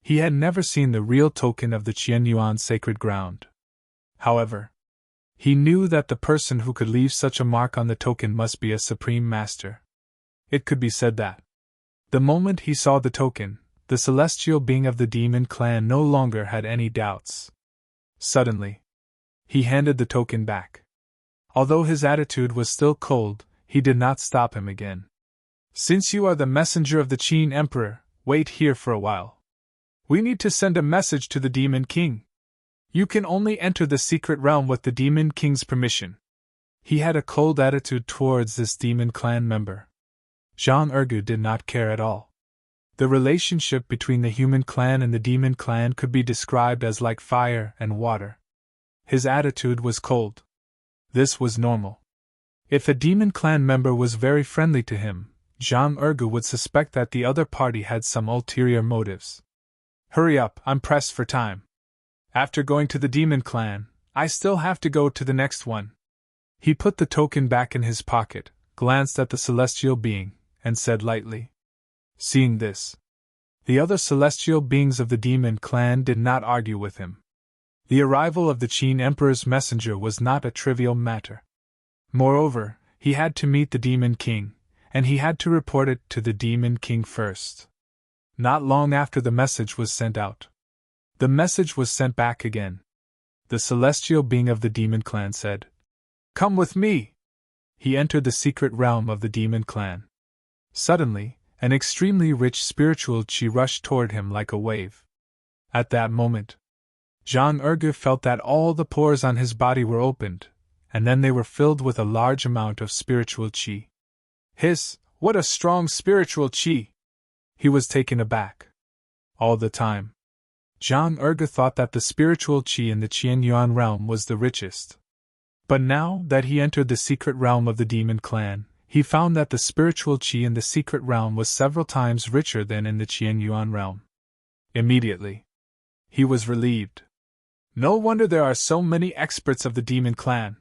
He had never seen the real token of the Qianyuan sacred ground. However, he knew that the person who could leave such a mark on the token must be a supreme master. It could be said that, the moment he saw the token, the celestial being of the demon clan no longer had any doubts. Suddenly, he handed the token back. Although his attitude was still cold, he did not stop him again. "Since you are the messenger of the Qin Emperor, wait here for a while. We need to send a message to the Demon King. You can only enter the secret realm with the Demon King's permission." He had a cold attitude towards this demon clan member. Zhang Erge did not care at all. The relationship between the human clan and the demon clan could be described as like fire and water. His attitude was cold. This was normal. If a demon clan member was very friendly to him, Zhang Erge would suspect that the other party had some ulterior motives. "Hurry up, I'm pressed for time. After going to the demon clan, I still have to go to the next one." He put the token back in his pocket, glanced at the celestial being, and said lightly. Seeing this, the other celestial beings of the demon clan did not argue with him. The arrival of the Qin Emperor's messenger was not a trivial matter. Moreover, he had to meet the Demon King, and he had to report it to the Demon King first. Not long after the message was sent out, the message was sent back again. The celestial being of the demon clan said, "Come with me." He entered the secret realm of the demon clan. Suddenly, an extremely rich spiritual qi rushed toward him like a wave. At that moment, Zhang Erge felt that all the pores on his body were opened, and then they were filled with a large amount of spiritual qi. What a strong spiritual qi! He was taken aback. All the time, Zhang Erge thought that the spiritual qi in the Qianyuan realm was the richest. But now that he entered the secret realm of the demon clan, he found that the spiritual qi in the secret realm was several times richer than in the Qianyuan realm. Immediately, he was relieved. No wonder there are so many experts of the demon clan.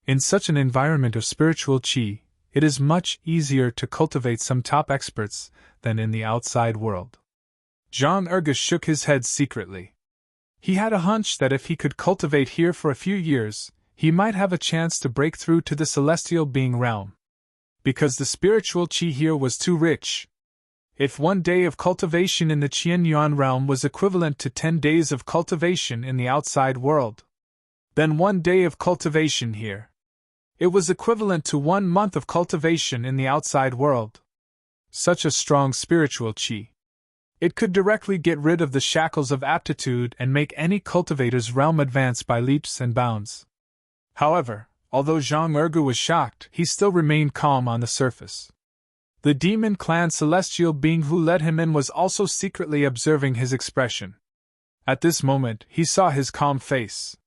In such an environment of spiritual qi, it is much easier to cultivate some top experts than in the outside world. Zhang Erge shook his head secretly. He had a hunch that if he could cultivate here for a few years, he might have a chance to break through to the celestial being realm. Because the spiritual qi here was too rich. If 1 day of cultivation in the Qianyuan realm was equivalent to 10 days of cultivation in the outside world, then 1 day of cultivation here, it was equivalent to 1 month of cultivation in the outside world. Such a strong spiritual qi. It could directly get rid of the shackles of aptitude and make any cultivator's realm advance by leaps and bounds. However, although Zhang Ergu was shocked, he still remained calm on the surface. The demon clan celestial being who let him in was also secretly observing his expression. At this moment, he saw his calm face.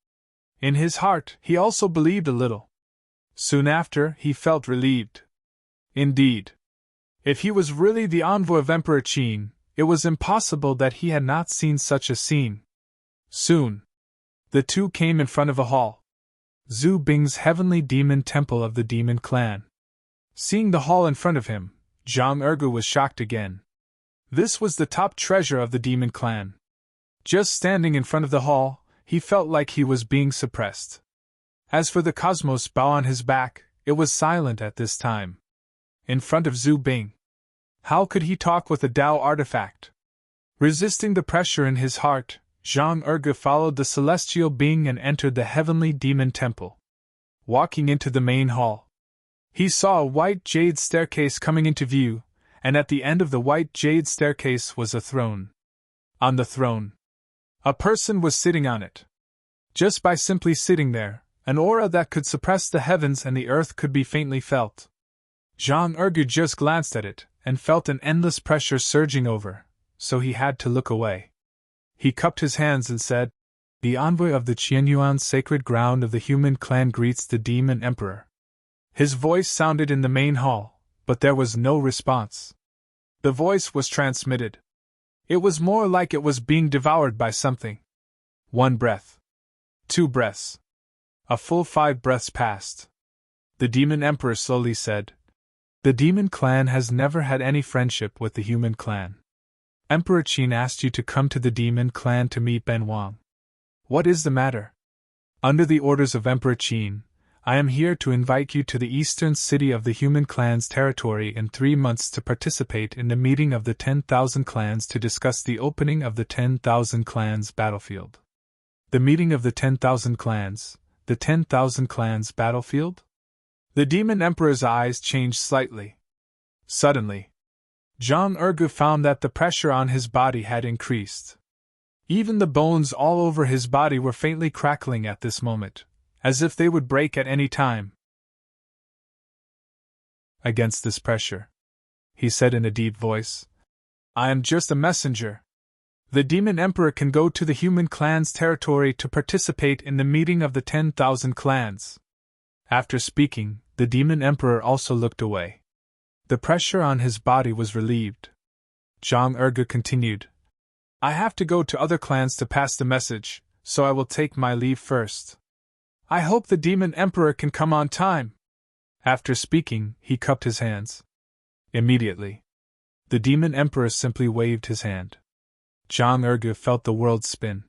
In his heart, he also believed a little. Soon after, he felt relieved. Indeed, if he was really the envoy of Emperor Qin, it was impossible that he had not seen such a scene. Soon, the two came in front of a hall. Zhu Bing's heavenly demon temple of the demon clan. Seeing the hall in front of him, Zhang Ergu was shocked again. This was the top treasure of the demon clan. Just standing in front of the hall, he felt like he was being suppressed. As for the cosmos bow on his back, it was silent at this time. In front of Zhu Bing, how could he talk with a Tao artifact? Resisting the pressure in his heart, Zhang Ergu followed the celestial being and entered the heavenly demon temple. Walking into the main hall, he saw a white jade staircase coming into view, and at the end of the white jade staircase was a throne. On the throne, a person was sitting on it. Just by simply sitting there, an aura that could suppress the heavens and the earth could be faintly felt. Zhang Ergu just glanced at it, and felt an endless pressure surging over, so he had to look away. He cupped his hands and said, "The envoy of the Qianyuan sacred ground of the human clan greets the demon emperor." His voice sounded in the main hall, but there was no response. The voice was transmitted. It was more like it was being devoured by something. 1 breath. 2 breaths. A full 5 breaths passed. The demon emperor slowly said, "The demon clan has never had any friendship with the human clan. Emperor Qin asked you to come to the demon clan to meet Ben Wang. What is the matter? Under the orders of Emperor Qin, I am here to invite you to the eastern city of the human clan's territory in 3 months to participate in the meeting of the 10,000 clans to discuss the opening of the 10,000 clans battlefield." The meeting of the 10,000 clans, the 10,000 clans battlefield? The demon emperor's eyes changed slightly. Suddenly, Zhang Ergu found that the pressure on his body had increased. Even the bones all over his body were faintly crackling at this moment, as if they would break at any time. "Against this pressure," he said in a deep voice, "I am just a messenger. The demon emperor can go to the human clan's territory to participate in the meeting of the 10,000 clans." After speaking, the demon emperor also looked away. The pressure on his body was relieved. Zhang Ergu continued, "I have to go to other clans to pass the message, so I will take my leave first. I hope the demon emperor can come on time." After speaking, he cupped his hands. Immediately, the demon emperor simply waved his hand. Zhang Ergu felt the world spin.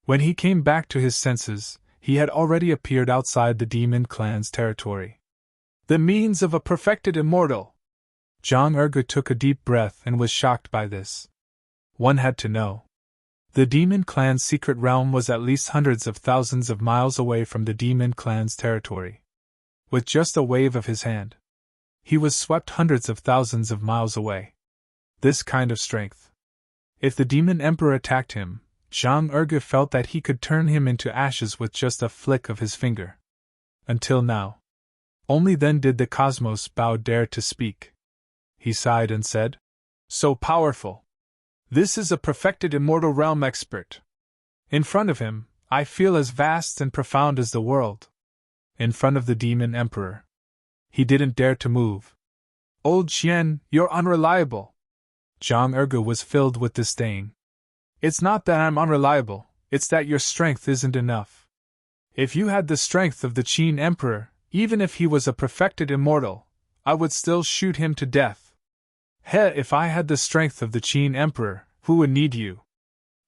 When he came back to his senses, he had already appeared outside the demon clan's territory. The means of a perfected immortal! Zhang Ergu took a deep breath and was shocked by this. One had to know. The demon clan's secret realm was at least hundreds of thousands of miles away from the demon clan's territory. With just a wave of his hand, he was swept hundreds of thousands of miles away. This kind of strength. If the demon emperor attacked him, Zhang Ergu felt that he could turn him into ashes with just a flick of his finger. Until now. Only then did the cosmos bow dare to speak. He sighed and said, "So powerful. This is a perfected immortal realm expert. In front of him, I feel as vast and profound as the world." In front of the demon emperor, he didn't dare to move. "Old Qian, you're unreliable." Zhang Ergu was filled with disdain. "It's not that I'm unreliable, it's that your strength isn't enough. If you had the strength of the Qin emperor, even if he was a perfected immortal, I would still shoot him to death. If I had the strength of the Qin emperor, who would need you?"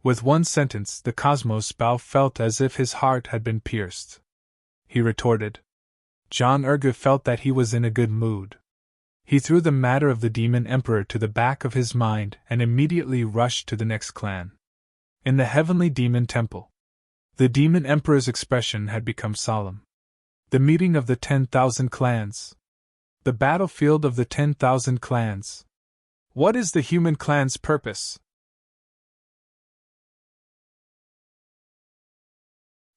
With one sentence, the cosmos Bao felt as if his heart had been pierced. He retorted. Zhang Ergu felt that he was in a good mood. He threw the matter of the demon emperor to the back of his mind and immediately rushed to the next clan. In the heavenly demon temple, the demon emperor's expression had become solemn. The meeting of the 10,000 clans. The battlefield of the 10,000 clans. What is the human clan's purpose?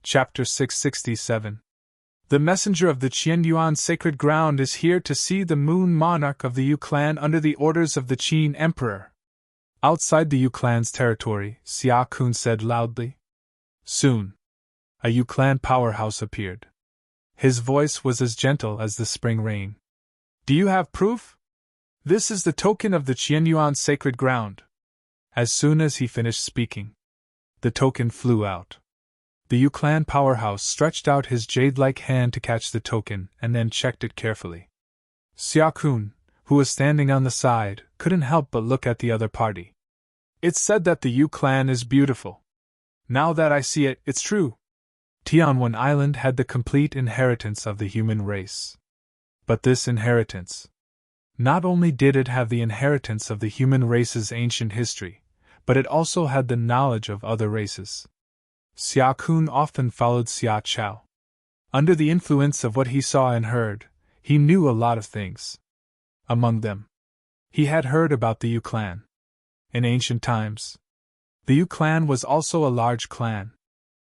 Chapter 667. The messenger of the Qianyuan sacred ground is here to see the moon monarch of the Yu clan under the orders of the Qin emperor. Outside the Yu clan's territory, Xia Kun said loudly. Soon, a Yu clan powerhouse appeared. His voice was as gentle as the spring rain. Do you have proof? This is the token of the Qianyuan sacred ground. As soon as he finished speaking, the token flew out. The Yu clan powerhouse stretched out his jade-like hand to catch the token and then checked it carefully. Xia Kun, who was standing on the side, couldn't help but look at the other party. It's said that the Yu clan is beautiful. Now that I see it, it's true. Tianwen Island had the complete inheritance of the human race. But this inheritance. Not only did it have the inheritance of the human race's ancient history, but it also had the knowledge of other races. Xia Kun often followed Xia Chao. Under the influence of what he saw and heard, he knew a lot of things. Among them, he had heard about the Yu clan. In ancient times, the Yu clan was also a large clan.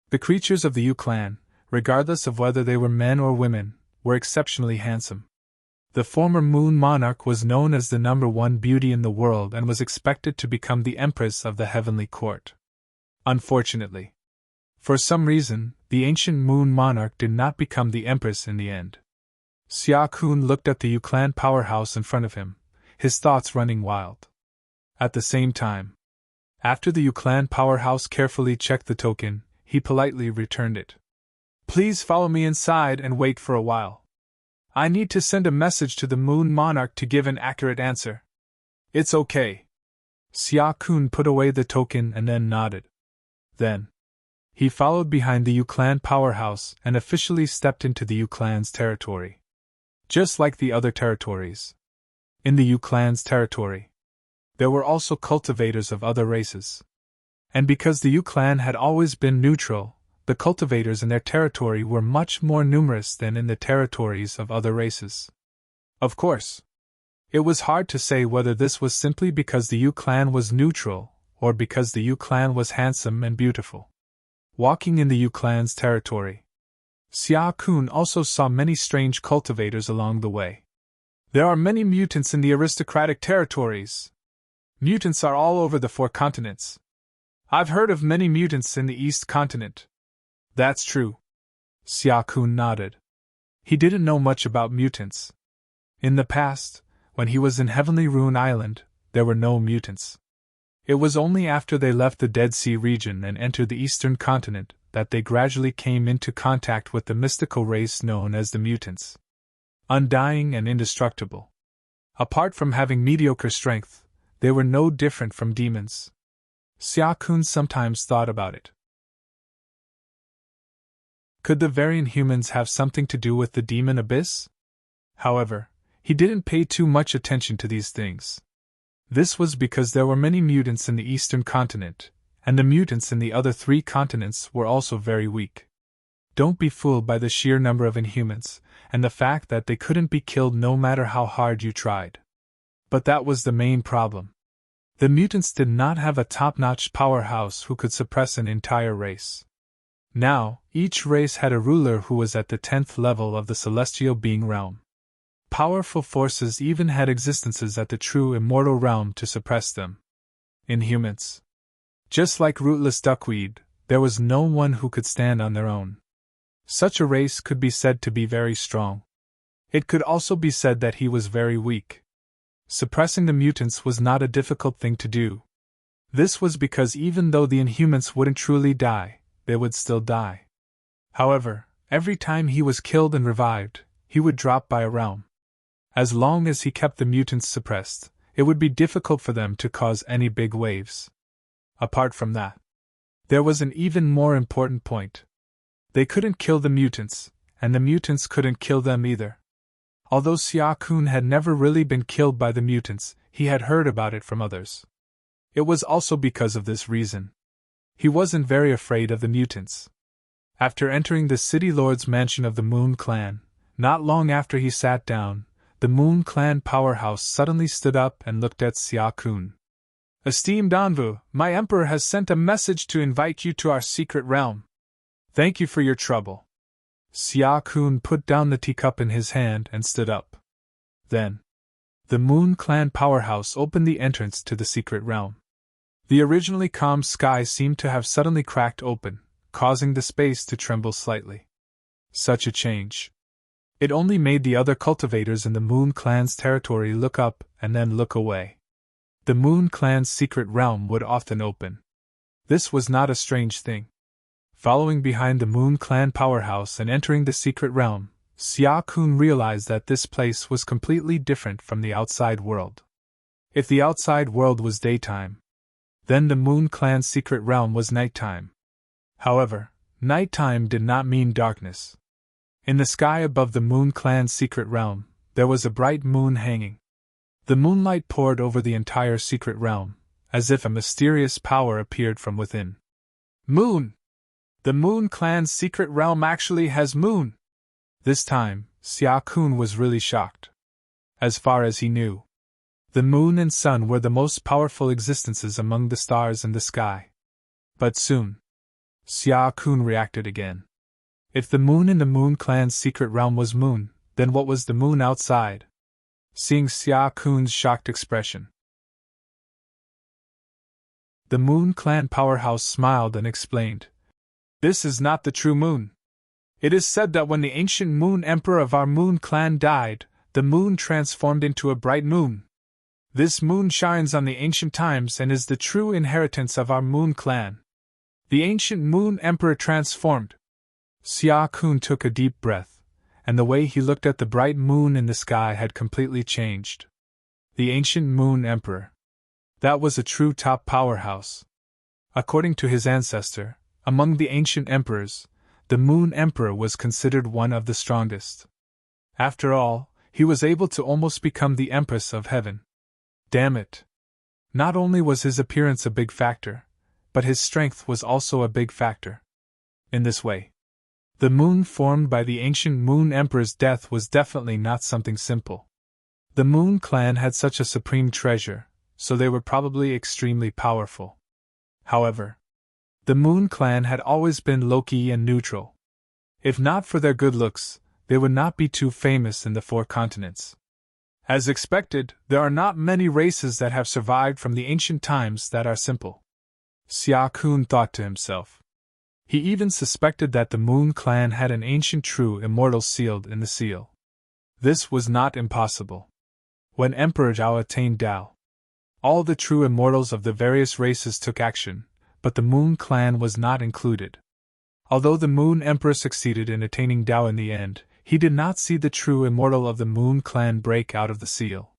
The creatures of the Yu clan, regardless of whether they were men or women, were exceptionally handsome. The former moon monarch was known as the #1 beauty in the world and was expected to become the empress of the heavenly court. Unfortunately, for some reason, the ancient moon monarch did not become the empress in the end. Xia Kun looked at the Yu clan powerhouse in front of him, his thoughts running wild. At the same time, after the Yu clan powerhouse carefully checked the token, he politely returned it. Please follow me inside and wait for a while. I need to send a message to the moon monarch to give an accurate answer. It's okay. Xia Kun put away the token and then nodded. Then, he followed behind the Yu clan powerhouse and officially stepped into the Yu clan's territory. Just like the other territories. In the Yu clan's territory, there were also cultivators of other races. And because the Yu clan had always been neutral, the cultivators in their territory were much more numerous than in the territories of other races. Of course, it was hard to say whether this was simply because the Yu clan was neutral, or because the Yu clan was handsome and beautiful. Walking in the Yu clan's territory, Xia Kun also saw many strange cultivators along the way. There are many mutants in the aristocratic territories. Mutants are all over the 4 continents. I've heard of many mutants in the East continent. That's true. Xia Kun nodded. He didn't know much about mutants. In the past, when he was in Heavenly Rune Island, there were no mutants. It was only after they left the Dead Sea region and entered the Eastern continent that they gradually came into contact with the mystical race known as the mutants. Undying and indestructible. Apart from having mediocre strength, they were no different from demons. Xia Kun sometimes thought about it. Could the Varian humans have something to do with the demon abyss? However, he didn't pay too much attention to these things. This was because there were many mutants in the Eastern continent, and the mutants in the other 3 continents were also very weak. Don't be fooled by the sheer number of Inhumans, and the fact that they couldn't be killed no matter how hard you tried. But that was the main problem. The mutants did not have a top-notch powerhouse who could suppress an entire race. Now, each race had a ruler who was at the 10th level of the celestial being realm. Powerful forces even had existences at the true immortal realm to suppress them. Inhumans. Just like rootless duckweed, there was no one who could stand on their own. Such a race could be said to be very strong. It could also be said that he was very weak. Suppressing the mutants was not a difficult thing to do. This was because even though the Inhumans wouldn't truly die, they would still die. However, every time he was killed and revived, he would drop by a realm. As long as he kept the mutants suppressed, it would be difficult for them to cause any big waves. Apart from that, there was an even more important point. They couldn't kill the mutants, and the mutants couldn't kill them either. Although Xia Kun had never really been killed by the mutants, he had heard about it from others. It was also because of this reason. He wasn't very afraid of the mutants. After entering the City Lord's mansion of the Moon Clan, not long after he sat down, the Moon Clan powerhouse suddenly stood up and looked at Xia Kun. Esteemed Envu, my emperor has sent a message to invite you to our secret realm. Thank you for your trouble. Xia Kun put down the teacup in his hand and stood up. Then, the Moon Clan powerhouse opened the entrance to the secret realm. The originally calm sky seemed to have suddenly cracked open, causing the space to tremble slightly. Such a change. It only made the other cultivators in the Moon Clan's territory look up and then look away. The Moon Clan's secret realm would often open. This was not a strange thing. Following behind the Moon Clan powerhouse and entering the secret realm, Xia Kun realized that this place was completely different from the outside world. If the outside world was daytime, then the Moon Clan's secret realm was nighttime. However, nighttime did not mean darkness. In the sky above the Moon Clan's secret realm, there was a bright moon hanging. The moonlight poured over the entire secret realm, as if a mysterious power appeared from within. Moon! The Moon Clan's secret realm actually has moon! This time, Xia Kun was really shocked. As far as he knew, the moon and sun were the most powerful existences among the stars in the sky. But soon, Xia Kun reacted again. If the moon in the Moon Clan's secret realm was moon, then what was the moon outside? Seeing Xia Kun's shocked expression, the Moon Clan powerhouse smiled and explained, "This is not the true moon. It is said that when the ancient Moon Emperor of our Moon Clan died, the moon transformed into a bright moon. This moon shines on the ancient times and is the true inheritance of our Moon Clan. The ancient Moon Emperor transformed." Xia Kun took a deep breath, and the way he looked at the bright moon in the sky had completely changed. The ancient Moon Emperor. That was a true top powerhouse. According to his ancestor, among the ancient emperors, the Moon Emperor was considered one of the strongest. After all, he was able to almost become the Empress of Heaven. Damn it! Not only was his appearance a big factor, but his strength was also a big factor. In this way, the moon formed by the ancient Moon Emperor's death was definitely not something simple. The Moon Clan had such a supreme treasure, so they were probably extremely powerful. However, the Moon Clan had always been low-key and neutral. If not for their good looks, they would not be too famous in the 4 continents. As expected, there are not many races that have survived from the ancient times that are simple. Xia Kun thought to himself. He even suspected that the Moon Clan had an ancient true immortal sealed in the seal. This was not impossible. When Emperor Zhao attained Tao, all the true immortals of the various races took action, but the Moon Clan was not included. Although the Moon Emperor succeeded in attaining Tao in the end, he did not see the true immortal of the Moon Clan break out of the seal.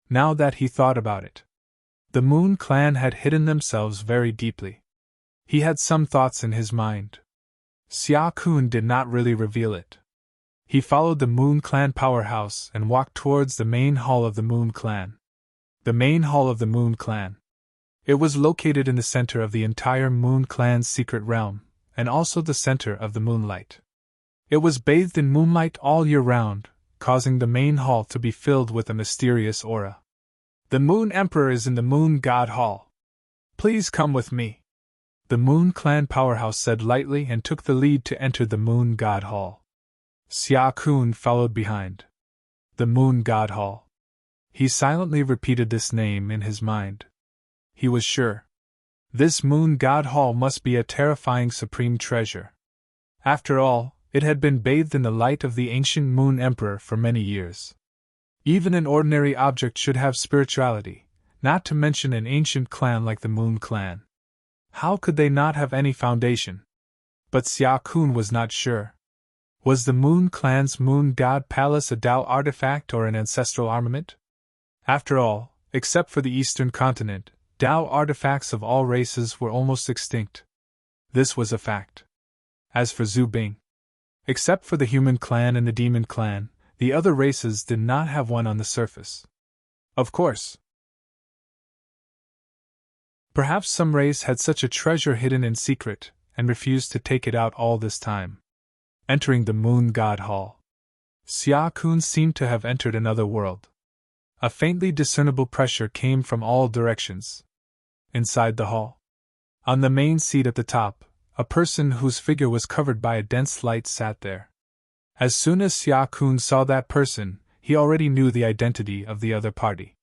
Now that he thought about it, the Moon Clan had hidden themselves very deeply. He had some thoughts in his mind. Xia Kun did not really reveal it. He followed the Moon Clan powerhouse and walked towards the main hall of the Moon Clan. The main hall of the Moon Clan. It was located in the center of the entire Moon Clan's secret realm, and also the center of the moonlight. It was bathed in moonlight all year round, causing the main hall to be filled with a mysterious aura. "The Moon Emperor is in the Moon God Hall. Please come with me," the Moon Clan powerhouse said lightly and took the lead to enter the Moon God Hall. Xia Kun followed behind. The Moon God Hall. He silently repeated this name in his mind. He was sure. This Moon God Hall must be a terrifying supreme treasure. After all, it had been bathed in the light of the ancient Moon Emperor for many years. Even an ordinary object should have spirituality, not to mention an ancient clan like the Moon Clan. How could they not have any foundation? But Xia Kun was not sure. Was the Moon Clan's Moon God Palace a Tao artifact or an ancestral armament? After all, except for the Eastern continent, Tao artifacts of all races were almost extinct. This was a fact. As for Zhu Bing, except for the human clan and the demon clan, the other races did not have one on the surface. Of course. Perhaps some race had such a treasure hidden in secret, and refused to take it out all this time. Entering the Moon God Hall, Xia Kun seemed to have entered another world. A faintly discernible pressure came from all directions. Inside the hall, on the main seat at the top, a person whose figure was covered by a dense light sat there. As soon as Xia Kun saw that person, he already knew the identity of the other party.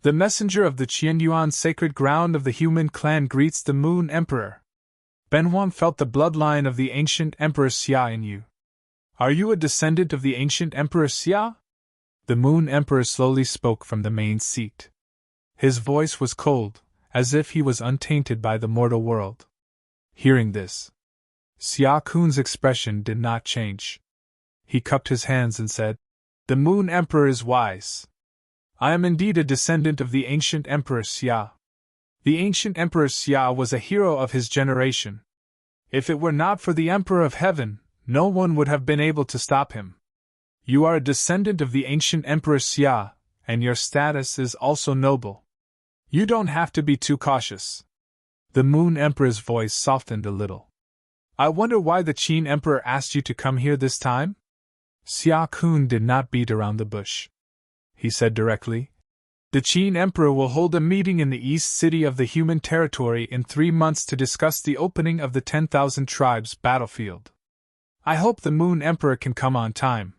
The messenger of the Qianyuan sacred ground of the human clan greets the Moon Emperor. Ben Huang felt the bloodline of the ancient Emperor Xia in you. Are you a descendant of the ancient Emperor Xia? The Moon Emperor slowly spoke from the main seat. His voice was cold, as if he was untainted by the mortal world. Hearing this, Xia Kun's expression did not change. He cupped his hands and said, "The Moon Emperor is wise. I am indeed a descendant of the ancient Emperor Xia. The ancient Emperor Xia was a hero of his generation. If it were not for the Emperor of Heaven, no one would have been able to stop him. You are a descendant of the ancient Emperor Xia, and your status is also noble. You don't have to be too cautious." The Moon Emperor's voice softened a little. "I wonder why the Qin Emperor asked you to come here this time?" Xia Kun did not beat around the bush. He said directly, "The Qin Emperor will hold a meeting in the east city of the human territory in 3 months to discuss the opening of the 10,000 tribes battlefield. I hope the Moon Emperor can come on time."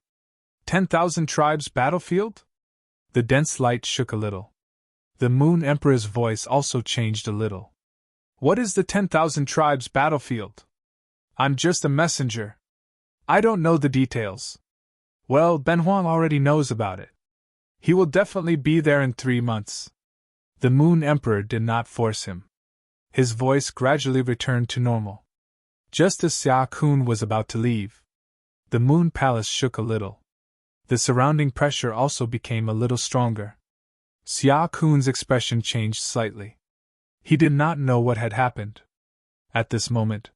10,000 tribes battlefield? The dense light shook a little. The Moon Emperor's voice also changed a little. "What is the 10,000 tribes battlefield? I'm just a messenger. I don't know the details." "Well, Ben Huang already knows about it. He will definitely be there in 3 months." The Moon Emperor did not force him. His voice gradually returned to normal. Just as Xia Kun was about to leave, the Moon Palace shook a little. The surrounding pressure also became a little stronger. Xia Kun's expression changed slightly. He did not know what had happened. At this moment,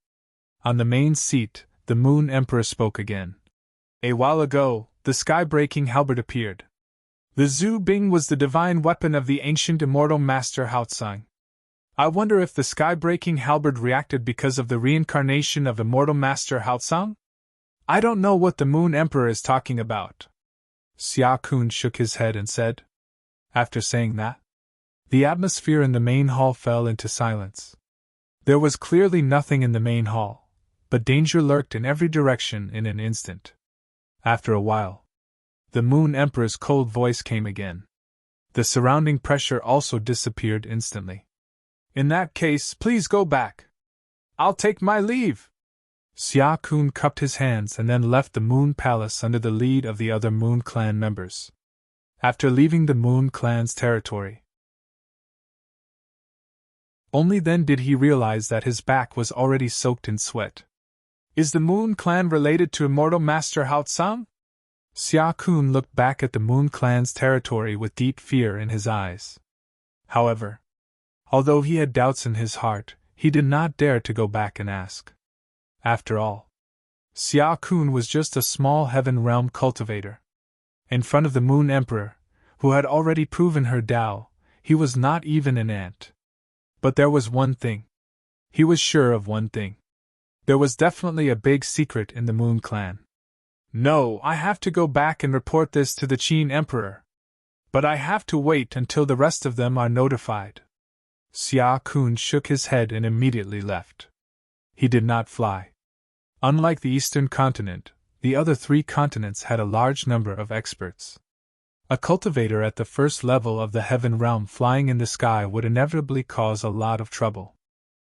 on the main seat, the Moon Emperor spoke again. "A while ago, the sky-breaking halberd appeared. The Zhu Bing was the divine weapon of the ancient immortal master Hao Tsang. I wonder if the sky-breaking halberd reacted because of the reincarnation of immortal master Hao Tsang? I don't know what the Moon Emperor is talking about." Xia Kun shook his head and said. After saying that, the atmosphere in the main hall fell into silence. There was clearly nothing in the main hall, but danger lurked in every direction in an instant. After a while, the Moon Emperor's cold voice came again. The surrounding pressure also disappeared instantly. "In that case, please go back. I'll take my leave." Xia Kun cupped his hands and then left the Moon Palace under the lead of the other Moon Clan members. After leaving the Moon Clan's territory, only then did he realize that his back was already soaked in sweat. "Is the Moon Clan related to immortal master Hao Tsang?" Xia Kun looked back at the Moon Clan's territory with deep fear in his eyes. However, although he had doubts in his heart, he did not dare to go back and ask. After all, Xia Kun was just a small heaven realm cultivator. In front of the Moon Emperor, who had already proven her Tao, he was not even an ant. But there was one thing. He was sure of one thing. There was definitely a big secret in the Moon Clan. "No, I have to go back and report this to the Qin Emperor. But I have to wait until the rest of them are notified." Xia Kun shook his head and immediately left. He did not fly. Unlike the Eastern continent, the other 3 continents had a large number of experts. A cultivator at the first level of the heaven realm flying in the sky would inevitably cause a lot of trouble.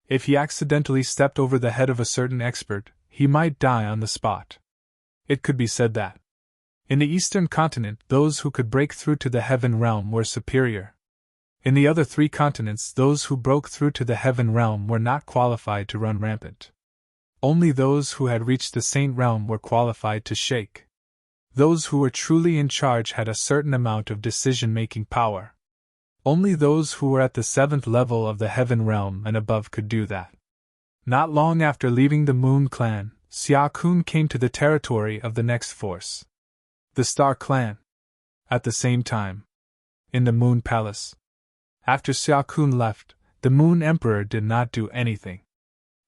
If he accidentally stepped over the head of a certain expert, he might die on the spot. It could be said that, in the Eastern continent, those who could break through to the heaven realm were superior. In the other 3 continents, those who broke through to the heaven realm were not qualified to run rampant. Only those who had reached the saint realm were qualified to shake. Those who were truly in charge had a certain amount of decision-making power. Only those who were at the 7th level of the heaven realm and above could do that. Not long after leaving the Moon Clan, Xia Kun came to the territory of the next force, the Star Clan. At the same time, in the Moon Palace, after Xia Kun left, the Moon Emperor did not do anything.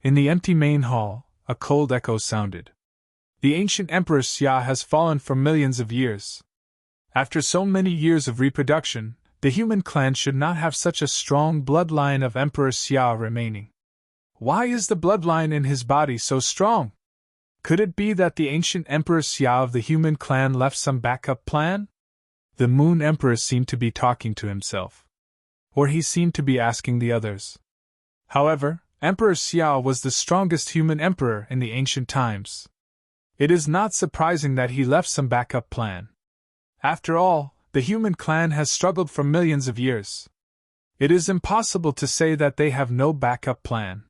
In the empty main hall, a cold echo sounded. "The ancient Emperor Xia has fallen for millions of years. After so many years of reproduction, the human clan should not have such a strong bloodline of Emperor Xia remaining." Why is the bloodline in his body so strong? Could it be that the ancient Emperor Xia of the human clan left some backup plan? The Moon Emperor seemed to be talking to himself. Or he seemed to be asking the others. However, Emperor Xia was the strongest human emperor in the ancient times. It is not surprising that he left some backup plan. After all, the human clan has struggled for millions of years. It is impossible to say that they have no backup plan.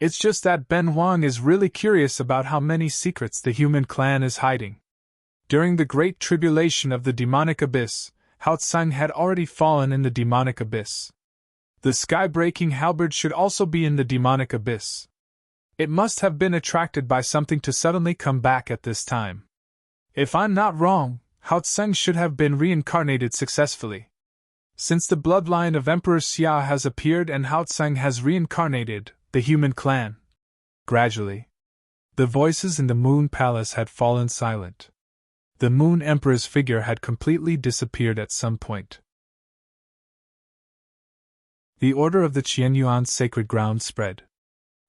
It's just that Ben Huang is really curious about how many secrets the human clan is hiding. During the Great Tribulation of the Demonic Abyss, Hao Tsang had already fallen in the Demonic Abyss. The sky-breaking halberd should also be in the Demonic Abyss. It must have been attracted by something to suddenly come back at this time. If I'm not wrong, Hao Tsang should have been reincarnated successfully. Since the bloodline of Emperor Xia has appeared and Hao Tsang has reincarnated, the human clan. Gradually, the voices in the Moon Palace had fallen silent. The Moon Emperor's figure had completely disappeared at some point. The order of the Qianyuan sacred ground spread.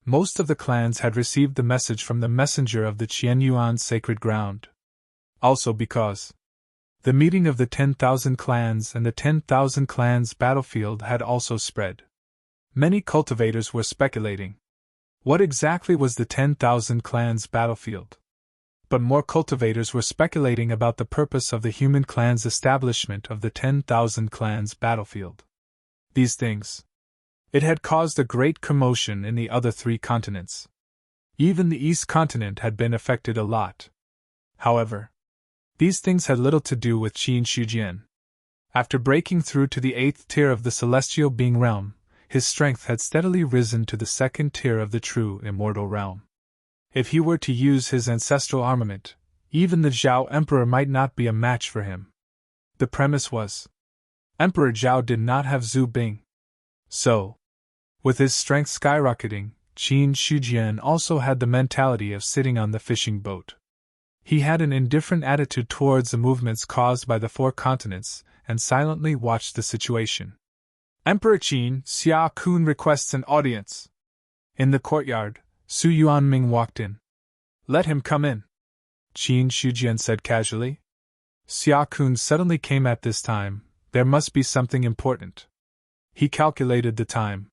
Most of the clans had received the message from the messenger of the Qianyuan sacred ground. Also because the meeting of the 10,000 clans and the 10,000 clans battlefield had also spread. Many cultivators were speculating. What exactly was the 10,000 clans battlefield? But more cultivators were speculating about the purpose of the human clan's establishment of the 10,000 clans battlefield. These things. It had caused a great commotion in the other 3 continents. Even the East continent had been affected a lot. However, these things had little to do with Qin Shujian. After breaking through to the 8th tier of the celestial being realm, his strength had steadily risen to the 2nd tier of the true immortal realm. If he were to use his ancestral armament, even the Zhao Emperor might not be a match for him. The premise was, Emperor Zhao did not have Zhu Bing. So, with his strength skyrocketing, Qin Shujian also had the mentality of sitting on the fishing boat. He had an indifferent attitude towards the movements caused by the 4 continents, and silently watched the situation. Emperor Qin, Xia Kun requests an audience. In the courtyard, Su Yuanming walked in. Let him come in, Qin Shujian said casually. Xia Kun suddenly came at this time. There must be something important. He calculated the time.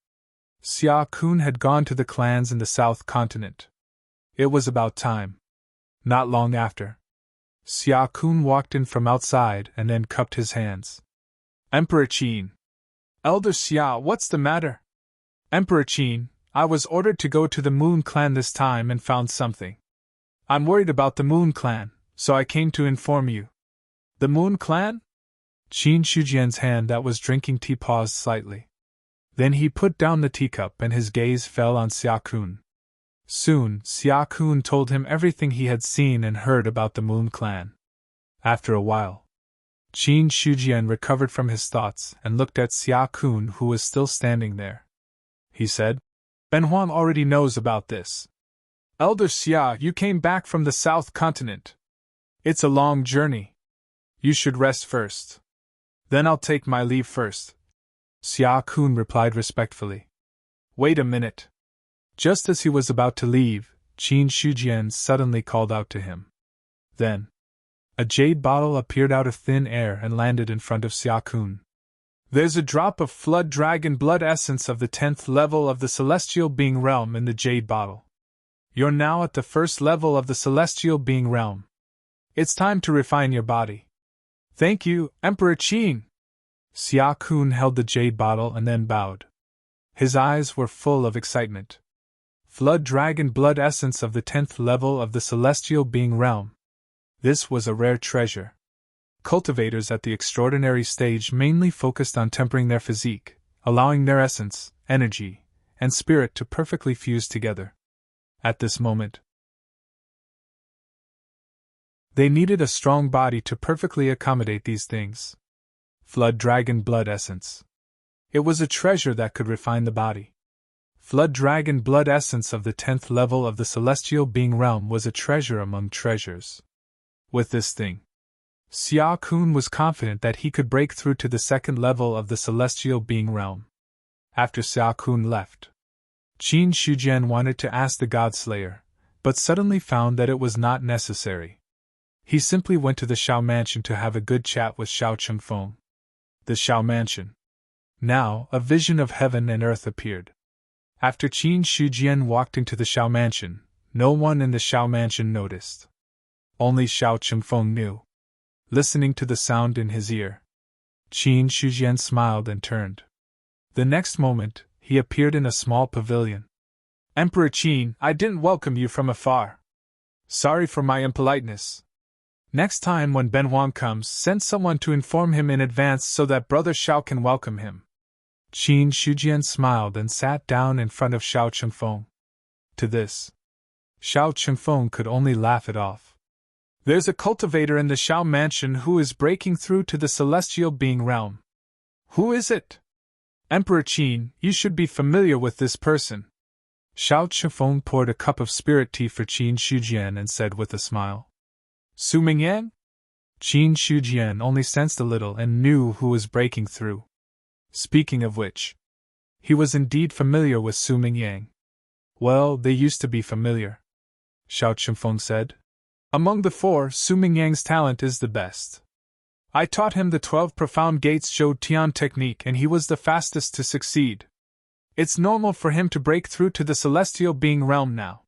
Xia Kun had gone to the clans in the South Continent. It was about time. Not long after, Xia Kun walked in from outside and then cupped his hands. Emperor Qin. Elder Xia, what's the matter? Emperor Qin, I was ordered to go to the Moon Clan this time and found something. I'm worried about the Moon Clan, so I came to inform you. The Moon Clan? Qin Shujian's hand that was drinking tea paused slightly. Then he put down the teacup and his gaze fell on Xia Kun. Soon, Xia Kun told him everything he had seen and heard about the Moon Clan. After a while, Qin Shujian recovered from his thoughts and looked at Xia Kun, who was still standing there. He said, Ben Huang already knows about this. Elder Xia, you came back from the South Continent. It's a long journey. You should rest first. Then I'll take my leave first. Xia Kun replied respectfully. Wait a minute. Just as he was about to leave, Qin Shujian suddenly called out to him. Then, a jade bottle appeared out of thin air and landed in front of Xia Kun. There's a drop of flood dragon blood essence of the 10th level of the celestial being realm in the jade bottle. You're now at the 1st level of the celestial being realm. It's time to refine your body. Thank you, Emperor Qin. Xia Kun held the jade bottle and then bowed. His eyes were full of excitement. Flood dragon blood essence of the 10th level of the celestial being realm. This was a rare treasure. Cultivators at the extraordinary stage mainly focused on tempering their physique, allowing their essence, energy, and spirit to perfectly fuse together. At this moment, they needed a strong body to perfectly accommodate these things. Flood dragon blood essence. It was a treasure that could refine the body. Flood dragon blood essence of the 10th level of the celestial being realm was a treasure among treasures. With this thing, Xia Kun was confident that he could break through to the 2nd level of the celestial being realm. After Xia Kun left, Qin Shujian wanted to ask the God-slayer, but suddenly found that it was not necessary. He simply went to the Shao mansion to have a good chat with Shao Chengfeng. The Shao mansion. Now, a vision of heaven and earth appeared. After Qin Shujian walked into the Shao mansion, no one in the Shao mansion noticed. Only Shao Chengfeng knew. Listening to the sound in his ear, Qin Shujian smiled and turned. The next moment, he appeared in a small pavilion. Emperor Qin, I didn't welcome you from afar. Sorry for my impoliteness. Next time when Ben Huang comes, send someone to inform him in advance so that Brother Shao can welcome him. Qin Shujian smiled and sat down in front of Shao Chengfeng. To this, Shao Chengfeng could only laugh it off. There's a cultivator in the Shao mansion who is breaking through to the celestial being realm. Who is it? Emperor Qin, you should be familiar with this person. Shao Chengfeng poured a cup of spirit tea for Qin Shujian and said with a smile. Su Mingyang? Qin Shujian only sensed a little and knew who was breaking through. Speaking of which, he was indeed familiar with Su Mingyang. Well, they used to be familiar. Shao Chengfeng said. Among the four, Su Mingyang's talent is the best. I taught him the 12 profound gates Zhou Tian technique and he was the fastest to succeed. It's normal for him to break through to the celestial being realm now.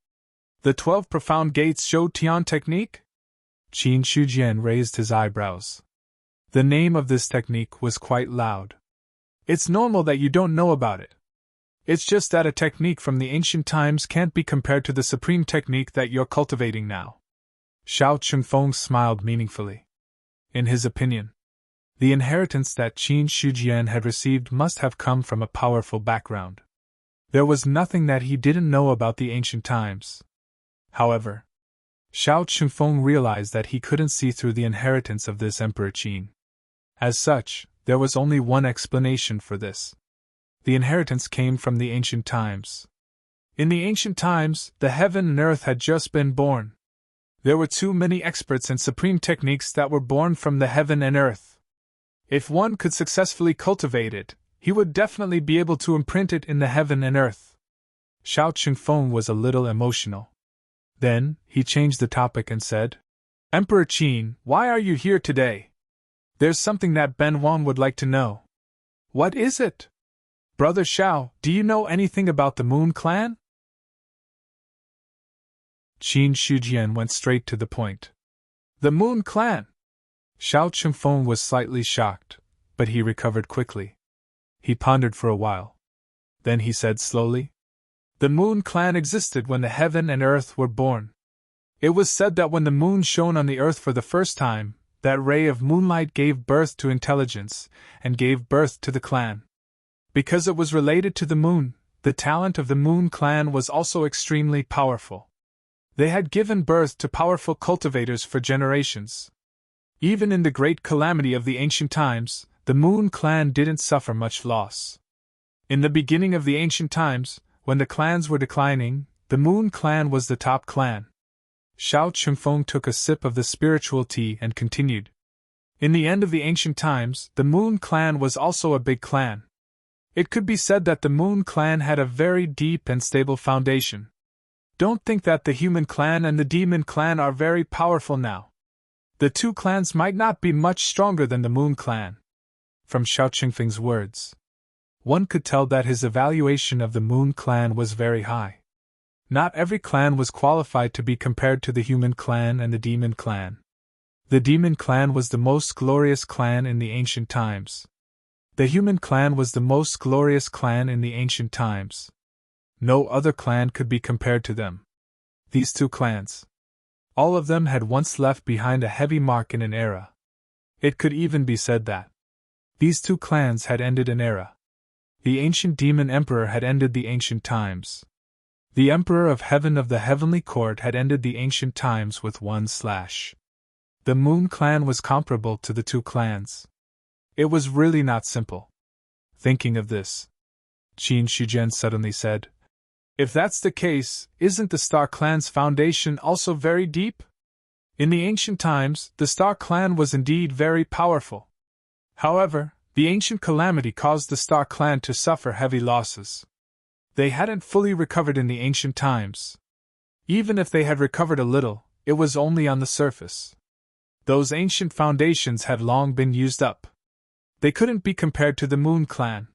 The 12 profound gates Zhou Tian technique? Qin Shujian raised his eyebrows. The name of this technique was quite loud. It's normal that you don't know about it. It's just that a technique from the ancient times can't be compared to the supreme technique that you're cultivating now. Shao Chengfeng smiled meaningfully. In his opinion, the inheritance that Qin Shujian had received must have come from a powerful background. There was nothing that he didn't know about the ancient times. However, Shao Chengfeng realized that he couldn't see through the inheritance of this Emperor Qin. As such, there was only one explanation for this. The inheritance came from the ancient times. In the ancient times, the heaven and earth had just been born. There were too many experts in supreme techniques that were born from the heaven and earth. If one could successfully cultivate it, he would definitely be able to imprint it in the heaven and earth. Shao Chengfeng was a little emotional. Then, he changed the topic and said, Emperor Qin, why are you here today? There's something that Ben Huang would like to know. What is it? Brother Shao, do you know anything about the Moon Clan? Qin Shujian went straight to the point. The Moon Clan! Shao Chengfeng was slightly shocked, but he recovered quickly. He pondered for a while. Then he said slowly, The Moon Clan existed when the heaven and earth were born. It was said that when the moon shone on the earth for the first time, that ray of moonlight gave birth to intelligence, and gave birth to the clan. Because it was related to the moon, the talent of the Moon Clan was also extremely powerful. They had given birth to powerful cultivators for generations. Even in the great calamity of the ancient times, the Moon Clan didn't suffer much loss. In the beginning of the ancient times, when the clans were declining, the Moon Clan was the top clan. Shao Chengfeng took a sip of the spiritual tea and continued. In the end of the ancient times, the Moon Clan was also a big clan. It could be said that the Moon Clan had a very deep and stable foundation. Don't think that the Human Clan and the Demon Clan are very powerful now. The two clans might not be much stronger than the Moon Clan. From Shao Chengfeng's words, one could tell that his evaluation of the Moon Clan was very high. Not every clan was qualified to be compared to the Human Clan and the Demon Clan. The Demon Clan was the most glorious clan in the ancient times. The Human Clan was the most glorious clan in the ancient times. No other clan could be compared to them. These two clans, all of them had once left behind a heavy mark in an era. It could even be said that these two clans had ended an era. The ancient demon emperor had ended the ancient times. The emperor of heaven of the heavenly court had ended the ancient times with one slash. The Moon Clan was comparable to the two clans. It was really not simple. Thinking of this, Qin Shujian suddenly said, If that's the case, isn't the Star Clan's foundation also very deep? In the ancient times, the Star Clan was indeed very powerful. However, the ancient calamity caused the Star Clan to suffer heavy losses. They hadn't fully recovered in the ancient times. Even if they had recovered a little, it was only on the surface. Those ancient foundations had long been used up. They couldn't be compared to the Moon Clan.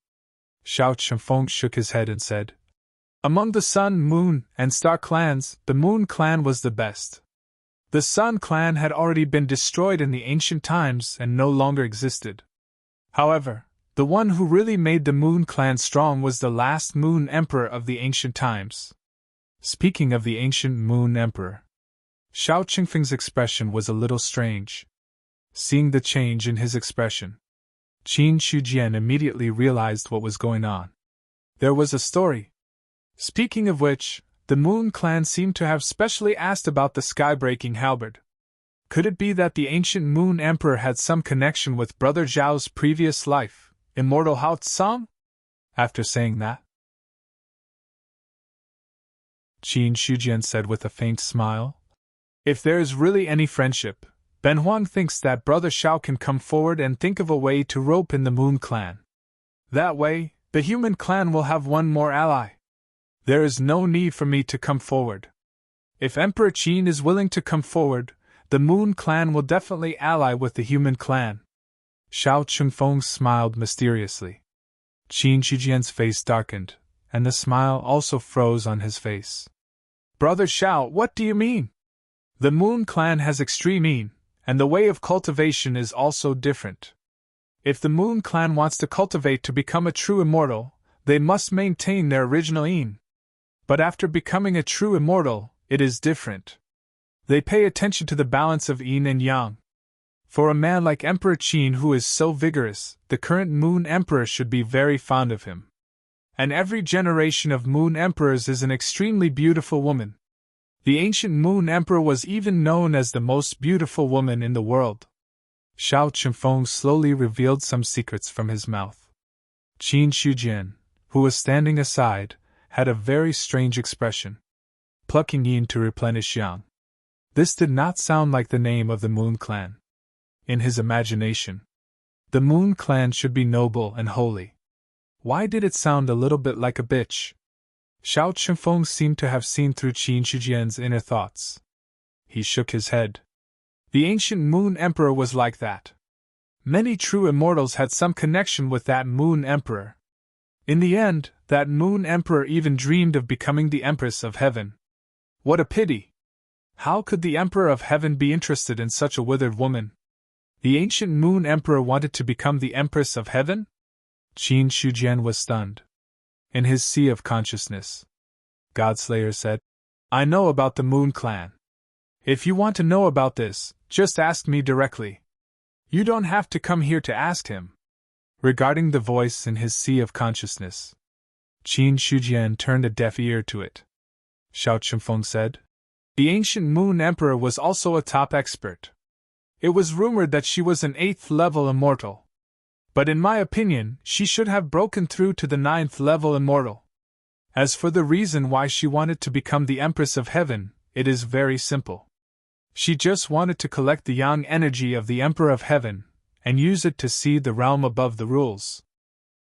Xiao Chengfeng shook his head and said, "Among the Sun, Moon, and Star clans, the Moon Clan was the best. The Sun Clan had already been destroyed in the ancient times and no longer existed. However, the one who really made the Moon Clan strong was the last Moon Emperor of the ancient times." Speaking of the ancient Moon Emperor, Xiao Qingfeng's expression was a little strange. Seeing the change in his expression, Qin Shujian immediately realized what was going on. There was a story. Speaking of which, the Moon Clan seemed to have specially asked about the sky-breaking halberd. Could it be that the ancient Moon Emperor had some connection with Brother Zhao's previous life, immortal Hao Tsang? After saying that, Qin Shujian said with a faint smile, "If there is really any friendship, Ben Huang thinks that Brother Xiao can come forward and think of a way to rope in the Moon Clan. That way, the human clan will have one more ally. There is no need for me to come forward. If Emperor Qin is willing to come forward, the Moon Clan will definitely ally with the human clan." Xiao Chengfeng smiled mysteriously. Qin Shujian's face darkened, and the smile also froze on his face. "Brother Xiao, what do you mean? The Moon Clan has extreme yin, and the way of cultivation is also different. If the Moon Clan wants to cultivate to become a true immortal, they must maintain their original yin. But after becoming a true immortal, it is different. They pay attention to the balance of yin and yang. For a man like Emperor Qin who is so vigorous, the current Moon Emperor should be very fond of him. And every generation of Moon Emperors is an extremely beautiful woman. The ancient Moon Emperor was even known as the most beautiful woman in the world." Xiao Chengfeng slowly revealed some secrets from his mouth. Qin Shujian, who was standing aside, had a very strange expression. Plucking yin to replenish yang. This did not sound like the name of the Moon Clan. In his imagination, the Moon Clan should be noble and holy. Why did it sound a little bit like a bitch? Xiao Chengfeng seemed to have seen through Qin Shujian's inner thoughts. He shook his head. The ancient Moon Emperor was like that. Many true immortals had some connection with that Moon Emperor. In the end, that Moon Emperor even dreamed of becoming the Empress of Heaven. What a pity! How could the Emperor of Heaven be interested in such a withered woman? The ancient Moon Emperor wanted to become the Empress of Heaven? Qin Shujian was stunned. In his sea of consciousness, Godslayer said, "I know about the Moon Clan. If you want to know about this, just ask me directly. You don't have to come here to ask him." Regarding the voice in his sea of consciousness, Qin Shujian turned a deaf ear to it. Xiao Chengfeng said, "The ancient Moon Emperor was also a top expert. It was rumored that she was an 8th level immortal. But in my opinion, she should have broken through to the 9th level immortal. As for the reason why she wanted to become the Empress of Heaven, it is very simple. She just wanted to collect the yang energy of the Emperor of Heaven, and use it to see the realm above the rules.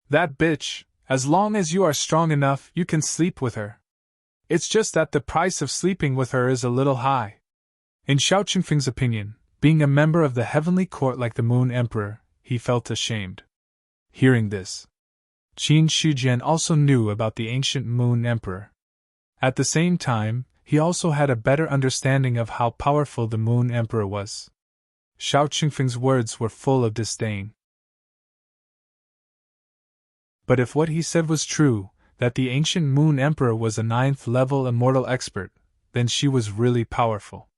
That bitch, as long as you are strong enough, you can sleep with her. It's just that the price of sleeping with her is a little high." In Xiao Qingfeng's opinion, being a member of the heavenly court like the Moon Emperor, he felt ashamed. Hearing this, Qin Shujian also knew about the ancient Moon Emperor. At the same time, he also had a better understanding of how powerful the Moon Emperor was. Xiao Qingfeng's words were full of disdain. But if what he said was true, that the ancient Moon Emperor was a 9th level immortal expert, then she was really powerful.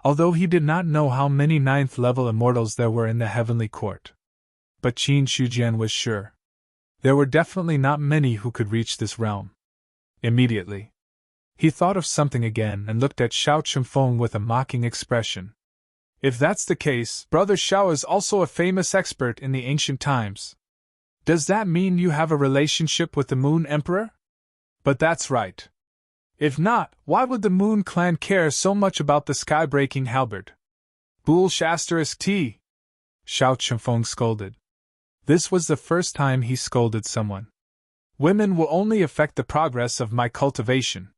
Although he did not know how many 9th level immortals there were in the heavenly court. But Qin Shujian was sure. There were definitely not many who could reach this realm. Immediately, he thought of something again and looked at Xiao Chengfeng with a mocking expression. "If that's the case, Brother Xiao is also a famous expert in the ancient times. Does that mean you have a relationship with the Moon Emperor? But that's right. If not, why would the Moon Clan care so much about the sky-breaking halberd?" "Bull**T, Xiao Chengfeng scolded. This was the first time he scolded someone. Women will only affect the progress of my cultivation.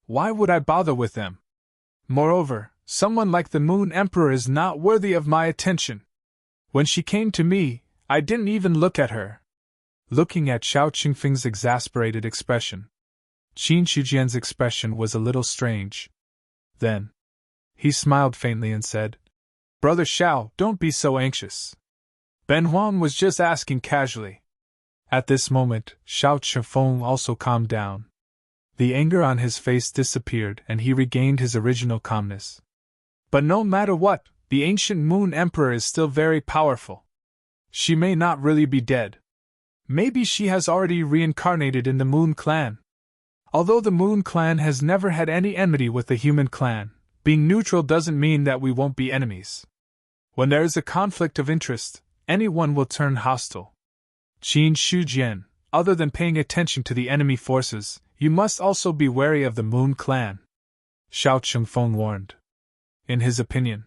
Why would I bother with them? Moreover, someone like the Moon Emperor is not worthy of my attention. When she came to me, I didn't even look at her. Looking at Xiao Qingfeng's exasperated expression, Qin Shujian's expression was a little strange. Then, he smiled faintly and said, Brother Xiao, don't be so anxious. Ben Huang was just asking casually. At this moment, Xiao Qingfeng also calmed down. The anger on his face disappeared and he regained his original calmness. But no matter what, the ancient Moon Emperor is still very powerful. She may not really be dead. Maybe she has already reincarnated in the Moon Clan. Although the Moon Clan has never had any enmity with the human clan, being neutral doesn't mean that we won't be enemies. When there is a conflict of interest, anyone will turn hostile. Qin Shujian, other than paying attention to the enemy forces, you must also be wary of the Moon Clan, Xiao Qingfeng warned. In his opinion,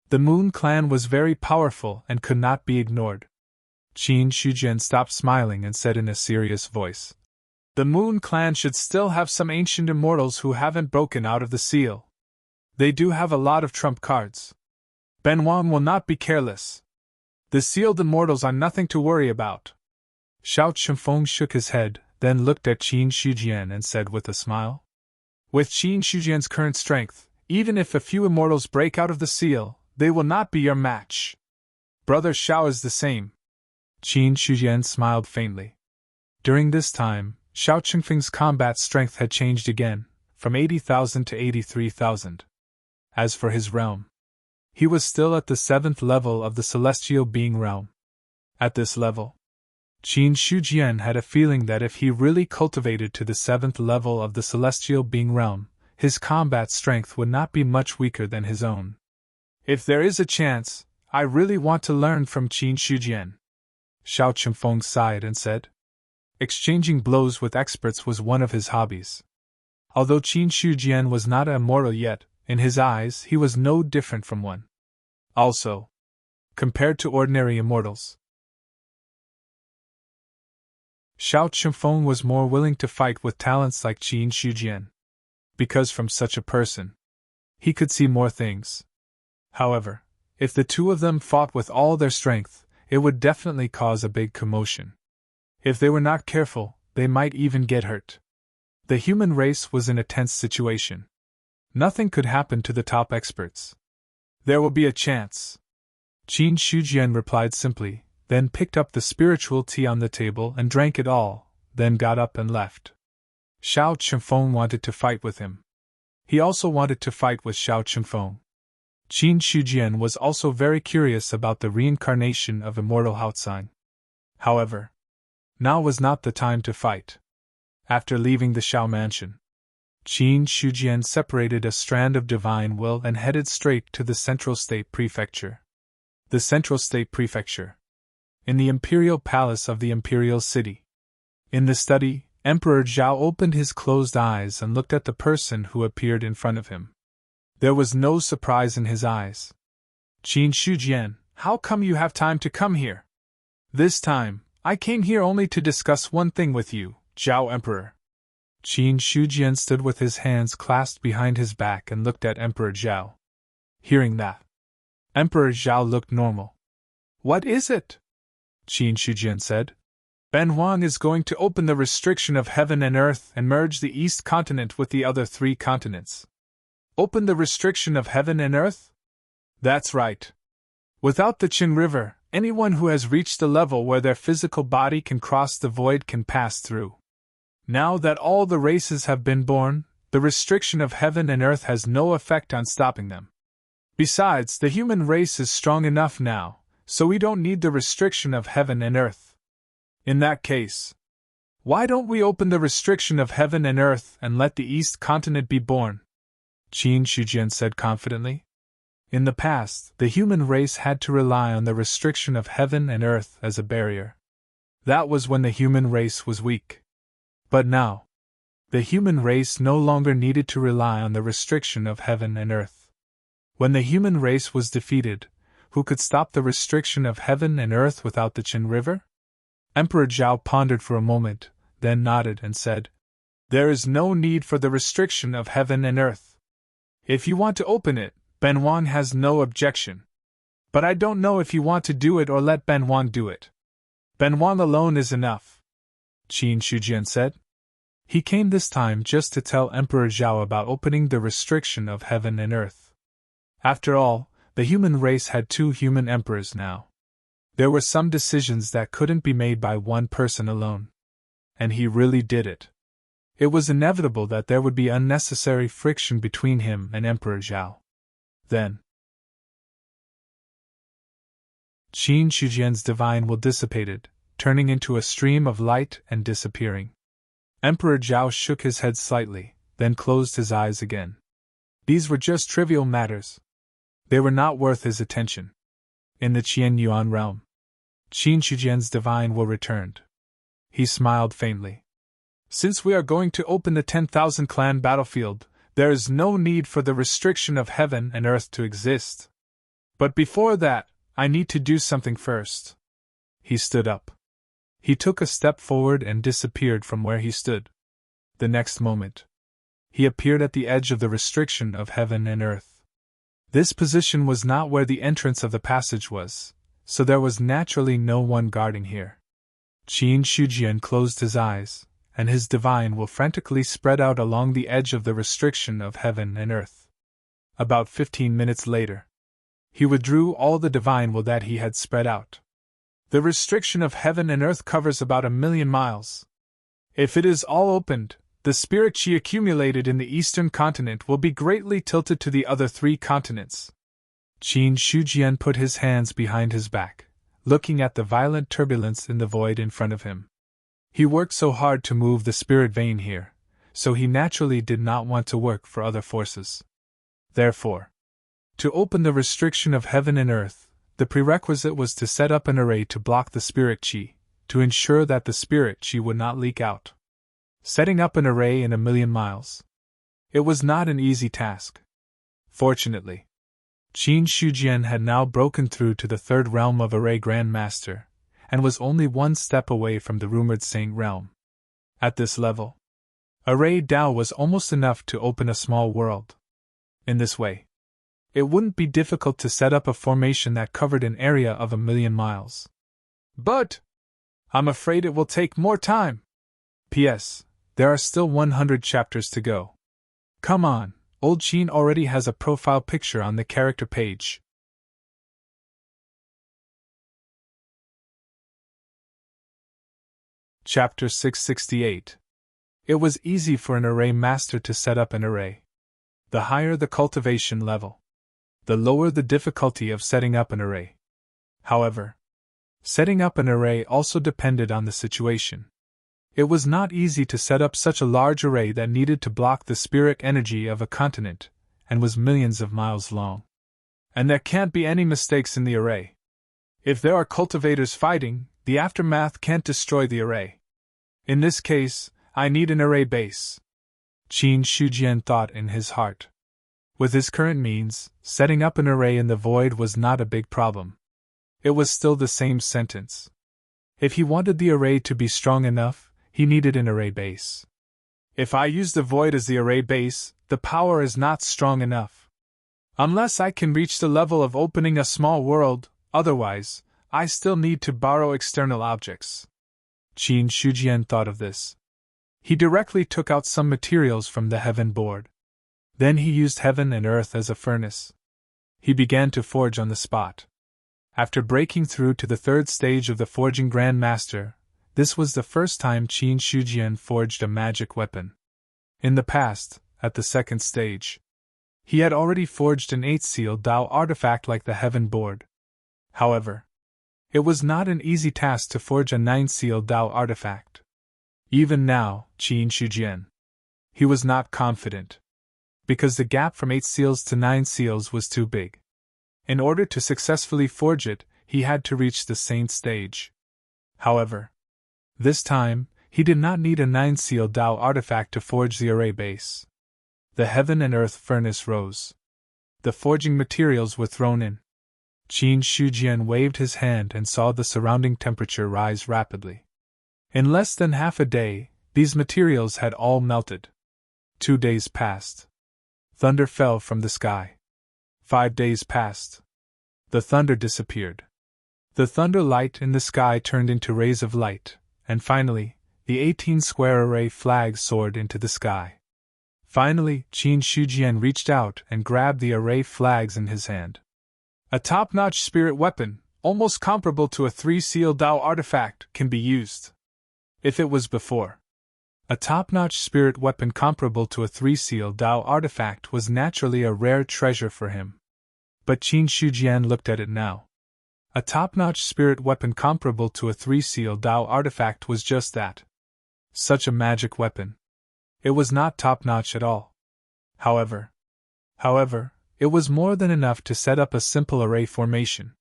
the Moon Clan was very powerful and could not be ignored. Qin Shujian stopped smiling and said in a serious voice, The Moon Clan should still have some ancient immortals who haven't broken out of the seal. They do have a lot of trump cards. Ben Huang will not be careless. The sealed immortals are nothing to worry about. Xiao Qingfeng shook his head, then looked at Qin Shujian and said with a smile, With Qin Shujian's current strength, even if a few immortals break out of the seal, they will not be your match. Brother Xiao is the same. Qin Shujian smiled faintly. During this time, Xiao Qingfeng's combat strength had changed again, from 80,000 to 83,000. As for his realm, he was still at the 7th level of the celestial being realm. At this level, Qin Shujian had a feeling that if he really cultivated to the 7th level of the celestial being realm, his combat strength would not be much weaker than his own. If there is a chance, I really want to learn from Qin Shujian. Xiao Qingfeng sighed and said. Exchanging blows with experts was one of his hobbies. Although Qin Shujian was not an immortal yet, in his eyes he was no different from one. Also, compared to ordinary immortals, Xiao Qingfeng was more willing to fight with talents like Qin Shujian, because from such a person, he could see more things. However, if the two of them fought with all their strength, it would definitely cause a big commotion. If they were not careful, they might even get hurt. The human race was in a tense situation. Nothing could happen to the top experts. There will be a chance. Qin Shujian replied simply, then picked up the spiritual tea on the table and drank it all, then got up and left. Xiao Qingfeng wanted to fight with him. He also wanted to fight with Xiao Qingfeng. Qin Shujian was also very curious about the reincarnation of immortal Haotsang. However, now was not the time to fight. After leaving the Xiao mansion, Qin Shujian separated a strand of divine will and headed straight to the Central State Prefecture. The Central State Prefecture, in the imperial palace of the imperial city. In the study, Emperor Zhao opened his closed eyes and looked at the person who appeared in front of him. There was no surprise in his eyes. Qin Shujian, how come you have time to come here? This time, I came here only to discuss one thing with you, Zhao Emperor. Qin Shujian stood with his hands clasped behind his back and looked at Emperor Zhao. Hearing that, Emperor Zhao looked normal. What is it? Qin Shujian said. Ben Huang is going to open the restriction of heaven and earth and merge the East continent with the other 3 continents. Open the restriction of heaven and earth? That's right. Without the Qin River, anyone who has reached a level where their physical body can cross the void can pass through. Now that all the races have been born, the restriction of heaven and earth has no effect on stopping them. Besides, the human race is strong enough now, so we don't need the restriction of heaven and earth. In that case, why don't we open the restriction of heaven and earth and let the East continent be born? Qin Shujian said confidently. In the past, the human race had to rely on the restriction of heaven and earth as a barrier. That was when the human race was weak. But now, the human race no longer needed to rely on the restriction of heaven and earth. When the human race was defeated, who could stop the restriction of heaven and earth without the Qin River? Emperor Zhao pondered for a moment, then nodded and said, "There is no need for the restriction of heaven and earth. If you want to open it, Ben Wan has no objection. But I don't know if you want to do it or let Ben Wan do it. Ben Wan alone is enough," Qin Shujian said. He came this time just to tell Emperor Zhao about opening the restriction of heaven and earth. After all, the human race had 2 human emperors now. There were some decisions that couldn't be made by one person alone. And he really did it. It was inevitable that there would be unnecessary friction between him and Emperor Zhao. Then, Qin Shujian's divine will dissipated, turning into a stream of light and disappearing. Emperor Zhao shook his head slightly, then closed his eyes again. These were just trivial matters. They were not worth his attention. In the Qian Yuan realm, Qin Shujian's divine will returned. He smiled faintly. "Since we are going to open the 10,000 clan battlefield, there is no need for the restriction of heaven and earth to exist. But before that, I need to do something first." He stood up. He took a step forward and disappeared from where he stood. The next moment, he appeared at the edge of the restriction of heaven and earth. This position was not where the entrance of the passage was, so there was naturally no one guarding here. Qin Shujian closed his eyes, and his divine will frantically spread out along the edge of the restriction of heaven and earth. About 15 minutes later, he withdrew all the divine will that he had spread out. The restriction of heaven and earth covers about 1,000,000 miles. If it is all opened, the spirit chi accumulated in the eastern continent will be greatly tilted to the other 3 continents. Qin Shujian put his hands behind his back, looking at the violent turbulence in the void in front of him. He worked so hard to move the spirit vein here, so he naturally did not want to work for other forces. Therefore, to open the restriction of heaven and earth, the prerequisite was to set up an array to block the spirit chi, to ensure that the spirit chi would not leak out. Setting up an array in 1,000,000 miles. It was not an easy task. Fortunately, Qin Shujian had now broken through to the 3rd realm of Array Grand Master, and was only 1 step away from the rumored Saint realm. At this level, Array Dao was almost enough to open a small world. In this way, it wouldn't be difficult to set up a formation that covered an area of 1,000,000 miles. But I'm afraid it will take more time. P.S. There are still 100 chapters to go. Come on, old Qin already has a profile picture on the character page. Chapter 668. It was easy for an array master to set up an array. The higher the cultivation level, the lower the difficulty of setting up an array. However, setting up an array also depended on the situation. It was not easy to set up such a large array that needed to block the spirit energy of a continent, and was millions of miles long. And there can't be any mistakes in the array. If there are cultivators fighting, the aftermath can't destroy the array. In this case, I need an array base. Qin Shujian thought in his heart. With his current means, setting up an array in the void was not a big problem. It was still the same sentence. If he wanted the array to be strong enough, he needed an array base. If I use the void as the array base, the power is not strong enough. Unless I can reach the level of opening a small world, otherwise, I still need to borrow external objects. Qin Shujian thought of this. He directly took out some materials from the heaven board. Then he used heaven and earth as a furnace. He began to forge on the spot. After breaking through to the 3rd stage of the Forging Grand Master, this was the first time Qin Shujian forged a magic weapon. In the past, at the 2nd stage, he had already forged an 8-sealed Dao artifact like the heaven board. However, it was not an easy task to forge a 9-sealed Dao artifact. Even now, Qin Shujian, he was not confident, because the gap from 8 seals to 9 seals was too big. In order to successfully forge it, he had to reach the Saint stage. However, this time, he did not need a 9-sealed Dao artifact to forge the array base. The heaven and earth furnace rose. The forging materials were thrown in. Qin Shujian waved his hand and saw the surrounding temperature rise rapidly. In less than half a day, these materials had all melted. 2 days passed. Thunder fell from the sky. 5 days passed. The thunder disappeared. The thunder light in the sky turned into rays of light, and finally, the 18-square array flag soared into the sky. Finally, Qin Shujian reached out and grabbed the array flags in his hand. A top-notch spirit weapon, almost comparable to a 3-seal Dao artifact, can be used. If it was before. A top-notch spirit weapon comparable to a 3-seal Dao artifact was naturally a rare treasure for him. But Qin Shujian looked at it now. A top-notch spirit weapon comparable to a 3-seal Dao artifact was just that. Such a magic weapon. It was not top-notch at all. However, it was more than enough to set up a simple array formation.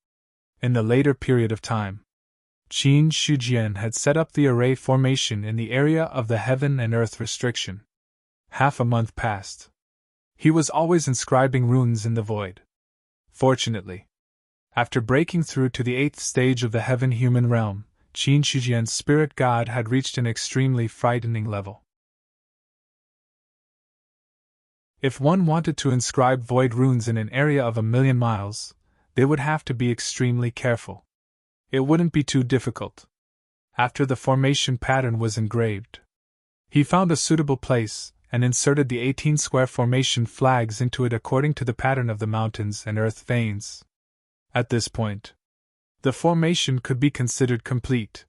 In the later period of time, Qin Shujian had set up the array formation in the area of the heaven and earth restriction. Half a month passed. He was always inscribing runes in the void. Fortunately, after breaking through to the 8th stage of the heaven-human realm, Qin Shujian's spirit god had reached an extremely frightening level. If one wanted to inscribe void runes in an area of 1,000,000 miles, they would have to be extremely careful. It wouldn't be too difficult. After the formation pattern was engraved, he found a suitable place and inserted the 18-square formation flags into it according to the pattern of the mountains and earth veins. At this point, the formation could be considered complete.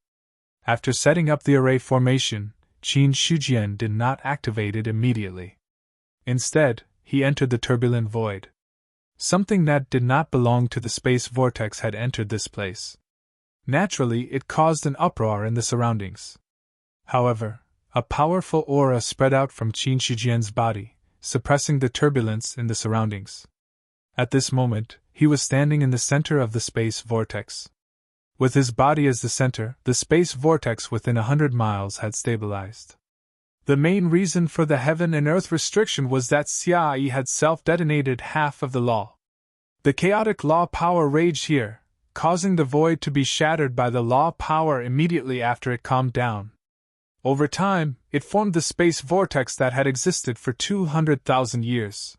After setting up the array formation, Qin Shujian did not activate it immediately. Instead, he entered the turbulent void. Something that did not belong to the space vortex had entered this place. Naturally, it caused an uproar in the surroundings. However, a powerful aura spread out from Qin Shujian's body, suppressing the turbulence in the surroundings. At this moment, he was standing in the center of the space vortex. With his body as the center, the space vortex within 100 miles had stabilized. The main reason for the heaven and earth restriction was that Xia Yi had self-detonated half of the law. The chaotic law power raged here, causing the void to be shattered by the law power immediately after it calmed down. Over time, it formed the space vortex that had existed for 200,000 years.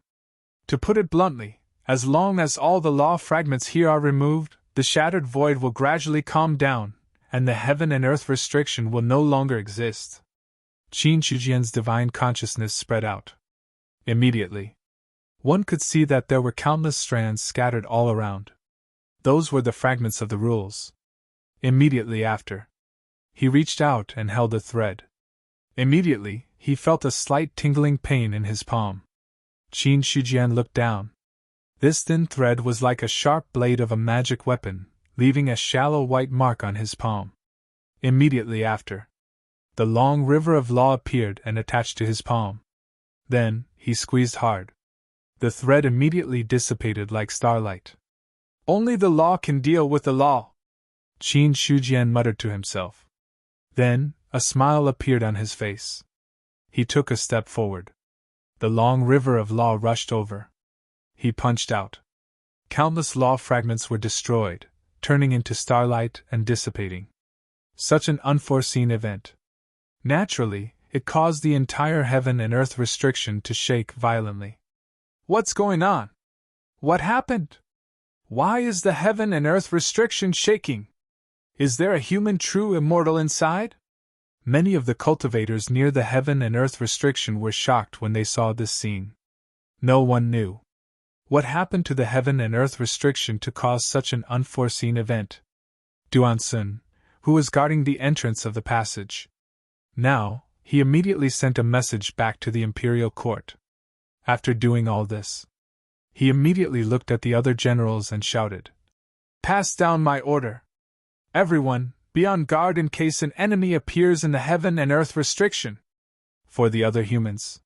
To put it bluntly, as long as all the law fragments here are removed, the shattered void will gradually calm down, and the heaven and earth restriction will no longer exist. Qin Shujian's divine consciousness spread out. Immediately, one could see that there were countless strands scattered all around. Those were the fragments of the rules. Immediately after, he reached out and held a thread. Immediately, he felt a slight tingling pain in his palm. Qin Shujian looked down. This thin thread was like a sharp blade of a magic weapon, leaving a shallow white mark on his palm. Immediately after, the long river of law appeared and attached to his palm. Then, he squeezed hard. The thread immediately dissipated like starlight. Only the law can deal with the law, Qin Shujian muttered to himself. Then, a smile appeared on his face. He took a step forward. The long river of law rushed over. He punched out. Countless law fragments were destroyed, turning into starlight and dissipating. Such an unforeseen event. Naturally, it caused the entire heaven and earth restriction to shake violently. What's going on? What happened? Why is the heaven and earth restriction shaking? Is there a human true immortal inside? Many of the cultivators near the heaven and earth restriction were shocked when they saw this scene. No one knew what happened to the heaven and earth restriction to cause such an unforeseen event. Duansun, who was guarding the entrance of the passage. Now, he immediately sent a message back to the imperial court. After doing all this, he immediately looked at the other generals and shouted, "Pass down my order! Everyone, be on guard in case an enemy appears in the heaven and earth restriction!" For the other humans,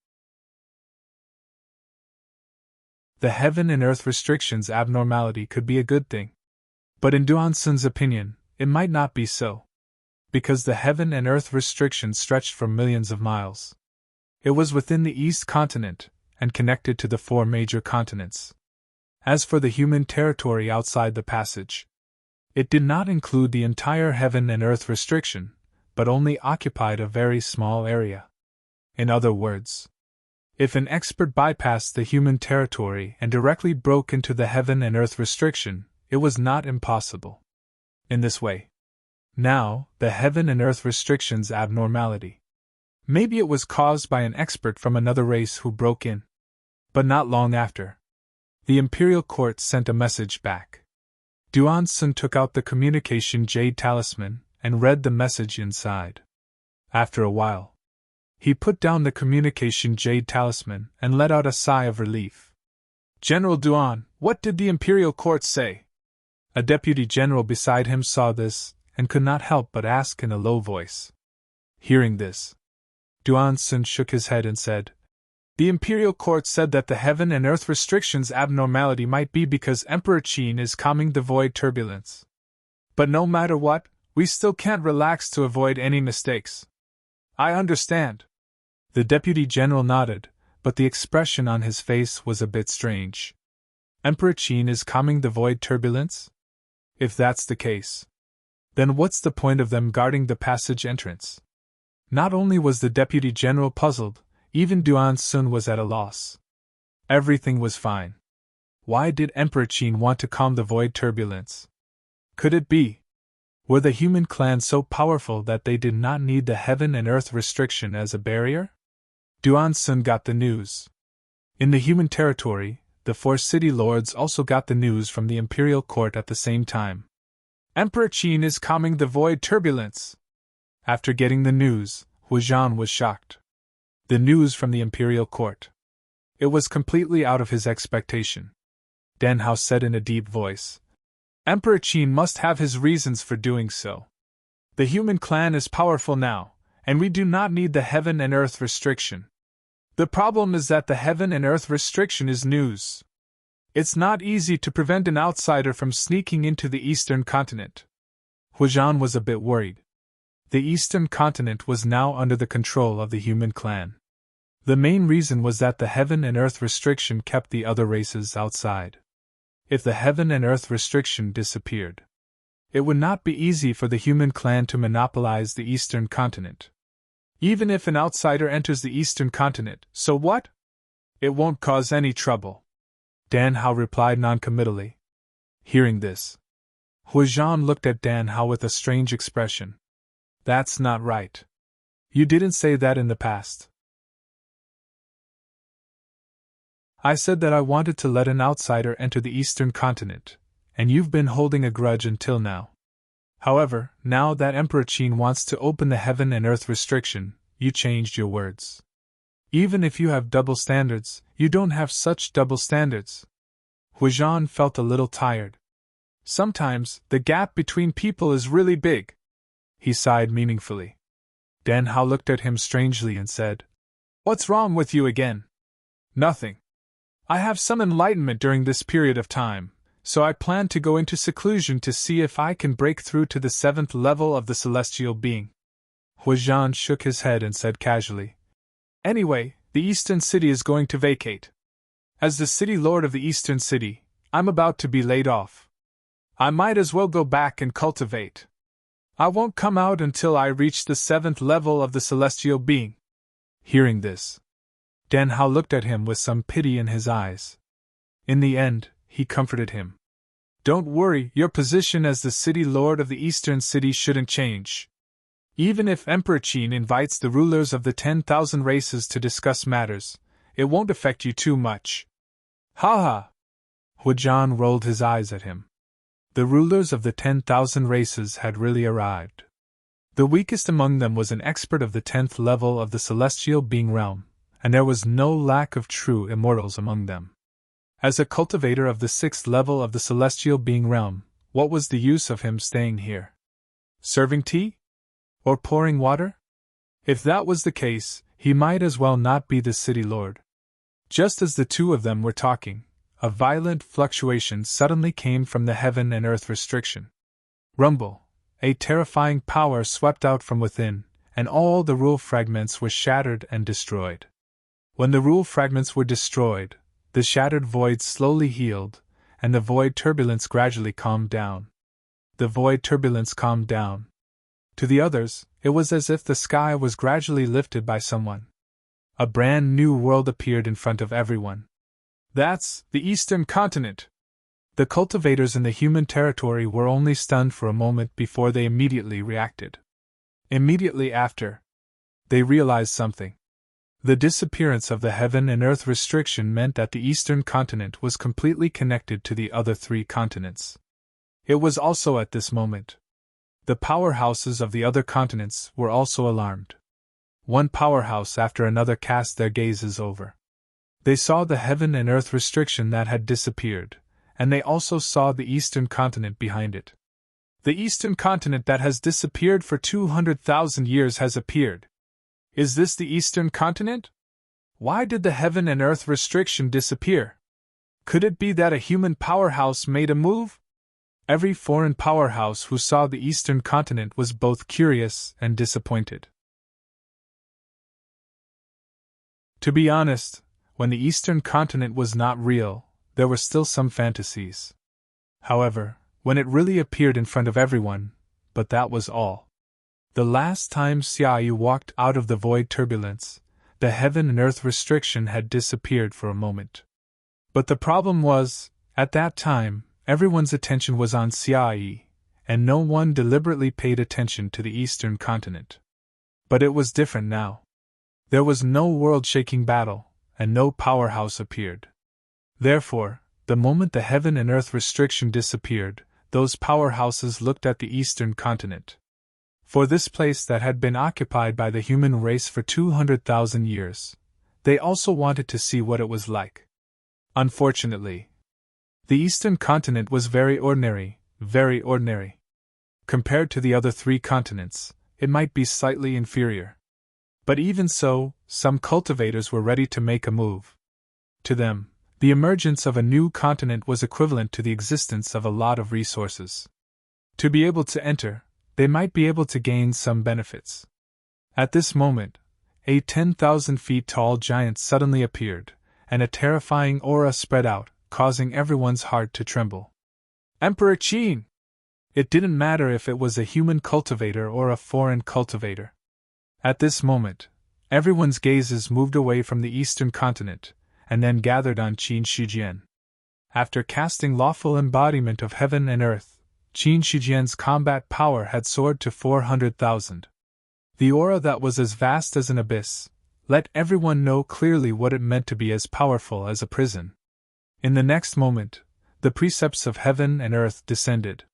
the heaven and earth restriction's abnormality could be a good thing. But in Duansun's opinion, it might not be so. Because the heaven and earth restriction stretched for millions of miles. It was within the East continent, and connected to the 4 major continents. As for the human territory outside the passage, it did not include the entire heaven and earth restriction, but only occupied a very small area. In other words, if an expert bypassed the human territory and directly broke into the heaven and earth restriction, it was not impossible. In this way, now, the heaven and earth restriction's abnormality. Maybe it was caused by an expert from another race who broke in. But not long after, the Imperial Court sent a message back. Duan Sun took out the communication jade talisman and read the message inside. After a while, he put down the communication jade talisman and let out a sigh of relief. General Duan, what did the Imperial Court say? A deputy general beside him saw this and could not help but ask in a low voice. Hearing this, Duan Sun shook his head and said, The Imperial Court said that the heaven and earth restrictions abnormality might be because Emperor Qin is calming the void turbulence. But no matter what, we still can't relax to avoid any mistakes. I understand. The deputy general nodded, but the expression on his face was a bit strange. Emperor Qin is calming the void turbulence? If that's the case, then what's the point of them guarding the passage entrance? Not only was the deputy general puzzled, even Duan Sun was at a loss. Everything was fine. Why did Emperor Qin want to calm the void turbulence? Could it be? Were the human clan so powerful that they did not need the heaven and earth restriction as a barrier? Duan Sun got the news. In the human territory, the 4 city lords also got the news from the Imperial Court at the same time. Emperor Qin is calming the void turbulence. After getting the news, Huizhan was shocked. The news from the Imperial Court. It was completely out of his expectation. Dan Hao said in a deep voice, Emperor Qin must have his reasons for doing so. The human clan is powerful now, and we do not need the heaven and earth restriction. The problem is that the heaven and earth restriction is news. It's not easy to prevent an outsider from sneaking into the eastern continent. Huizhan was a bit worried. The eastern continent was now under the control of the human clan. The main reason was that the heaven and earth restriction kept the other races outside. If the heaven and earth restriction disappeared, it would not be easy for the human clan to monopolize the eastern continent. Even if an outsider enters the eastern continent, so what? It won't cause any trouble. Dan Hao replied noncommittally. Hearing this, Huizhan looked at Dan Hao with a strange expression. That's not right. You didn't say that in the past. I said that I wanted to let an outsider enter the eastern continent, and you've been holding a grudge until now. However, now that Emperor Qin wants to open the heaven and earth restriction, you changed your words. Even if you have double standards, you don't have such double standards. Huizhan felt a little tired. Sometimes, the gap between people is really big. He sighed meaningfully. Dan Hao looked at him strangely and said, What's wrong with you again? Nothing. I have some enlightenment during this period of time, so I plan to go into seclusion to see if I can break through to the 7th level of the celestial being. Huizhan shook his head and said casually, Anyway, the Eastern City is going to vacate. As the city lord of the Eastern City, I'm about to be laid off. I might as well go back and cultivate. I won't come out until I reach the 7th level of the celestial being. Hearing this, Dan Hao looked at him with some pity in his eyes. In the end, he comforted him. Don't worry, your position as the city lord of the Eastern City shouldn't change. Even if Emperor Qin invites the rulers of the 10,000 races to discuss matters, it won't affect you too much. Ha ha! Huizhan rolled his eyes at him. The rulers of the 10,000 races had really arrived. The weakest among them was an expert of the 10th level of the celestial being realm, and there was no lack of true immortals among them. As a cultivator of the 6th level of the celestial being realm, what was the use of him staying here? Serving tea? Or pouring water? If that was the case, he might as well not be the city lord. Just as the two of them were talking, a violent fluctuation suddenly came from the heaven and earth restriction. Rumble! A terrifying power swept out from within, and all the rule fragments were shattered and destroyed. When the rule fragments were destroyed, the shattered void slowly healed, and the void turbulence gradually calmed down. The void turbulence calmed down. To the others, it was as if the sky was gradually lifted by someone. A brand new world appeared in front of everyone. That's the Eastern Continent! The cultivators in the human territory were only stunned for a moment before they immediately reacted. Immediately after, they realized something. The disappearance of the heaven and earth restriction meant that the Eastern Continent was completely connected to the other three continents. It was also at this moment. The powerhouses of the other continents were also alarmed. One powerhouse after another cast their gazes over. They saw the heaven and earth restriction that had disappeared, and they also saw the Eastern Continent behind it. The Eastern Continent that has disappeared for 200,000 years has appeared. Is this the Eastern Continent? Why did the heaven and earth restriction disappear? Could it be that a human powerhouse made a move? Every foreign powerhouse who saw the Eastern Continent was both curious and disappointed. To be honest, when the Eastern Continent was not real, there were still some fantasies. However, when it really appeared in front of everyone, but that was all. The last time Xiaoyu walked out of the void turbulence, the heaven and earth restriction had disappeared for a moment. But the problem was, at that time, everyone's attention was on Xiaoyu, and no one deliberately paid attention to the Eastern Continent. But it was different now. There was no world-shaking battle, and no powerhouse appeared. Therefore, the moment the heaven and earth restriction disappeared, those powerhouses looked at the Eastern Continent. For this place that had been occupied by the human race for 200,000 years, they also wanted to see what it was like. Unfortunately, the Eastern Continent was very ordinary, very ordinary. Compared to the other three continents, it might be slightly inferior. But even so, some cultivators were ready to make a move. To them, the emergence of a new continent was equivalent to the existence of a lot of resources. To be able to enter, they might be able to gain some benefits. At this moment, a 10,000 feet tall giant suddenly appeared, and a terrifying aura spread out, causing everyone's heart to tremble. Emperor Qin! It didn't matter if it was a human cultivator or a foreign cultivator. At this moment, everyone's gazes moved away from the Eastern Continent, and then gathered on Qin Shijian. After casting lawful embodiment of heaven and earth, Qin Shijian's combat power had soared to 400,000. The aura that was as vast as an abyss let everyone know clearly what it meant to be as powerful as a prison. In the next moment, the precepts of heaven and earth descended.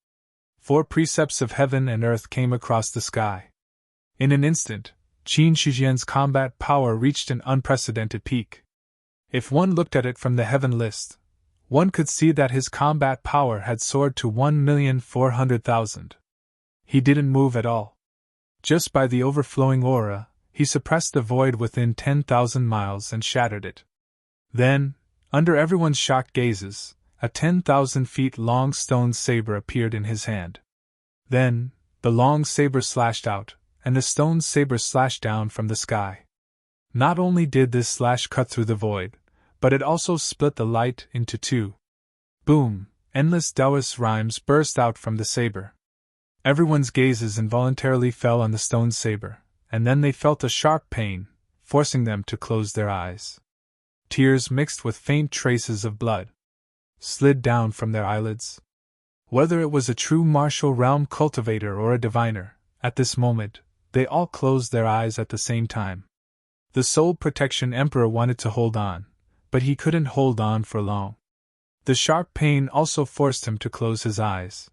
4 precepts of heaven and earth came across the sky. In an instant, Qin Shijian's combat power reached an unprecedented peak. If one looked at it from the heaven list, one could see that his combat power had soared to 1,400,000. He didn't move at all. Just by the overflowing aura, he suppressed the void within 10,000 miles and shattered it. Then, under everyone's shocked gazes, a 10,000 feet long stone saber appeared in his hand. Then, the long saber slashed out, and the stone saber slashed down from the sky. Not only did this slash cut through the void, but it also split the light into 2. Boom! Endless Taoist rhymes burst out from the saber. Everyone's gazes involuntarily fell on the stone saber, and then they felt a sharp pain, forcing them to close their eyes. Tears mixed with faint traces of blood slid down from their eyelids. Whether it was a true martial realm cultivator or a diviner, at this moment, they all closed their eyes at the same time. The Soul Protection Emperor wanted to hold on, but he couldn't hold on for long. The sharp pain also forced him to close his eyes.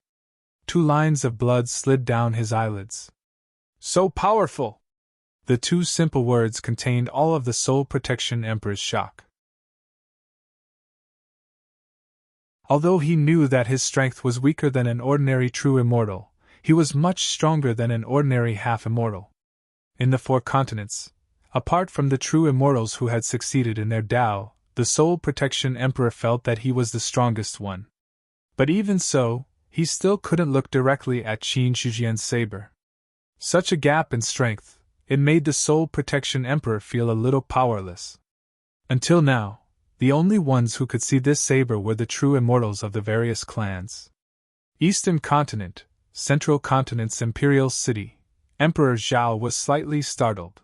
2 lines of blood slid down his eyelids. So powerful! The 2 simple words contained all of the Soul Protection Emperor's shock. Although he knew that his strength was weaker than an ordinary true immortal, he was much stronger than an ordinary half-immortal. In the 4 continents, apart from the true immortals who had succeeded in their Tao, the Soul Protection Emperor felt that he was the strongest one. But even so, he still couldn't look directly at Qin Shijian's saber. Such a gap in strength, it made the Soul Protection Emperor feel a little powerless. Until now, the only ones who could see this saber were the true immortals of the various clans. Eastern Continent, Central Continent's Imperial City, Emperor Zhao was slightly startled.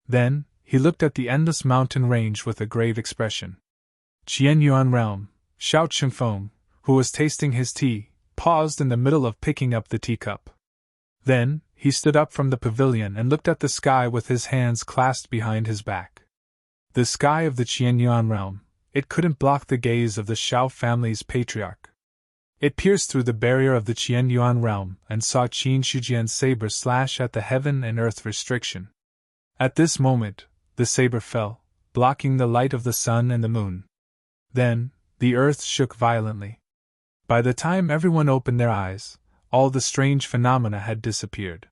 Then, he looked at the endless mountain range with a grave expression. Qianyuan Realm, Xiao Chengfeng, who was tasting his tea, paused in the middle of picking up the teacup. Then, he stood up from the pavilion and looked at the sky with his hands clasped behind his back. The sky of the Qianyuan realm, it couldn't block the gaze of the Xiao family's patriarch. It pierced through the barrier of the Qianyuan realm and saw Qin Shujian's saber slash at the heaven and earth restriction. At this moment, the saber fell, blocking the light of the sun and the moon. Then, the earth shook violently. By the time everyone opened their eyes, all the strange phenomena had disappeared.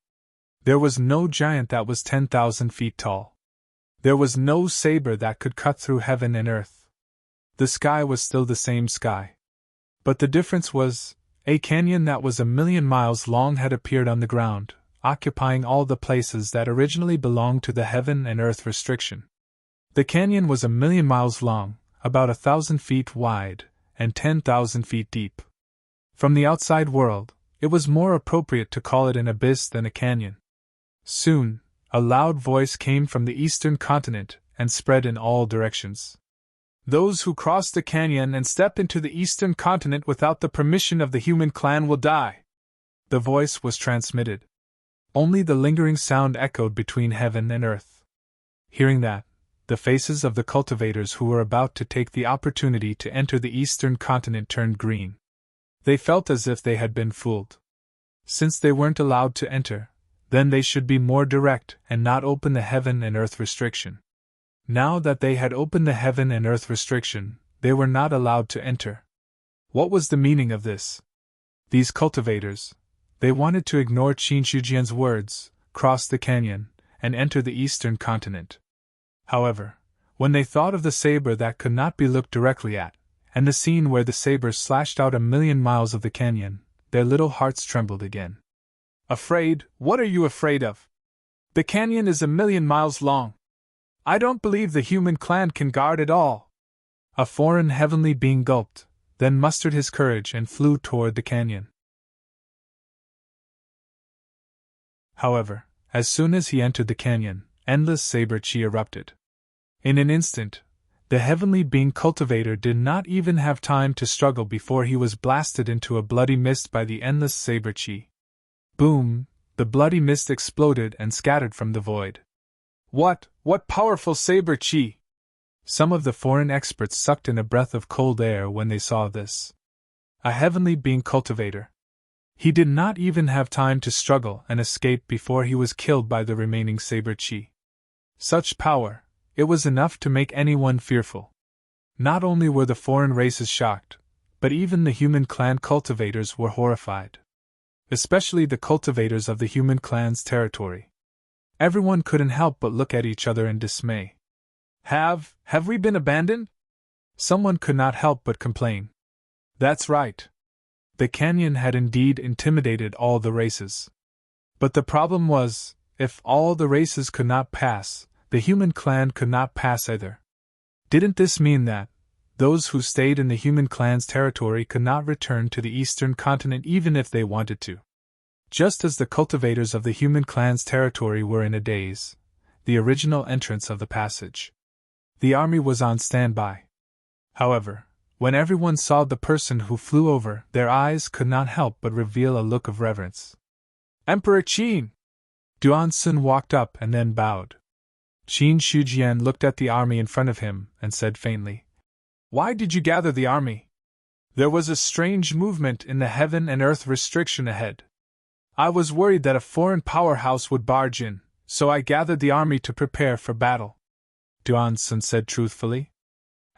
There was no giant that was 10,000 feet tall. There was no saber that could cut through heaven and earth. The sky was still the same sky. But the difference was, a canyon that was 1,000,000 miles long had appeared on the ground, occupying all the places that originally belonged to the heaven and earth restriction. The canyon was 1,000,000 miles long, about 1,000 feet wide, and 10,000 feet deep. From the outside world, it was more appropriate to call it an abyss than a canyon. Soon, a loud voice came from the eastern continent and spread in all directions. Those who cross the canyon and step into the eastern continent without the permission of the human clan will die. The voice was transmitted. Only the lingering sound echoed between heaven and earth. Hearing that, the faces of the cultivators who were about to take the opportunity to enter the eastern continent turned green. They felt as if they had been fooled. Since they weren't allowed to enter, then they should be more direct and not open the heaven and earth restriction. Now that they had opened the heaven and earth restriction, they were not allowed to enter. What was the meaning of this? These cultivators, they wanted to ignore Qin Shujian's words, cross the canyon, and enter the eastern continent. However, when they thought of the saber that could not be looked directly at, and the scene where the saber slashed out 1,000,000 miles of the canyon, their little hearts trembled again. Afraid? What are you afraid of? The canyon is 1,000,000 miles long. I don't believe the human clan can guard it all. A foreign heavenly being gulped, then mustered his courage and flew toward the canyon. However, as soon as he entered the canyon, endless saber chi erupted. In an instant, the heavenly being cultivator did not even have time to struggle before he was blasted into a bloody mist by the endless saber chi. Boom! The bloody mist exploded and scattered from the void. What powerful saber chi! Some of the foreign experts sucked in a breath of cold air when they saw this. A heavenly being cultivator. He did not even have time to struggle and escape before he was killed by the remaining saber chi. Such power, it was enough to make anyone fearful. Not only were the foreign races shocked, but even the human clan cultivators were horrified. Especially the cultivators of the human clan's territory. Everyone couldn't help but look at each other in dismay. Have we been abandoned? Someone could not help but complain. That's right. The canyon had indeed intimidated all the races. But the problem was, if all the races could not pass, the human clan could not pass either. Didn't this mean that those who stayed in the human clan's territory could not return to the eastern continent even if they wanted to? Just as the cultivators of the human clan's territory were in a daze, the original entrance of the passage. The army was on standby. However, when everyone saw the person who flew over, their eyes could not help but reveal a look of reverence. Emperor Qin! Duansun walked up and then bowed. Qin Shujian looked at the army in front of him and said faintly, Why did you gather the army? There was a strange movement in the heaven and earth restriction ahead. I was worried that a foreign powerhouse would barge in, so I gathered the army to prepare for battle. Duansun said truthfully.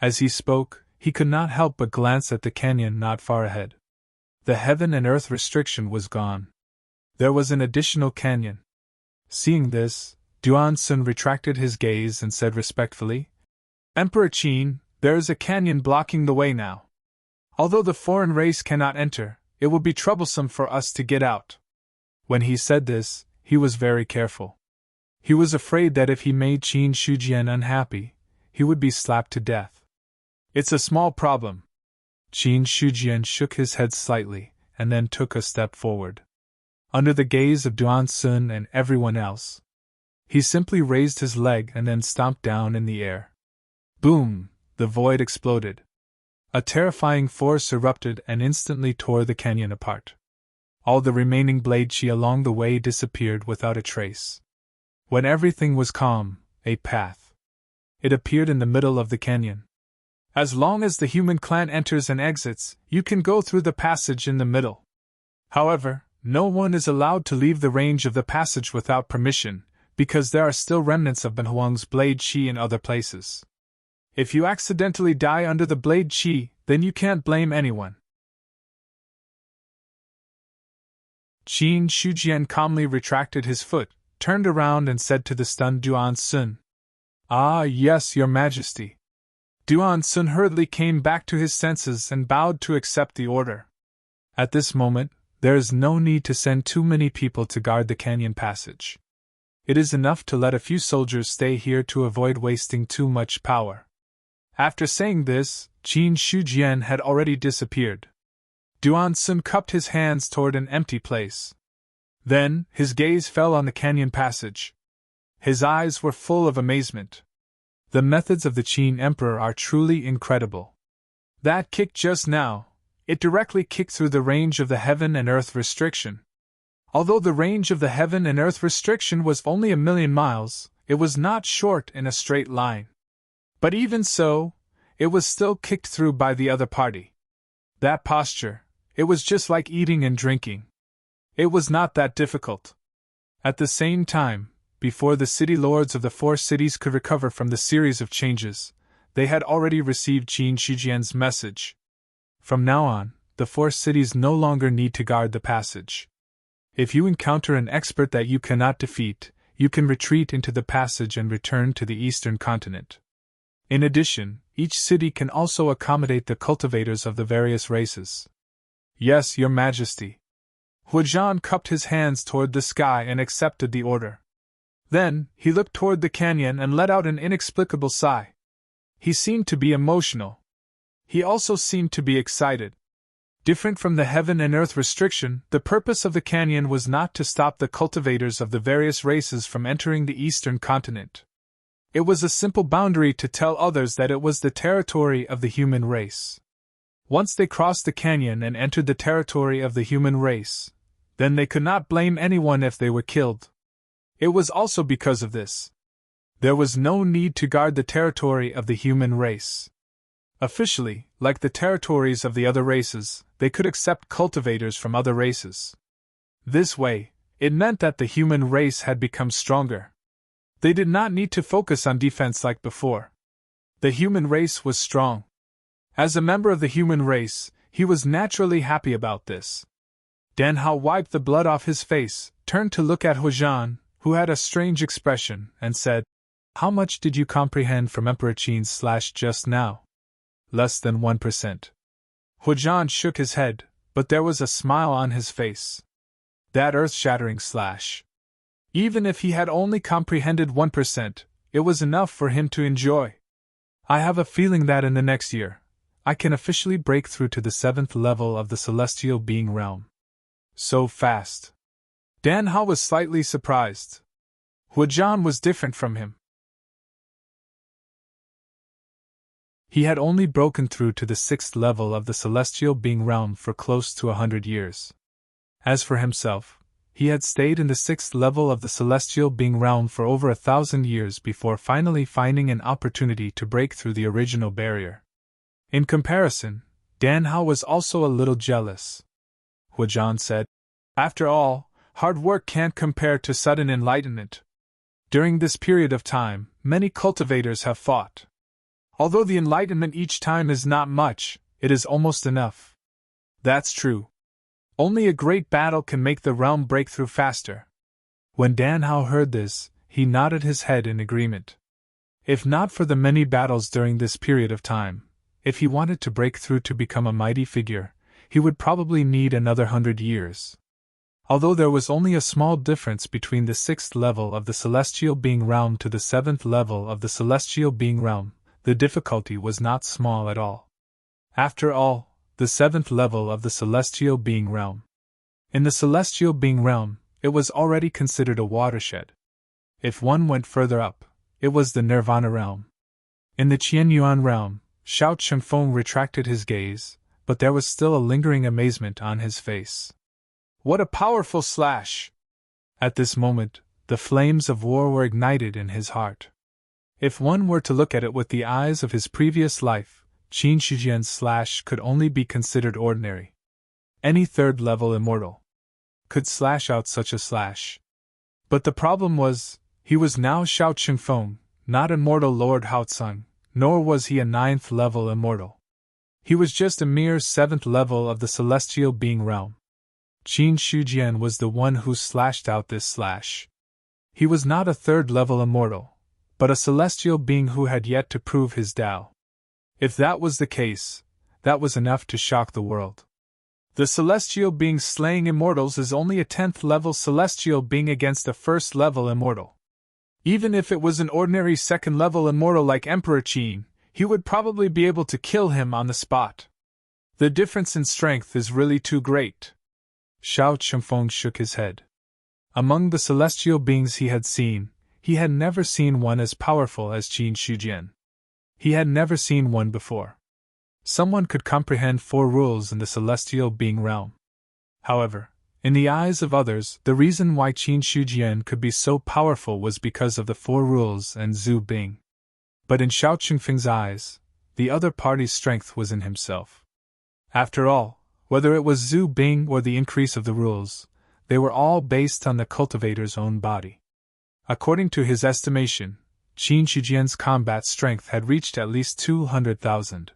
As he spoke, he could not help but glance at the canyon not far ahead. The heaven and earth restriction was gone. There was an additional canyon. Seeing this, Duansun retracted his gaze and said respectfully, Emperor Qin, there is a canyon blocking the way now. Although the foreign race cannot enter, it will be troublesome for us to get out. When he said this, he was very careful. He was afraid that if he made Qin Shujian unhappy, he would be slapped to death. It's a small problem. Qin Shujian shook his head slightly, and then took a step forward. under the gaze of Duan Sun and everyone else. He simply raised his leg and then stomped down in the air. Boom! The void exploded. A terrifying force erupted and instantly tore the canyon apart. All the remaining blade chi along the way disappeared without a trace. When everything was calm, a path. It appeared in the middle of the canyon. As long as the human clan enters and exits, you can go through the passage in the middle. However, no one is allowed to leave the range of the passage without permission, because there are still remnants of Ben Huang's blade chi in other places. If you accidentally die under the blade chi, then you can't blame anyone. Qin Shujian calmly retracted his foot, turned around and said to the stunned Duan Sun, "Ah, yes, your majesty." Duan Sun hurriedly came back to his senses and bowed to accept the order. At this moment, there is no need to send too many people to guard the canyon passage. It is enough to let a few soldiers stay here to avoid wasting too much power. After saying this, Qin Shujian had already disappeared. Duan Sun cupped his hands toward an empty place. Then, his gaze fell on the canyon passage. His eyes were full of amazement. The methods of the Qin Emperor are truly incredible. That kick just now, it directly kicked through the range of the heaven and earth restriction. Although the range of the heaven and earth restriction was only 1,000,000 miles, it was not short in a straight line. But even so, it was still kicked through by the other party. That posture, it was just like eating and drinking. It was not that difficult. At the same time, before the city lords of the 4 cities could recover from the series of changes, they had already received Qin Shujian's message. From now on, the 4 cities no longer need to guard the passage. If you encounter an expert that you cannot defeat, you can retreat into the passage and return to the eastern continent. In addition, each city can also accommodate the cultivators of the various races. Yes, your majesty. Huajian cupped his hands toward the sky and accepted the order. Then, he looked toward the canyon and let out an inexplicable sigh. He seemed to be emotional. He also seemed to be excited. Different from the heaven and earth restriction, the purpose of the canyon was not to stop the cultivators of the various races from entering the eastern continent. It was a simple boundary to tell others that it was the territory of the human race. Once they crossed the canyon and entered the territory of the human race, then they could not blame anyone if they were killed. It was also because of this. There was no need to guard the territory of the human race. Officially, like the territories of the other races, they could accept cultivators from other races. This way, it meant that the human race had become stronger. They did not need to focus on defense like before. The human race was strong. As a member of the human race, he was naturally happy about this. Dan Hao wiped the blood off his face, turned to look at Huajian, who had a strange expression, and said, "How much did you comprehend from Emperor Qin's slash just now?" "Less than 1%. Huajian shook his head, but there was a smile on his face. That earth-shattering slash. Even if he had only comprehended 1%, it was enough for him to enjoy. I have a feeling that in the next year, I can officially break through to the 7th level of the celestial being realm. So fast. Dan Hao was slightly surprised. Huajian was different from him. He had only broken through to the 6th level of the celestial being realm for close to 100 years. As for himself, he had stayed in the 6th level of the celestial being realm for over 1,000 years before finally finding an opportunity to break through the original barrier. In comparison, Dan Hao was also a little jealous. Huajian said, "After all, hard work can't compare to sudden enlightenment. During this period of time, many cultivators have fought. Although the enlightenment each time is not much, it is almost enough." That's true. Only a great battle can make the realm break through faster. When Dan Hao heard this, he nodded his head in agreement. If not for the many battles during this period of time, if he wanted to break through to become a mighty figure, he would probably need another 100 years. Although there was only a small difference between the 6th level of the celestial being realm to the 7th level of the celestial being realm, the difficulty was not small at all. After all, the 7th level of the celestial being realm. In the celestial being realm, it was already considered a watershed. If one went further up, it was the Nirvana realm. In the Qianyuan realm, Xiao Chengfeng retracted his gaze, but there was still a lingering amazement on his face. What a powerful slash! At this moment, the flames of war were ignited in his heart. If one were to look at it with the eyes of his previous life, Qin Shijian's slash could only be considered ordinary. Any third-level immortal could slash out such a slash. But the problem was, he was now Xiao Chengfeng, not immortal Lord Haotsung, nor was he a 9th-level immortal. He was just a mere 7th level of the celestial being realm. Qin Shijian was the one who slashed out this slash. He was not a 3rd-level immortal, but a celestial being who had yet to prove his Tao. If that was the case, that was enough to shock the world. The celestial being slaying immortals is only a 10th-level celestial being against a 1st-level immortal. Even if it was an ordinary 2nd-level immortal like Emperor Qin, he would probably be able to kill him on the spot. The difference in strength is really too great. Xiao Chengfeng shook his head. Among the celestial beings he had never seen one as powerful as Qin Shijian. He had never seen one before. Someone could comprehend 4 rules in the celestial being realm. However, in the eyes of others, the reason why Qin Shijian could be so powerful was because of the 4 rules and Zhu Bing. But in Xiao Chengfeng's eyes, the other party's strength was in himself. After all, whether it was Zhu Bing or the increase of the rules, they were all based on the cultivator's own body. According to his estimation, Qin Shijian's combat strength had reached at least 200,000.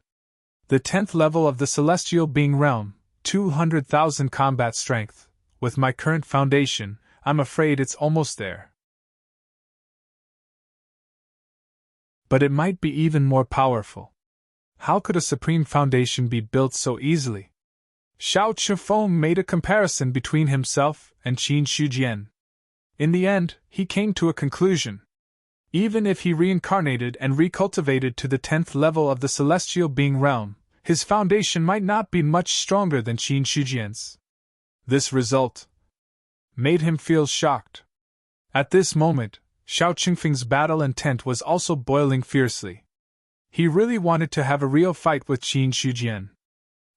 The 10th level of the celestial being realm, 200,000 combat strength. With my current foundation, I'm afraid it's almost there. But it might be even more powerful. How could a supreme foundation be built so easily? Xiao Chengfeng made a comparison between himself and Qin Shijian. In the end, he came to a conclusion. Even if he reincarnated and recultivated to the 10th level of the celestial being realm, his foundation might not be much stronger than Qin Shijian's. This result made him feel shocked. At this moment, Xiao Chengfeng's battle intent was also boiling fiercely. He really wanted to have a real fight with Qin Shijian.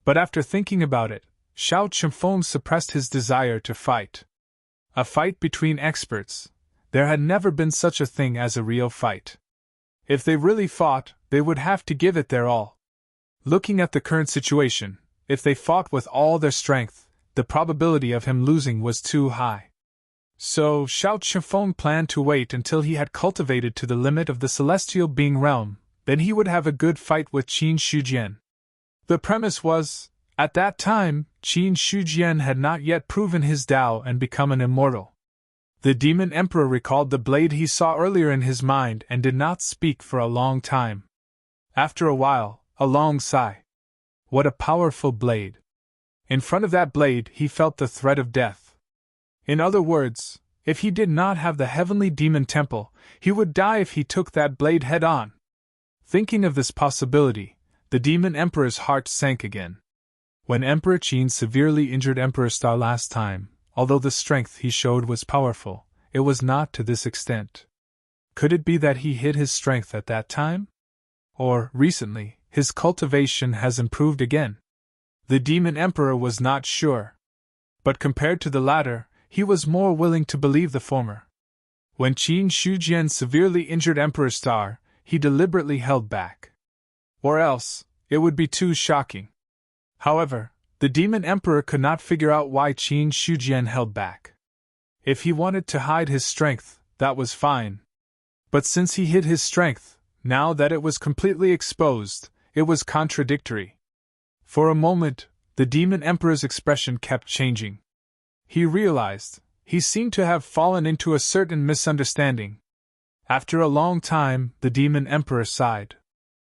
But after thinking about it, Xiao Chengfeng suppressed his desire to fight. A fight between experts. There had never been such a thing as a real fight. If they really fought, they would have to give it their all. Looking at the current situation, if they fought with all their strength, the probability of him losing was too high. So, Xiao Chengfeng planned to wait until he had cultivated to the limit of the celestial being realm, then he would have a good fight with Qin Shijian. The premise was, at that time, Qin Shijian had not yet proven his Tao and become an immortal. The demon emperor recalled the blade he saw earlier in his mind and did not speak for a long time. After a while, a long sigh. What a powerful blade! In front of that blade he felt the threat of death. In other words, if he did not have the heavenly demon temple, he would die if he took that blade head-on. Thinking of this possibility, the demon emperor's heart sank again. When Emperor Qin severely injured Emperor Star last time, although the strength he showed was powerful, it was not to this extent. Could it be that he hid his strength at that time? Or, recently, his cultivation has improved again? The demon emperor was not sure. But compared to the latter, he was more willing to believe the former. When Qin Shijian severely injured Emperor Star, he deliberately held back. Or else, it would be too shocking. However, the demon emperor could not figure out why Qin Shijian held back. If he wanted to hide his strength, that was fine. But since he hid his strength, now that it was completely exposed, it was contradictory. For a moment, the demon emperor's expression kept changing. He realized, he seemed to have fallen into a certain misunderstanding. After a long time, the demon emperor sighed.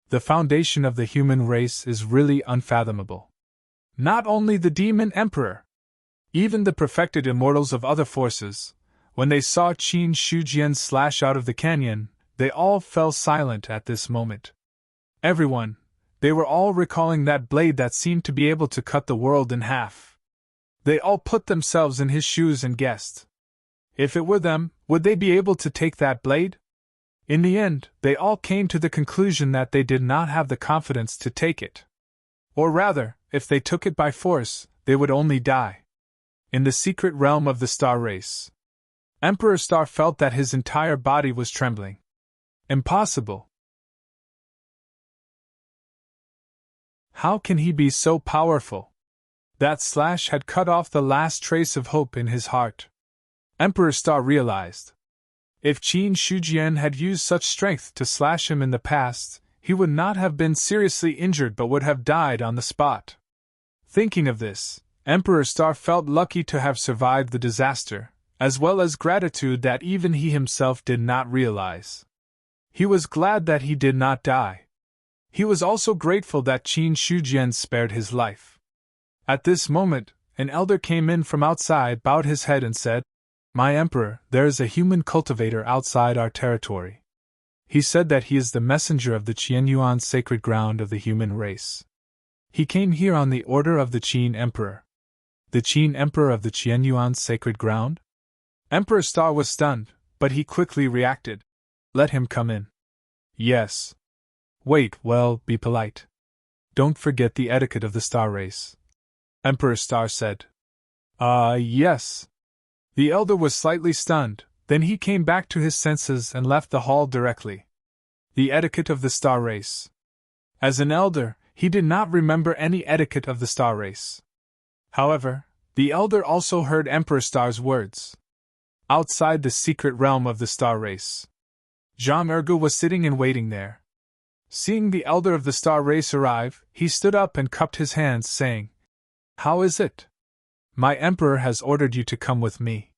The foundation of the human race is really unfathomable. Not only the demon emperor, even the perfected immortals of other forces, when they saw Qin Shijian slash out of the canyon, they all fell silent at this moment. Everyone, they were all recalling that blade that seemed to be able to cut the world in half. They all put themselves in his shoes and guessed. If it were them, would they be able to take that blade? In the end, they all came to the conclusion that they did not have the confidence to take it. Or rather, if they took it by force, they would only die. In the secret realm of the star race, Emperor Star felt that his entire body was trembling. Impossible. How can he be so powerful? That slash had cut off the last trace of hope in his heart. Emperor Star realized. If Qin Shujian had used such strength to slash him in the past, he would not have been seriously injured but would have died on the spot. Thinking of this, Emperor Star felt lucky to have survived the disaster, as well as gratitude that even he himself did not realize. He was glad that he did not die. He was also grateful that Qin Shujian spared his life. At this moment, an elder came in from outside, bowed his head and said, "My Emperor, there is a human cultivator outside our territory. He said that he is the messenger of the Qianyuan sacred ground of the human race. He came here on the order of the Qin Emperor." The Qin Emperor of the Qianyuan sacred ground? Emperor Star was stunned, but he quickly reacted. "Let him come in." "Yes." "Wait, well, be polite. Don't forget the etiquette of the star race," Emperor Star said. Yes." The elder was slightly stunned, then he came back to his senses and left the hall directly. The etiquette of the star race. As an elder, he did not remember any etiquette of the star race. However, the elder also heard Emperor Star's words. Outside the secret realm of the star race, Zhang Ergu was sitting and waiting there. Seeing the elder of the star race arrive, he stood up and cupped his hands, saying, "How is it? My emperor has ordered you to come with me."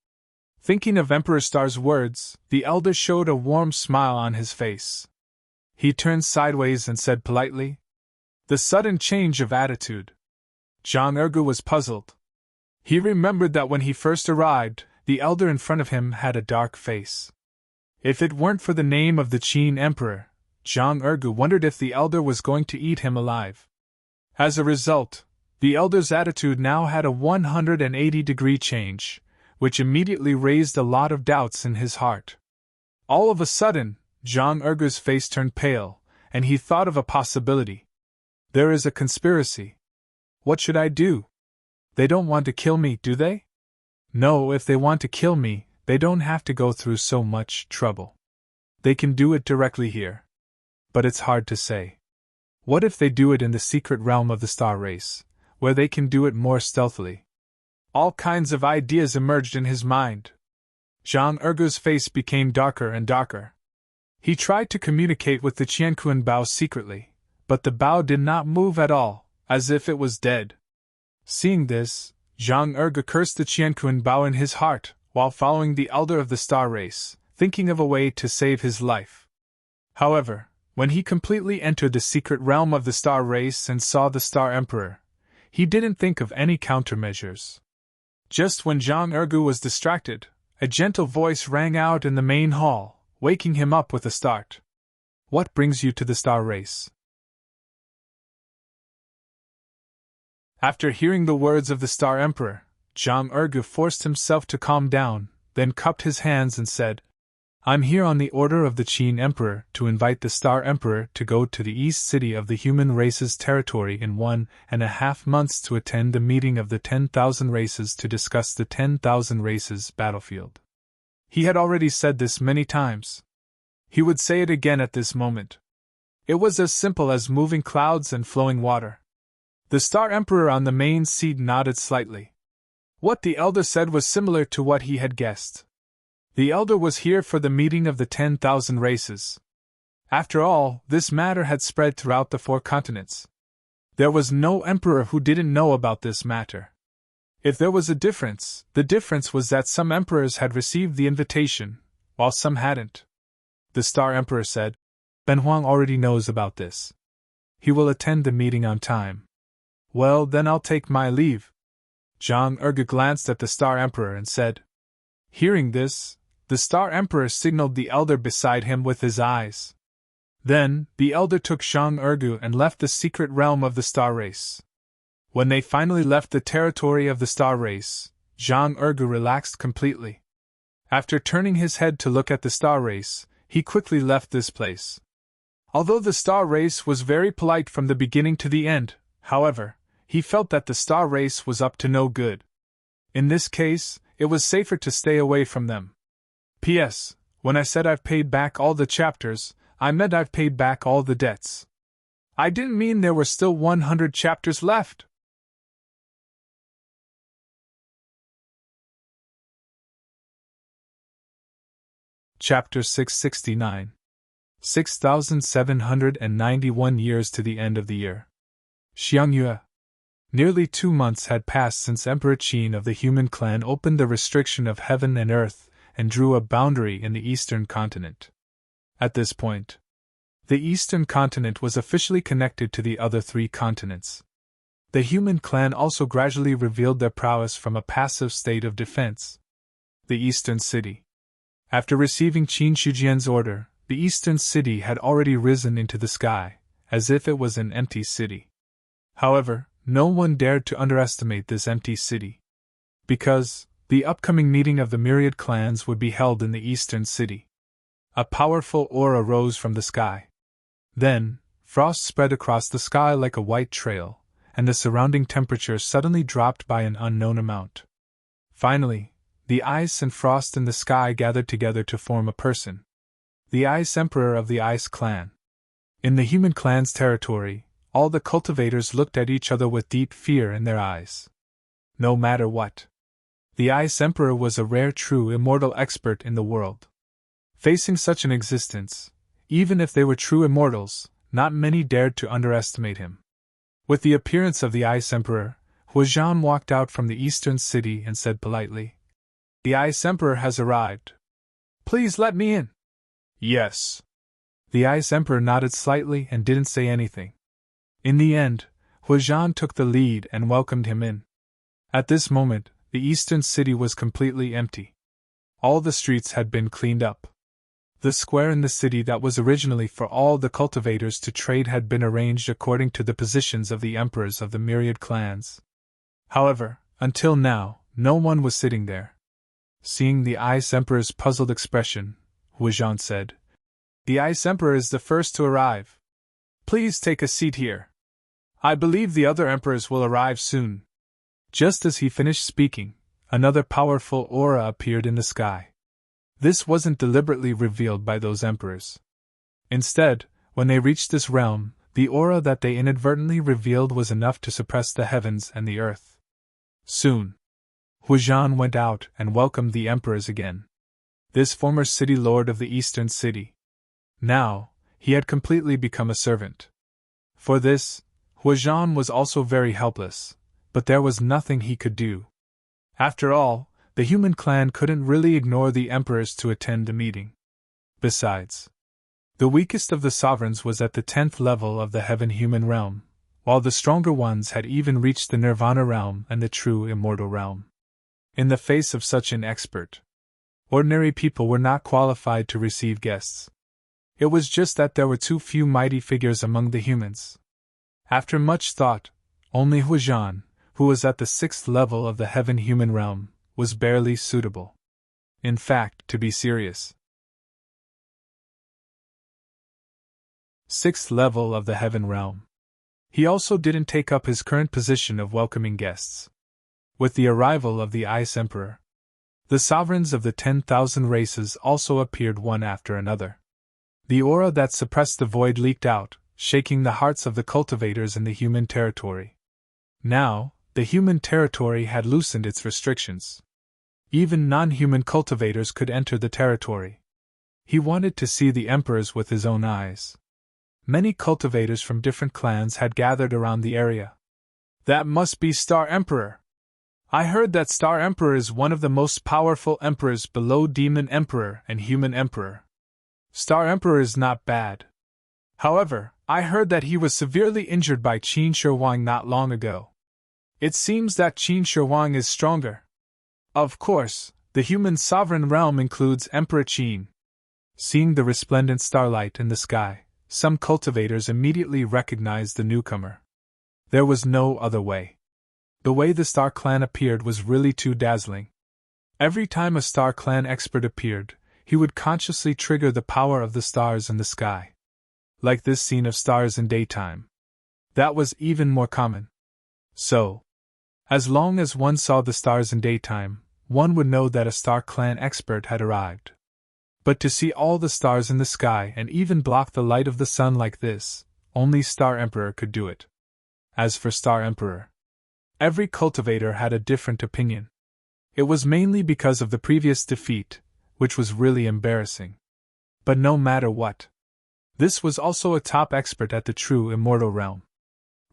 Thinking of Emperor Star's words, the elder showed a warm smile on his face. He turned sideways and said politely, "The sudden change of attitude." Zhang Ergu was puzzled. He remembered that when he first arrived, the elder in front of him had a dark face. If it weren't for the name of the Qin Emperor, Zhang Ergu wondered if the elder was going to eat him alive. As a result, the elder's attitude now had a 180-degree change, which immediately raised a lot of doubts in his heart. All of a sudden, Zhang Ergu's face turned pale, and he thought of a possibility. There is a conspiracy. What should I do? They don't want to kill me, do they? No, if they want to kill me, they don't have to go through so much trouble. They can do it directly here. But it's hard to say. What if they do it in the secret realm of the star race, where they can do it more stealthily? All kinds of ideas emerged in his mind. Zhang Ergu's face became darker and darker. He tried to communicate with the Qianquan Bao secretly, but the Bao did not move at all, as if it was dead. Seeing this, Zhang Ergu cursed the Qianquan Bao in his heart, while following the elder of the star race, thinking of a way to save his life. However, when he completely entered the secret realm of the star race and saw the Star Emperor, he didn't think of any countermeasures. Just when Zhang Ergu was distracted, a gentle voice rang out in the main hall, waking him up with a start. "What brings you to the star race?" After hearing the words of the Star Emperor, Zhang Ergu forced himself to calm down, then cupped his hands and said, "I'm here on the order of the Qin Emperor to invite the Star Emperor to go to the east city of the human race's territory in 1.5 months to attend the meeting of the 10,000 races to discuss the 10,000 races battlefield." He had already said this many times. He would say it again at this moment. It was as simple as moving clouds and flowing water. The Star Emperor on the main seat nodded slightly. What the elder said was similar to what he had guessed. The elder was here for the meeting of the 10,000 races. After all, this matter had spread throughout the 4 continents. There was no emperor who didn't know about this matter. If there was a difference, the difference was that some emperors had received the invitation, while some hadn't. The Star Emperor said, "Ben Huang already knows about this. He will attend the meeting on time." "Well, then I'll take my leave." Zhang Ergu glanced at the Star Emperor and said. Hearing this, the Star Emperor signaled the elder beside him with his eyes. Then, the elder took Zhang Ergu and left the secret realm of the star race. When they finally left the territory of the star race, Zhang Ergu relaxed completely. After turning his head to look at the star race, he quickly left this place. Although the star race was very polite from the beginning to the end, however, he felt that the star race was up to no good. In this case, it was safer to stay away from them. P.S. When I said I've paid back all the chapters, I meant I've paid back all the debts. I didn't mean there were still 100 chapters left. Chapter 669. 6,791 years to the end of the year. Xiangyue. Nearly 2 months had passed since Emperor Qin of the human clan opened the restriction of heaven and earth and drew a boundary in the eastern continent. At this point, the eastern continent was officially connected to the other 3 continents. The human clan also gradually revealed their prowess from a passive state of defense. The eastern city. After receiving Qin Shujian's order, the eastern city had already risen into the sky, as if it was an empty city. However, no one dared to underestimate this empty city. Because the upcoming meeting of the myriad clans would be held in the eastern city. A powerful aura rose from the sky. Then, frost spread across the sky like a white trail, and the surrounding temperature suddenly dropped by an unknown amount. Finally, the ice and frost in the sky gathered together to form a person. The Ice Emperor of the Ice Clan. In the human clan's territory, all the cultivators looked at each other with deep fear in their eyes. No matter what. The Ice Emperor was a rare true immortal expert in the world. Facing such an existence, even if they were true immortals, not many dared to underestimate him. With the appearance of the Ice Emperor, Huazhan walked out from the eastern city and said politely, "The Ice Emperor has arrived. Please let me in." "Yes." The Ice Emperor nodded slightly and didn't say anything. In the end, Huazhan took the lead and welcomed him in. At this moment, the eastern city was completely empty. All the streets had been cleaned up. The square in the city that was originally for all the cultivators to trade had been arranged according to the positions of the emperors of the myriad clans. However, until now, no one was sitting there. Seeing the Ice Emperor's puzzled expression, Huazhan said, "The Ice Emperor is the first to arrive. Please take a seat here. I believe the other emperors will arrive soon." Just as he finished speaking, another powerful aura appeared in the sky. This wasn't deliberately revealed by those emperors. Instead, when they reached this realm, the aura that they inadvertently revealed was enough to suppress the heavens and the earth. Soon, Huazhan went out and welcomed the emperors again. This former city lord of the eastern city. Now, he had completely become a servant. For this, Huazhan was also very helpless, but there was nothing he could do. After all, the human clan couldn't really ignore the emperors to attend the meeting. Besides, the weakest of the sovereigns was at the 10th level of the heaven-human realm, while the stronger ones had even reached the nirvana realm and the true immortal realm. In the face of such an expert, ordinary people were not qualified to receive guests. It was just that there were too few mighty figures among the humans. After much thought, only Huazhan, who was at the 6th level of the heaven-human realm, was barely suitable. In fact, to be serious. 6th level of the heaven realm. He also didn't take up his current position of welcoming guests. With the arrival of the Ice Emperor, the sovereigns of the 10,000 races also appeared one after another. The aura that suppressed the void leaked out, shaking the hearts of the cultivators in the human territory. Now, the human territory had loosened its restrictions. Even non-human cultivators could enter the territory. He wanted to see the emperors with his own eyes. Many cultivators from different clans had gathered around the area. "That must be Star Emperor. I heard that Star Emperor is one of the most powerful emperors below Demon Emperor and Human Emperor. Star Emperor is not bad. However, I heard that he was severely injured by Qin Shi not long ago. It seems that Qin Shi is stronger. Of course, the human sovereign realm includes Emperor Qin." Seeing the resplendent starlight in the sky, some cultivators immediately recognized the newcomer. There was no other way. The way the Star Clan appeared was really too dazzling. Every time a Star Clan expert appeared, he would consciously trigger the power of the stars in the sky. Like this scene of stars in daytime. That was even more common. So, as long as one saw the stars in daytime, one would know that a Star Clan expert had arrived. But to see all the stars in the sky and even block the light of the sun like this, only Star Emperor could do it. As for Star Emperor, every cultivator had a different opinion. It was mainly because of the previous defeat, which was really embarrassing. But no matter what, this was also a top expert at the true immortal realm.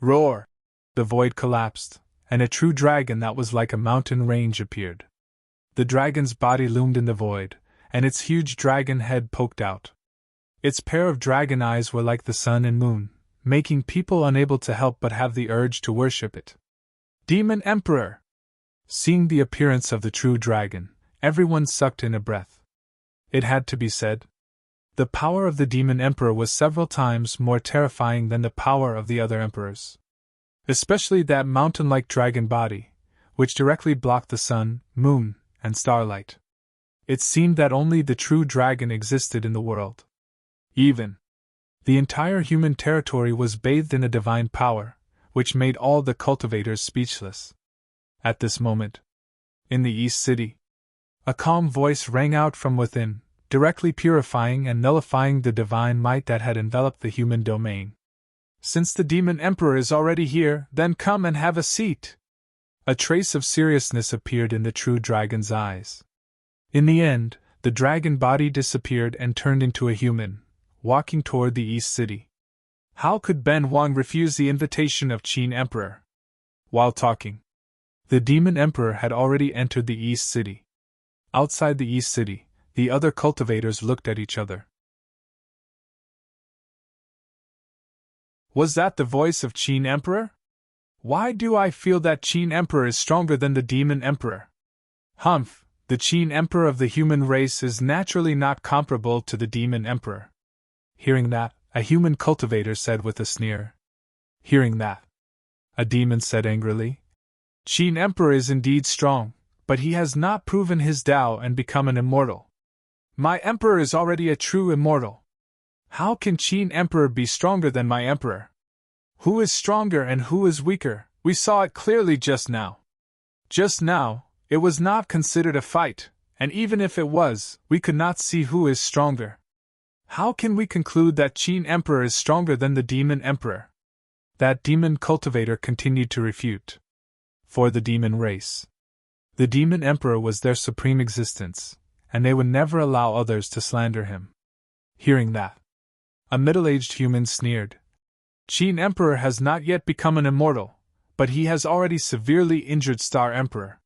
Roar! The void collapsed, and a true dragon that was like a mountain range appeared. The dragon's body loomed in the void, and its huge dragon head poked out. Its pair of dragon eyes were like the sun and moon, making people unable to help but have the urge to worship it. Demon Emperor! Seeing the appearance of the true dragon, everyone sucked in a breath. It had to be said. The power of the Demon Emperor was several times more terrifying than the power of the other emperors. Especially that mountain-like dragon body, which directly blocked the sun, moon, and starlight. It seemed that only the true dragon existed in the world. Even the entire human territory was bathed in a divine power, which made all the cultivators speechless. At this moment, in the East City, a calm voice rang out from within, directly purifying and nullifying the divine might that had enveloped the human domain. Since the Demon Emperor is already here, then come and have a seat. A trace of seriousness appeared in the true dragon's eyes. In the end, the dragon body disappeared and turned into a human, walking toward the East City. How could Ben Huang refuse the invitation of Qin Emperor? While talking, the Demon Emperor had already entered the East City. Outside the East City, the other cultivators looked at each other. Was that the voice of Qin Emperor? Why do I feel that Qin Emperor is stronger than the Demon Emperor? Humph, the Qin Emperor of the human race is naturally not comparable to the Demon Emperor. Hearing that, a human cultivator said with a sneer. Hearing that, a demon said angrily. Qin Emperor is indeed strong, but he has not proven his Tao and become an immortal. My Emperor is already a true immortal. How can Qin Emperor be stronger than my Emperor? Who is stronger and who is weaker? We saw it clearly just now. Just now, it was not considered a fight, and even if it was, we could not see who is stronger. How can we conclude that Qin Emperor is stronger than the Demon Emperor? That demon cultivator continued to refute. For the demon race, the Demon Emperor was their supreme existence, and they would never allow others to slander him. Hearing that, a middle-aged human sneered. Qin Emperor has not yet become an immortal, but he has already severely injured Star Emperor.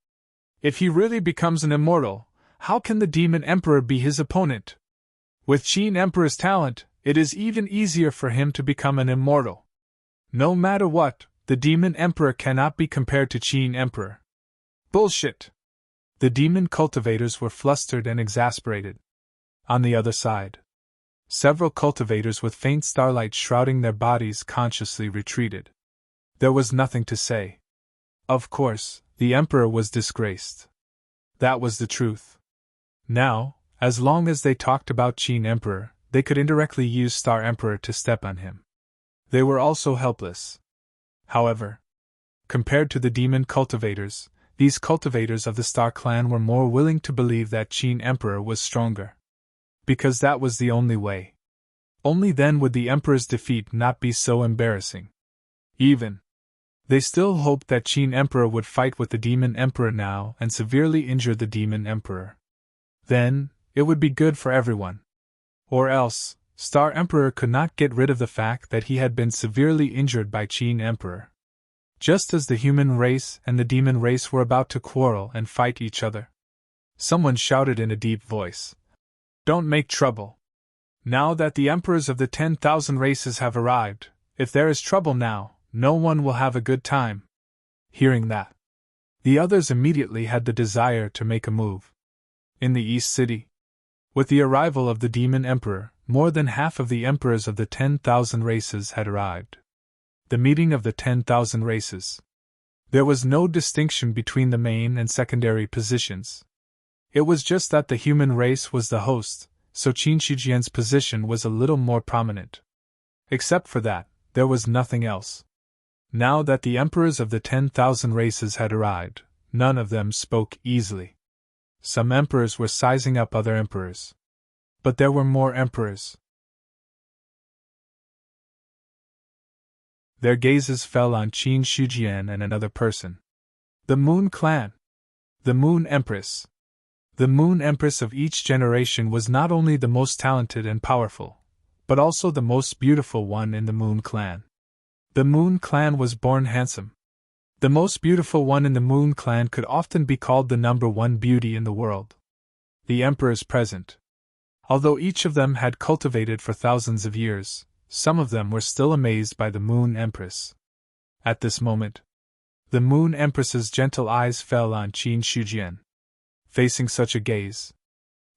If he really becomes an immortal, how can the Demon Emperor be his opponent? With Qin Emperor's talent, it is even easier for him to become an immortal. No matter what, the Demon Emperor cannot be compared to Qin Emperor. Bullshit! The demon cultivators were flustered and exasperated. On the other side, several cultivators with faint starlight shrouding their bodies consciously retreated. There was nothing to say. Of course, the Emperor was disgraced. That was the truth. Now, as long as they talked about Qin Emperor, they could indirectly use Star Emperor to step on him. They were also helpless. However, compared to the demon cultivators, these cultivators of the Star Clan were more willing to believe that Qin Emperor was stronger. Because that was the only way. Only then would the Emperor's defeat not be so embarrassing. Even, they still hoped that Qin Emperor would fight with the Demon Emperor now and severely injure the Demon Emperor. Then, it would be good for everyone. Or else, Star Emperor could not get rid of the fact that he had been severely injured by Qin Emperor. Just as the human race and the demon race were about to quarrel and fight each other, someone shouted in a deep voice, "Don't make trouble. Now that the emperors of the 10,000 races have arrived, if there is trouble now, no one will have a good time." Hearing that, the others immediately had the desire to make a move. In the East City, with the arrival of the Demon Emperor, more than half of the emperors of the 10,000 races had arrived. The meeting of the 10,000 races. There was no distinction between the main and secondary positions. It was just that the human race was the host, so Qin Shijian's position was a little more prominent. Except for that, there was nothing else. Now that the emperors of the 10,000 races had arrived, none of them spoke easily. Some emperors were sizing up other emperors. But there were more emperors. Their gazes fell on Qin Shijian and another person. The Moon Clan. The Moon Empress. The Moon Empress of each generation was not only the most talented and powerful, but also the most beautiful one in the Moon Clan. The Moon Clan was born handsome. The most beautiful one in the Moon Clan could often be called the number one beauty in the world. The emperors present. Although each of them had cultivated for thousands of years, some of them were still amazed by the Moon Empress. At this moment, the Moon Empress's gentle eyes fell on Qin Shijian. Facing such a gaze,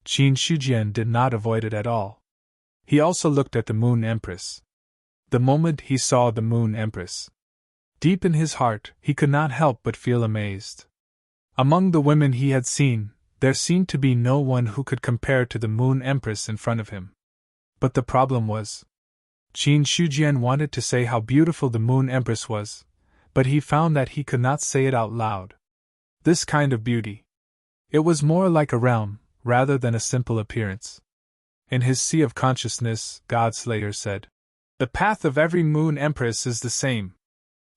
Qin Shijian did not avoid it at all. He also looked at the Moon Empress. The moment he saw the Moon Empress, deep in his heart, he could not help but feel amazed. Among the women he had seen, there seemed to be no one who could compare to the Moon Empress in front of him. But the problem was, Qin Shijian wanted to say how beautiful the Moon Empress was, but he found that he could not say it out loud. This kind of beauty. It was more like a realm, rather than a simple appearance. In his sea of consciousness, Godslayer said, "The path of every Moon Empress is the same.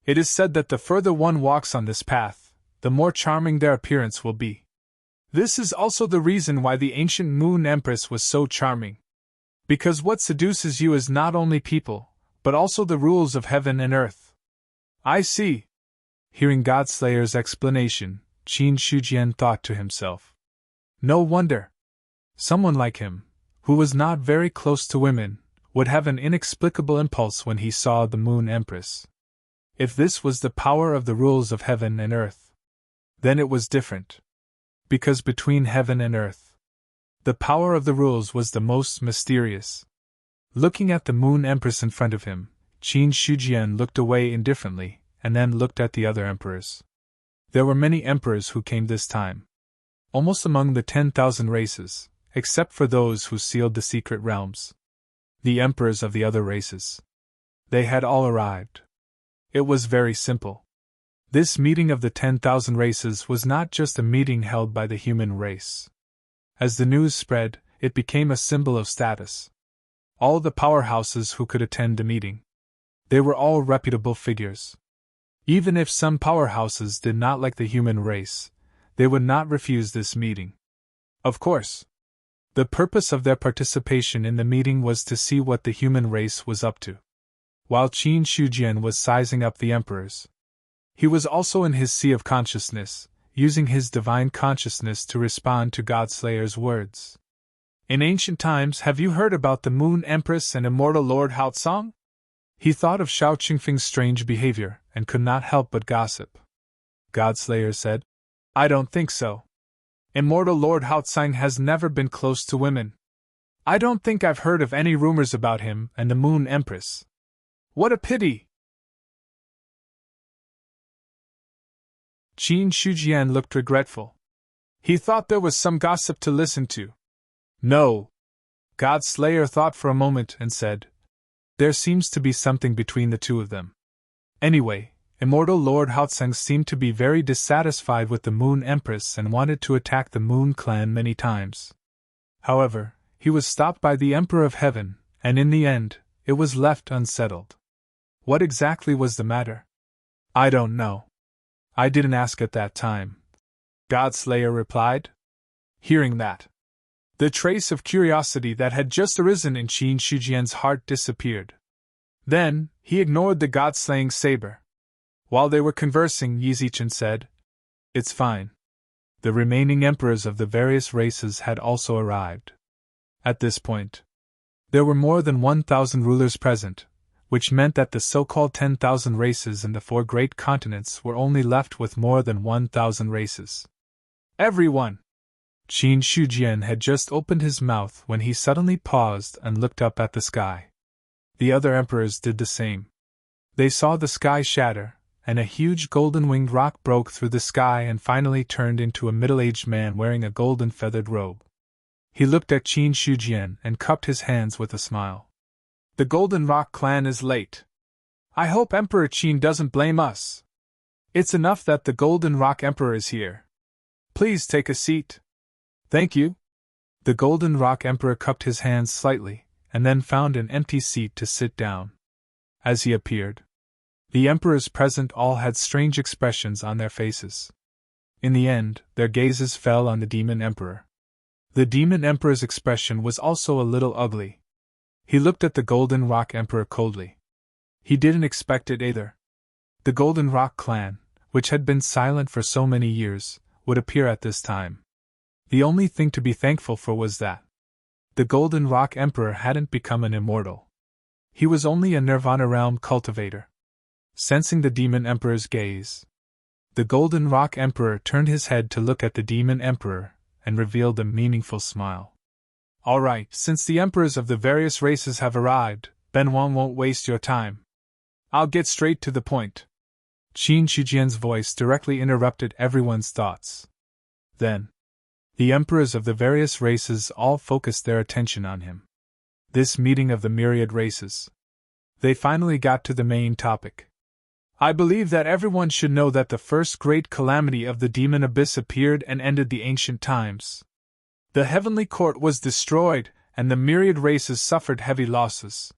It is said that the further one walks on this path, the more charming their appearance will be. This is also the reason why the ancient Moon Empress was so charming. Because what seduces you is not only people, but also the rules of heaven and earth." "I see." Hearing Godslayer's explanation, Qin Shijian thought to himself, "No wonder. Someone like him, who was not very close to women, would have an inexplicable impulse when he saw the Moon Empress. If this was the power of the rules of heaven and earth, then it was different. Because between heaven and earth, the power of the rules was the most mysterious." Looking at the Moon Empress in front of him, Qin Shijian looked away indifferently, and then looked at the other emperors. There were many emperors who came this time. Almost among the 10,000 races, except for those who sealed the secret realms. The emperors of the other races. They had all arrived. It was very simple. This meeting of the 10,000 races was not just a meeting held by the human race. As the news spread, it became a symbol of status. All the powerhouses who could attend the meeting. They were all reputable figures. Even if some powerhouses did not like the human race, they would not refuse this meeting. Of course. The purpose of their participation in the meeting was to see what the human race was up to. While Qin Shijian was sizing up the emperors, he was also in his sea of consciousness, using his divine consciousness to respond to Godslayer's words. "In ancient times, have you heard about the Moon Empress and immortal Lord Haotsong?" He thought of Shao Qingfeng's strange behavior, and could not help but gossip. Godslayer said, "I don't think so. Immortal Lord Haotsong has never been close to women. I don't think I've heard of any rumors about him and the Moon Empress. What a pity!" Qin Shijian looked regretful. He thought there was some gossip to listen to. "No." Godslayer thought for a moment and said, "There seems to be something between the two of them. Anyway, immortal Lord Haotsong seemed to be very dissatisfied with the Moon Empress and wanted to attack the Moon Clan many times. However, he was stopped by the Emperor of Heaven, and in the end, it was left unsettled." "What exactly was the matter?" "I don't know. I didn't ask at that time," Godslayer replied. Hearing that, the trace of curiosity that had just arisen in Qin Shijian's heart disappeared. Then, he ignored the god-slaying saber. While they were conversing, Yi Zichen said, "It's fine." The remaining emperors of the various races had also arrived. At this point, there were more than 1,000 rulers present, which meant that the so-called 10,000 races in the 4 great continents were only left with more than 1,000 races. "Everyone!" Qin Shijian had just opened his mouth when he suddenly paused and looked up at the sky. The other emperors did the same. They saw the sky shatter, and a huge golden-winged rock broke through the sky and finally turned into a middle-aged man wearing a golden feathered robe. He looked at Qin Shujian and cupped his hands with a smile. The Golden Rock clan is late. I hope Emperor Qin doesn't blame us. It's enough that the Golden Rock Emperor is here. Please take a seat. Thank you. The Golden Rock Emperor cupped his hands slightly, and then found an empty seat to sit down. As he appeared, the emperors present all had strange expressions on their faces. In the end, their gazes fell on the Demon Emperor. The Demon Emperor's expression was also a little ugly. He looked at the Golden Rock Emperor coldly. He didn't expect it either. The Golden Rock clan, which had been silent for so many years, would appear at this time. The only thing to be thankful for was that the Golden Rock Emperor hadn't become an immortal. He was only a Nirvana realm cultivator. Sensing the Demon Emperor's gaze, the Golden Rock Emperor turned his head to look at the Demon Emperor and revealed a meaningful smile. All right, since the emperors of the various races have arrived, Benwan won't waste your time. I'll get straight to the point. Qin Shujian's voice directly interrupted everyone's thoughts. Then, the emperors of the various races all focused their attention on him. This meeting of the myriad races. They finally got to the main topic. I believe that everyone should know that the first great calamity of the demon abyss appeared and ended the ancient times. The heavenly court was destroyed, and the myriad races suffered heavy losses.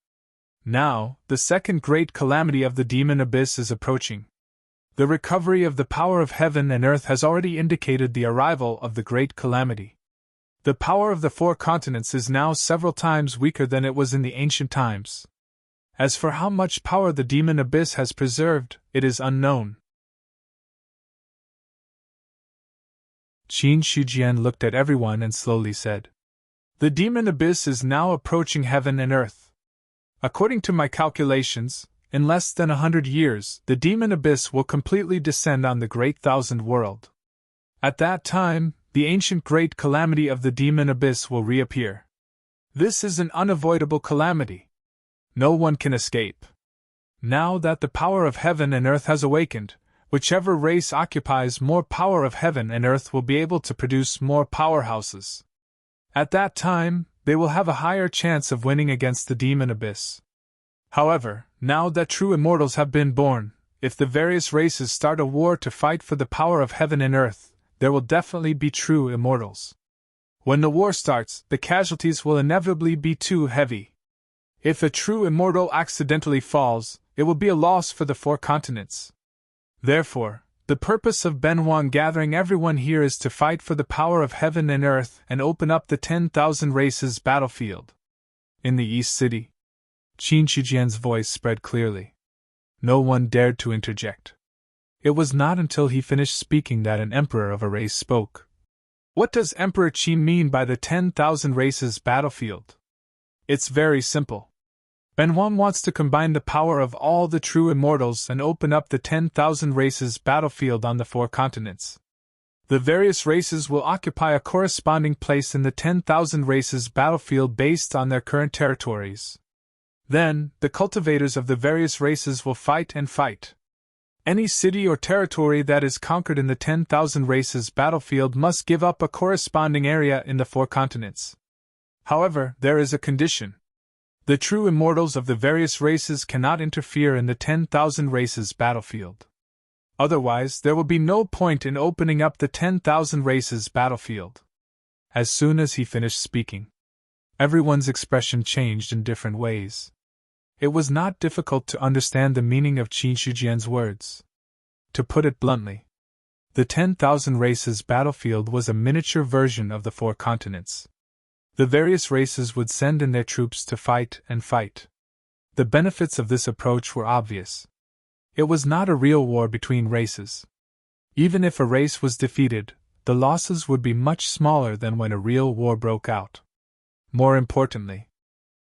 Now, the second great calamity of the demon abyss is approaching. The recovery of the power of heaven and earth has already indicated the arrival of the great calamity. The power of the four continents is now several times weaker than it was in the ancient times. As for how much power the demon abyss has preserved, it is unknown. Qin Shujian looked at everyone and slowly said, The demon abyss is now approaching heaven and earth. According to my calculations, in less than 100 years, the demon abyss will completely descend on the great thousand world. At that time, the ancient great calamity of the demon abyss will reappear. This is an unavoidable calamity. No one can escape. Now that the power of heaven and earth has awakened, whichever race occupies more power of heaven and earth will be able to produce more powerhouses. At that time, they will have a higher chance of winning against the demon abyss. However, now that true immortals have been born, if the various races start a war to fight for the power of heaven and earth, there will definitely be true immortals. When the war starts, the casualties will inevitably be too heavy. If a true immortal accidentally falls, it will be a loss for the four continents. Therefore, the purpose of Benwan gathering everyone here is to fight for the power of heaven and earth and open up the 10,000 races battlefield. In the East City, Qin Shujian's voice spread clearly. No one dared to interject. It was not until he finished speaking that an emperor of a race spoke. What does Emperor Qin mean by the 10,000 races battlefield? It's very simple. Benwan wants to combine the power of all the true immortals and open up the 10,000 races battlefield on the four continents. The various races will occupy a corresponding place in the 10,000 races battlefield based on their current territories. Then, the cultivators of the various races will fight and fight. Any city or territory that is conquered in the 10,000 races battlefield must give up a corresponding area in the four continents. However, there is a condition. The true immortals of the various races cannot interfere in the 10,000 races battlefield. Otherwise, there will be no point in opening up the 10,000 races battlefield. As soon as he finished speaking, everyone's expression changed in different ways. It was not difficult to understand the meaning of Qin Shujian's words. To put it bluntly, the 10,000 races battlefield was a miniature version of the four continents. The various races would send in their troops to fight and fight. The benefits of this approach were obvious. It was not a real war between races. Even if a race was defeated, the losses would be much smaller than when a real war broke out. More importantly,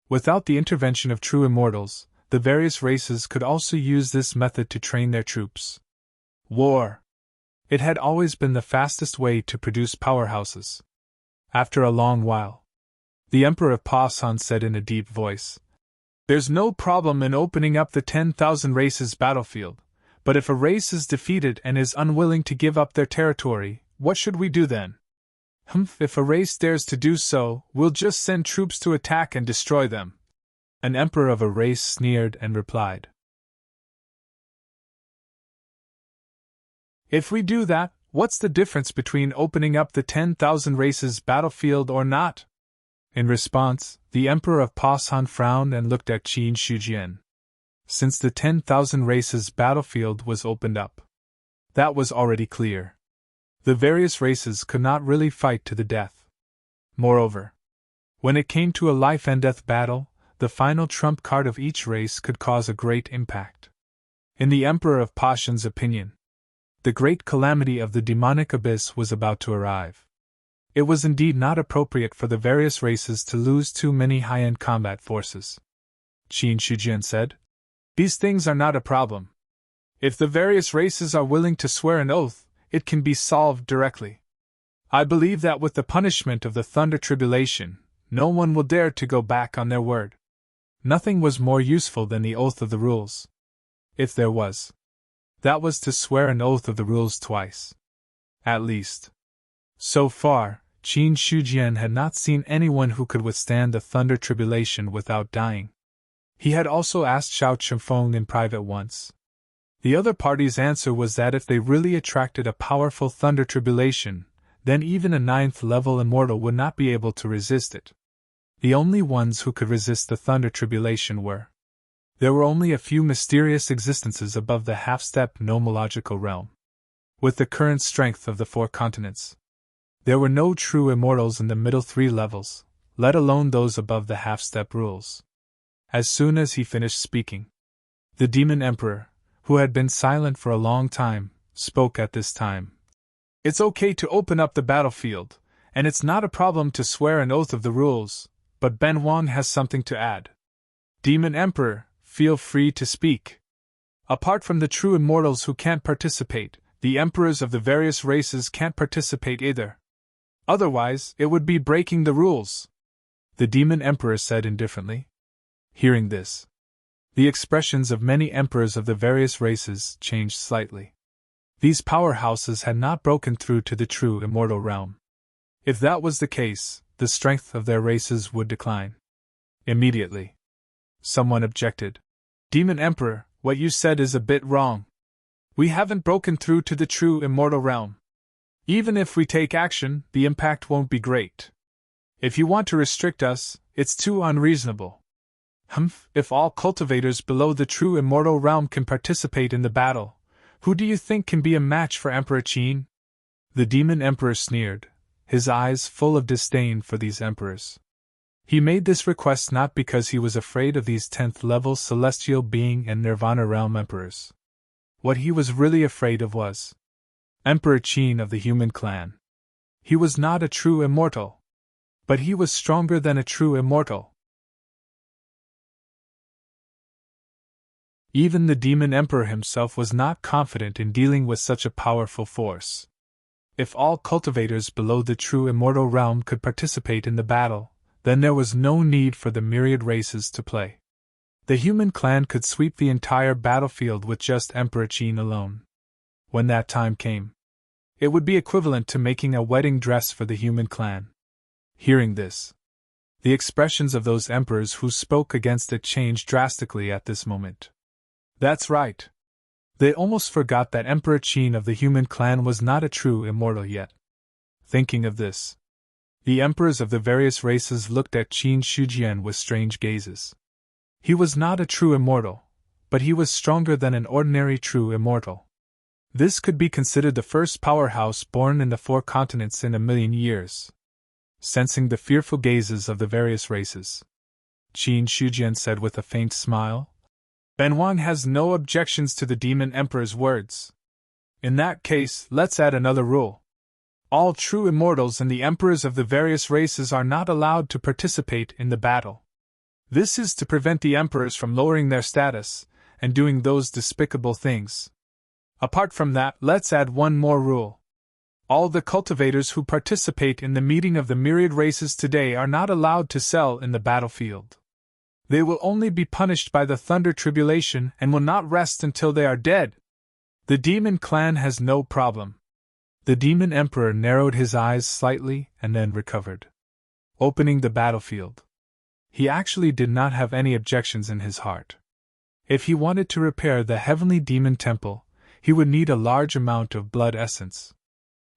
without the intervention of true immortals, the various races could also use this method to train their troops. War. It had always been the fastest way to produce powerhouses. After a long while, the Emperor of Pasan said in a deep voice, There's no problem in opening up the 10,000 races battlefield, But if a race is defeated and is unwilling to give up their territory, what should we do then? If a race dares to do so, we'll just send troops to attack and destroy them. An emperor of a race sneered and replied. If we do that, what's the difference between opening up the 10,000 races battlefield or not? In response, the emperor of Pasan frowned and looked at Qin Shujian. Since the 10,000 races battlefield was opened up, that was already clear. The various races could not really fight to the death. Moreover, when it came to a life-and-death battle, the final trump card of each race could cause a great impact. In the Emperor of Pashan's opinion, the great calamity of the demonic abyss was about to arrive. It was indeed not appropriate for the various races to lose too many high-end combat forces. Qin Shujian said, "These things are not a problem. If the various races are willing to swear an oath, it can be solved directly. I believe that with the punishment of the Thunder Tribulation, no one will dare to go back on their word." Nothing was more useful than the oath of the rules. If there was, that was to swear an oath of the rules twice. At least. So far, Qin Shujian had not seen anyone who could withstand the Thunder Tribulation without dying. He had also asked Xiao Chengfeng in private once. The other party's answer was that if they really attracted a powerful Thunder Tribulation, then even a 9th-level immortal would not be able to resist it. The only ones who could resist the Thunder Tribulation were. There were only a few mysterious existences above the half-step nomological realm. With the current strength of the 4 continents, there were no true immortals in the middle 3 levels, let alone those above the half-step rules. As soon as he finished speaking, the Demon Emperor, who had been silent for a long time, spoke at this time. "It's okay to open up the battlefield, and it's not a problem to swear an oath of the rules, but Ben Wan has something to add." "Demon Emperor, feel free to speak. Apart from the true immortals who can't participate, the emperors of the various races can't participate either. Otherwise, it would be breaking the rules," the Demon Emperor said indifferently. Hearing this, the expressions of many emperors of the various races changed slightly. These powerhouses had not broken through to the true immortal realm. If that was the case, the strength of their races would decline. Immediately, someone objected. "Demon Emperor, what you said is a bit wrong. We haven't broken through to the true immortal realm. Even if we take action, the impact won't be great. If you want to restrict us, it's too unreasonable." If all cultivators below the true immortal realm can participate in the battle, who do you think can be a match for Emperor Qin? The Demon Emperor sneered, his eyes full of disdain for these emperors. He made this request not because he was afraid of these 10th-level celestial being and Nirvana realm emperors. What he was really afraid of was Emperor Qin of the human clan. He was not a true immortal, but he was stronger than a true immortal. Even the Demon Emperor himself was not confident in dealing with such a powerful force. If all cultivators below the true immortal realm could participate in the battle, then there was no need for the myriad races to play. The human clan could sweep the entire battlefield with just Emperor Qin alone. When that time came, it would be equivalent to making a wedding dress for the human clan. Hearing this, the expressions of those emperors who spoke against it changed drastically at this moment. That's right. They almost forgot that Emperor Qin of the human clan was not a true immortal yet. Thinking of this, the emperors of the various races looked at Qin Shujian with strange gazes. He was not a true immortal, but he was stronger than an ordinary true immortal. This could be considered the first powerhouse born in the 4 continents in 1,000,000 years. Sensing the fearful gazes of the various races, Qin Shujian said with a faint smile, "Ben Wang has no objections to the Demon Emperor's words. In that case, let's add another rule. All true immortals and the emperors of the various races are not allowed to participate in the battle. This is to prevent the emperors from lowering their status and doing those despicable things. Apart from that, let's add one more rule. All the cultivators who participate in the meeting of the myriad races today are not allowed to sell in the battlefield. They will only be punished by the Thunder Tribulation and will not rest until they are dead." The demon clan has no problem. The demon emperor narrowed his eyes slightly and then recovered. Opening the battlefield. He actually did not have any objections in his heart. If he wanted to repair the heavenly demon temple, he would need a large amount of blood essence.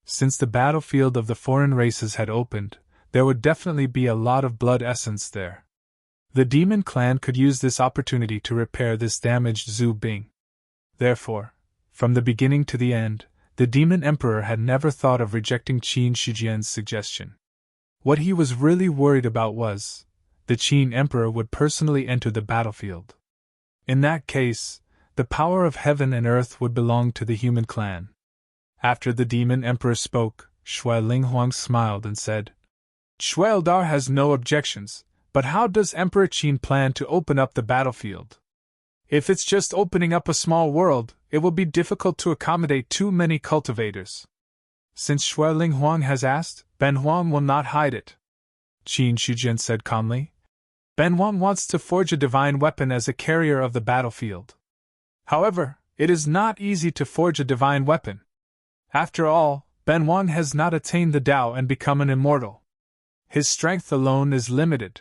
Since the battlefield of the foreign races had opened, there would definitely be a lot of blood essence there. The demon clan could use this opportunity to repair this damaged Zhu Bing. Therefore, from the beginning to the end, the demon emperor had never thought of rejecting Qin Shijian's suggestion. What he was really worried about was, the Qin emperor would personally enter the battlefield. In that case, the power of heaven and earth would belong to the human clan. After the demon emperor spoke, Shui Linghuang smiled and said, Xueldar has no objections, but how does Emperor Qin plan to open up the battlefield? If it's just opening up a small world, it will be difficult to accommodate too many cultivators. Since Shui Linghuang has asked, Ben Huang will not hide it. Qin Shijian said calmly. Ben Huang wants to forge a divine weapon as a carrier of the battlefield. However, it is not easy to forge a divine weapon. After all, Ben Huang has not attained the Tao and become an immortal. His strength alone is limited.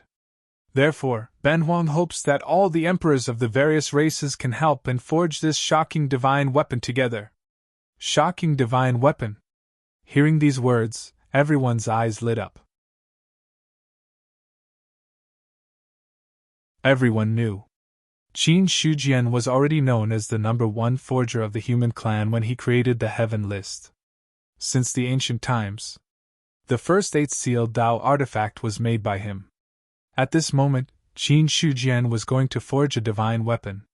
Therefore, Ben Huang hopes that all the emperors of the various races can help and forge this shocking divine weapon together. Shocking divine weapon. Hearing these words, everyone's eyes lit up. Everyone knew. Qin Shijian was already known as the #1 forger of the human clan when he created the Heaven List. Since the ancient times, the first 8-sealed Tao artifact was made by him. At this moment, Qin Shijian was going to forge a divine weapon.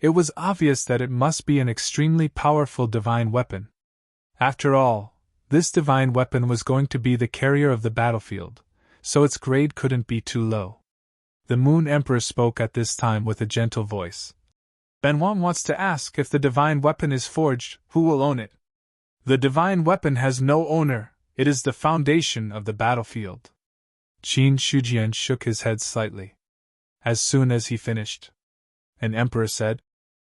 It was obvious that it must be an extremely powerful divine weapon. After all, this divine weapon was going to be the carrier of the battlefield, so its grade couldn't be too low. The Moon Emperor spoke at this time with a gentle voice. Ben Huang wants to ask if the divine weapon is forged, who will own it? The divine weapon has no owner, it is the foundation of the battlefield. Qin Shijian shook his head slightly. As soon as he finished, an emperor said,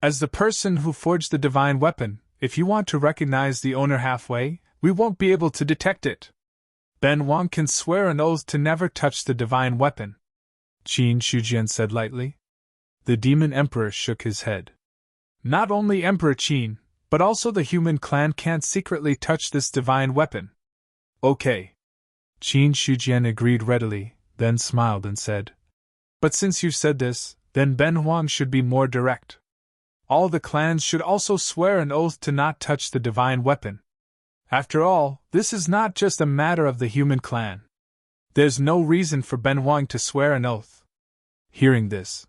As the person who forged the divine weapon, if you want to recognize the owner halfway, we won't be able to detect it. Ben Huang can swear an oath to never touch the divine weapon. Qin Shijian said lightly. The demon emperor shook his head. Not only Emperor Qin, but also the human clan can't secretly touch this divine weapon. Okay. Qin Shijian agreed readily, then smiled and said, But since you said this, then Ben Huang should be more direct. All the clans should also swear an oath to not touch the divine weapon. After all, this is not just a matter of the human clan. There's no reason for Ben Huang to swear an oath. Hearing this,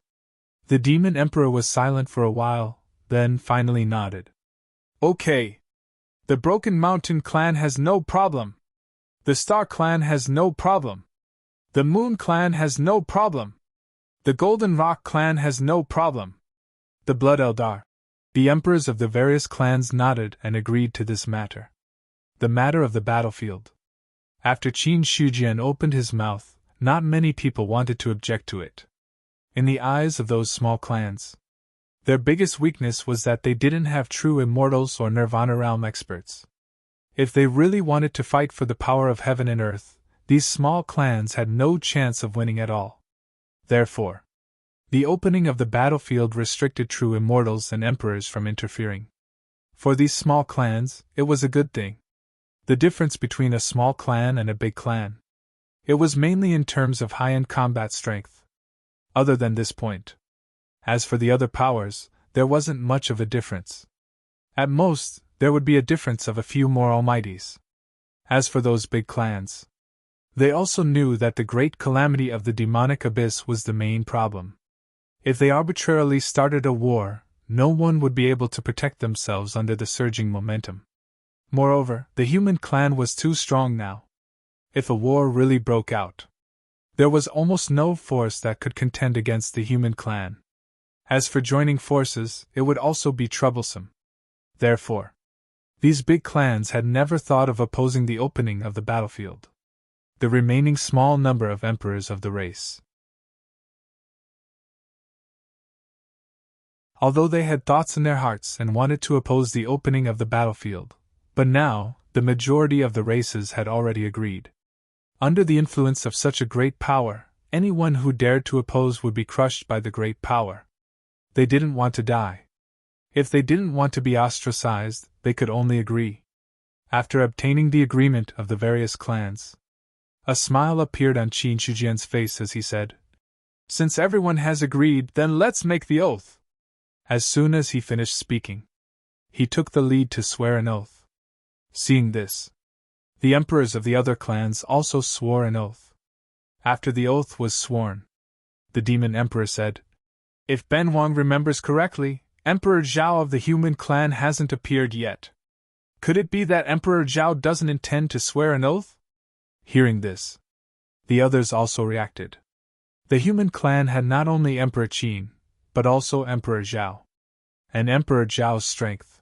the demon emperor was silent for a while, then finally nodded. Okay. The Broken Mountain clan has no problem. The Star clan has no problem. The Moon clan has no problem. The Golden Rock clan has no problem. The Blood Eldar. The emperors of the various clans nodded and agreed to this matter. The matter of the battlefield. After Qin Shijian opened his mouth, not many people wanted to object to it. In the eyes of those small clans, their biggest weakness was that they didn't have true immortals or Nirvana realm experts. If they really wanted to fight for the power of heaven and earth, these small clans had no chance of winning at all. Therefore, the opening of the battlefield restricted true immortals and emperors from interfering. For these small clans, it was a good thing. The difference between a small clan and a big clan. It was mainly in terms of high-end combat strength. Other than this point. As for the other powers, there wasn't much of a difference. At most, there would be a difference of a few more almighties. As for those big clans, they also knew that the great calamity of the demonic abyss was the main problem. If they arbitrarily started a war, no one would be able to protect themselves under the surging momentum. Moreover, the human clan was too strong now. If a war really broke out, there was almost no force that could contend against the human clan. As for joining forces, it would also be troublesome. Therefore, these big clans had never thought of opposing the opening of the battlefield. The remaining small number of emperors of the race. although they had thoughts in their hearts and wanted to oppose the opening of the battlefield. But now, the majority of the races had already agreed. Under the influence of such a great power, anyone who dared to oppose would be crushed by the great power. They didn't want to die. If they didn't want to be ostracized, they could only agree. After obtaining the agreement of the various clans, a smile appeared on Qin Shujian's face as he said, "Since everyone has agreed, then let's make the oath." As soon as he finished speaking, he took the lead to swear an oath. Seeing this, the emperors of the other clans also swore an oath. After the oath was sworn, the demon emperor said, "If Ben Wang remembers correctly, Emperor Zhao of the human clan hasn't appeared yet. Could it be that Emperor Zhao doesn't intend to swear an oath?" Hearing this, the others also reacted. The human clan had not only Emperor Qin, but also Emperor Zhao. And Emperor Zhao's strength.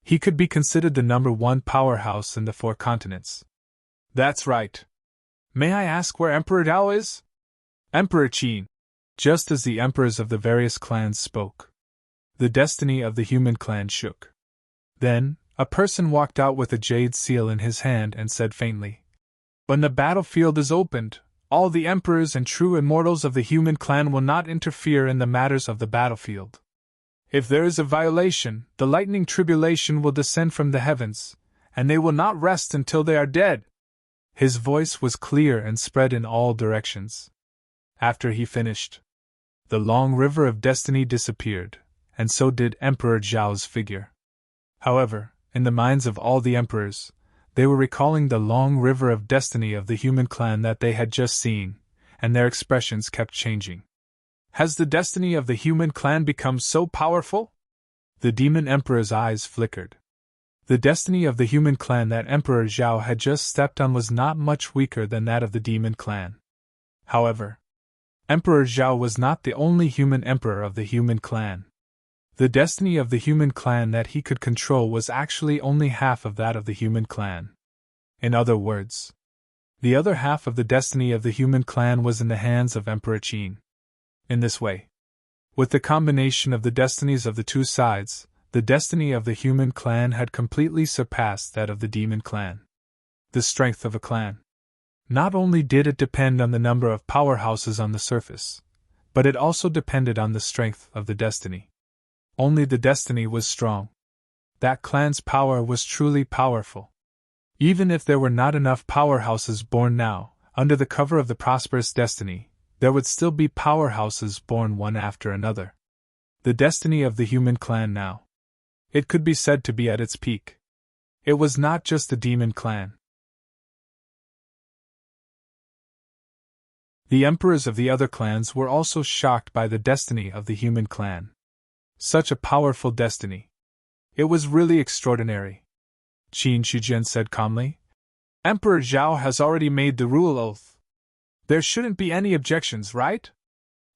He could be considered the #1 powerhouse in the 4 continents. "That's right. May I ask where Emperor Zhao is?" "Emperor Qin." Just as the emperors of the various clans spoke, the destiny of the human clan shook. Then, a person walked out with a jade seal in his hand and said faintly, "When the battlefield is opened, all the emperors and true immortals of the human clan will not interfere in the matters of the battlefield. If there is a violation, the lightning tribulation will descend from the heavens, and they will not rest until they are dead." His voice was clear and spread in all directions. After he finished, the long river of destiny disappeared, and so did Emperor Zhao's figure. However, in the minds of all the emperors, they were recalling the long river of destiny of the human clan that they had just seen, and their expressions kept changing. "Has the destiny of the human clan become so powerful?" The demon emperor's eyes flickered. The destiny of the human clan that Emperor Zhao had just stepped on was not much weaker than that of the demon clan. However, Emperor Zhao was not the only human emperor of the human clan. The destiny of the human clan that he could control was actually only half of that of the human clan. In other words, the other half of the destiny of the human clan was in the hands of Emperor Qin. In this way, with the combination of the destinies of the two sides, the destiny of the human clan had completely surpassed that of the demon clan. The strength of a clan. Not only did it depend on the number of powerhouses on the surface, but it also depended on the strength of the destiny. Only the destiny was strong. That clan's power was truly powerful. Even if there were not enough powerhouses born now, under the cover of the prosperous destiny, there would still be powerhouses born one after another. The destiny of the human clan now. It could be said to be at its peak. It was not just the demon clan. The emperors of the other clans were also shocked by the destiny of the human clan. Such a powerful destiny. It was really extraordinary. Qin Shujian said calmly, "Emperor Zhao has already made the rule oath. There shouldn't be any objections, right?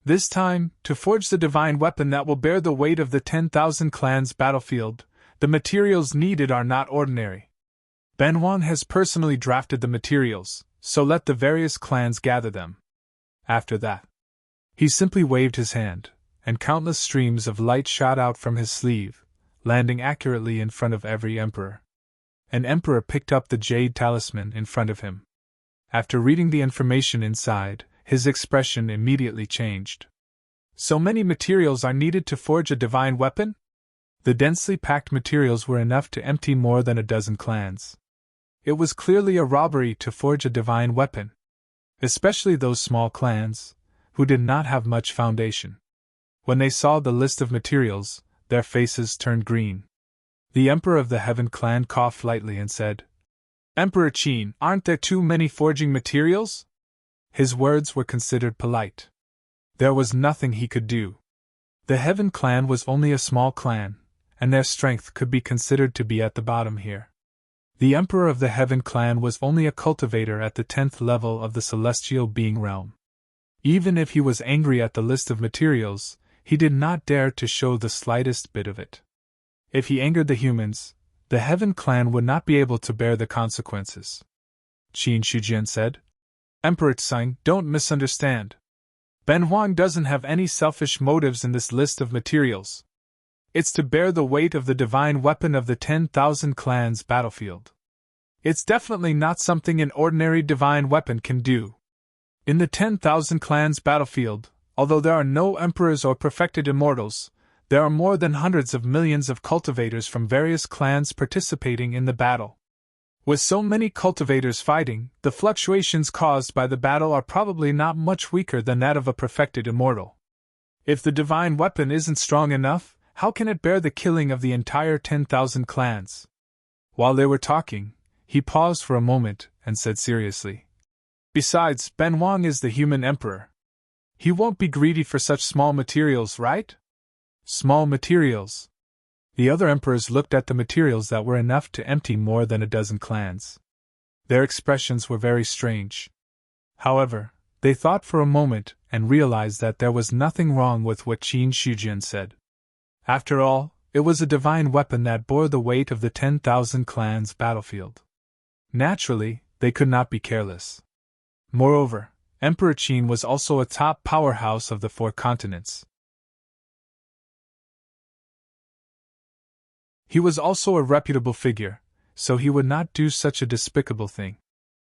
This time, to forge the divine weapon that will bear the weight of the 10,000 clans' battlefield, the materials needed are not ordinary. Ben Wang has personally drafted the materials, so let the various clans gather them." After that, he simply waved his hand, and countless streams of light shot out from his sleeve, landing accurately in front of every emperor. An emperor picked up the jade talisman in front of him. After reading the information inside, his expression immediately changed. "So many materials are needed to forge a divine weapon?" The densely packed materials were enough to empty more than a dozen clans. It was clearly a robbery to forge a divine weapon, especially those small clans, who did not have much foundation. When they saw the list of materials, their faces turned green. The emperor of the Heaven clan coughed lightly and said, "Emperor Qin, aren't there too many forging materials?" His words were considered polite. There was nothing he could do. The Heaven clan was only a small clan, and their strength could be considered to be at the bottom here. The emperor of the Heaven clan was only a cultivator at the 10th level of the celestial being realm. Even if he was angry at the list of materials, he did not dare to show the slightest bit of it. If he angered the humans, the Heaven clan would not be able to bear the consequences. Qin Shujian said, "Emperor Tsang, don't misunderstand. Ben Huang doesn't have any selfish motives in this list of materials. It's to bear the weight of the divine weapon of the 10,000 clans battlefield. It's definitely not something an ordinary divine weapon can do. In the 10,000 clans battlefield, although there are no emperors or perfected immortals, there are more than hundreds of millions of cultivators from various clans participating in the battle. With so many cultivators fighting, the fluctuations caused by the battle are probably not much weaker than that of a perfected immortal. If the divine weapon isn't strong enough, how can it bear the killing of the entire 10,000 clans? While they were talking, he paused for a moment and said seriously, "Besides, Ben Wang is the human emperor. He won't be greedy for such small materials, right?" Small materials. The other emperors looked at the materials that were enough to empty more than a dozen clans. Their expressions were very strange. However, they thought for a moment and realized that there was nothing wrong with what Qin Shijian said. After all, it was a divine weapon that bore the weight of the 10,000 clans battlefield. Naturally, they could not be careless. Moreover, Emperor Qin was also a top powerhouse of the 4 continents. He was also a reputable figure, so he would not do such a despicable thing.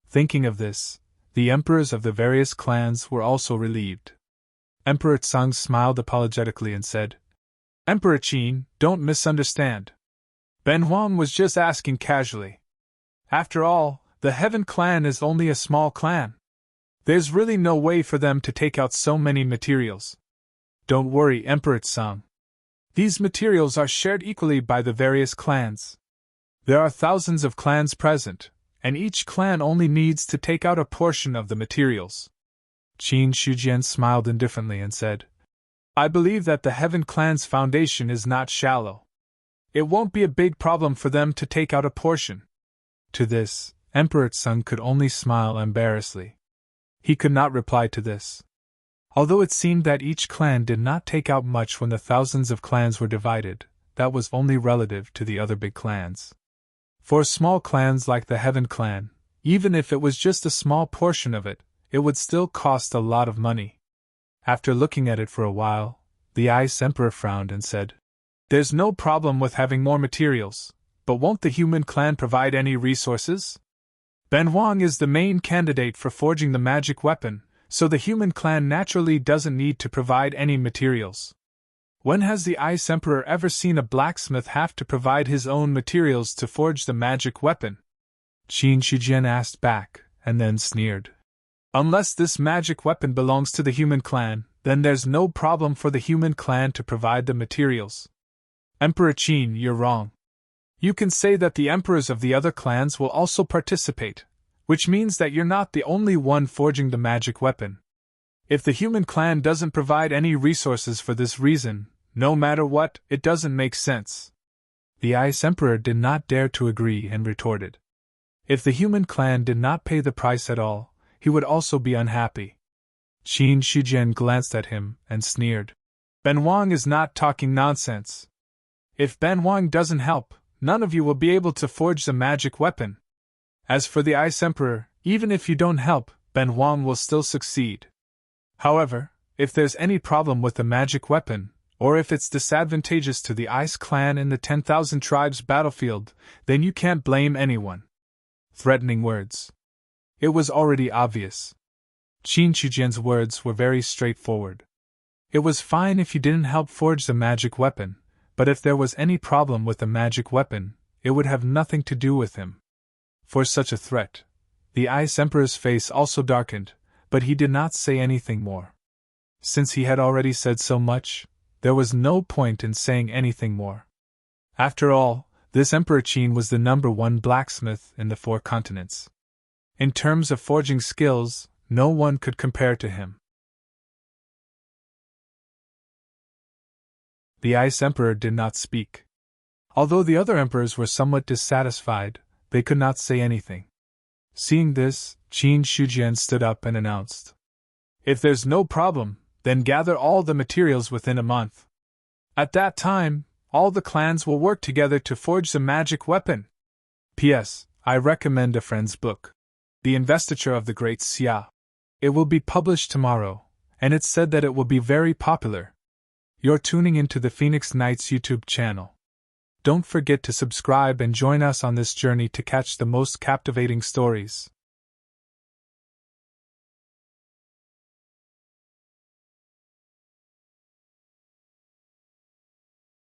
Thinking of this, the emperors of the various clans were also relieved. Emperor Tsang smiled apologetically and said, "Emperor Qin, don't misunderstand. Ben Huang was just asking casually. After all, the Heaven clan is only a small clan. There's really no way for them to take out so many materials. Don't worry, Emperor Tsang. These materials are shared equally by the various clans. There are thousands of clans present, and each clan only needs to take out a portion of the materials." Qin Shijian smiled indifferently and said, "I believe that the Heaven clan's foundation is not shallow. It won't be a big problem for them to take out a portion." To this, Emperor Tsang could only smile embarrassedly. He could not reply to this. Although it seemed that each clan did not take out much when the thousands of clans were divided, that was only relative to the other big clans. For small clans like the Heaven clan, even if it was just a small portion of it, it would still cost a lot of money. After looking at it for a while, the Ice Emperor frowned and said, "There's no problem with having more materials, but won't the human clan provide any resources? Ben Huang is the main candidate for forging the magic weapon, so the human clan naturally doesn't need to provide any materials. When has the Ice Emperor ever seen a blacksmith have to provide his own materials to forge the magic weapon?" Qin Shijian asked back, and then sneered. "Unless this magic weapon belongs to the human clan, then there's no problem for the human clan to provide the materials. Emperor Qin, you're wrong. You can say that the emperors of the other clans will also participate, which means that you're not the only one forging the magic weapon. If the human clan doesn't provide any resources for this reason, no matter what, it doesn't make sense." The Ice Emperor did not dare to agree and retorted. If the human clan did not pay the price at all, he would also be unhappy. Qin Shijian glanced at him and sneered. "Ben Huang is not talking nonsense. If Ben Huang doesn't help, none of you will be able to forge the magic weapon. As for the Ice Emperor, even if you don't help, Ben Huang will still succeed. However, if there's any problem with the magic weapon, or if it's disadvantageous to the Ice clan in the 10,000 tribes battlefield, then you can't blame anyone." Threatening words. It was already obvious. Qin Shijian's words were very straightforward. It was fine if you didn't help forge the magic weapon, but if there was any problem with the magic weapon, it would have nothing to do with him. For such a threat, the Ice Emperor's face also darkened, but he did not say anything more. Since he had already said so much, there was no point in saying anything more. After all, this Emperor Qin was the #1 blacksmith in the 4 continents. In terms of forging skills, no one could compare to him. The Ice Emperor did not speak. Although the other emperors were somewhat dissatisfied, they could not say anything. Seeing this, Qin Shijian stood up and announced, "If there's no problem, then gather all the materials within a month. At that time, all the clans will work together to forge the magic weapon. P.S. I recommend a friend's book, The Investiture of the Great Xia. It will be published tomorrow, and it's said that it will be very popular. You're tuning into the Phoenix Knights YouTube channel. Don't forget to subscribe and join us on this journey to catch the most captivating stories.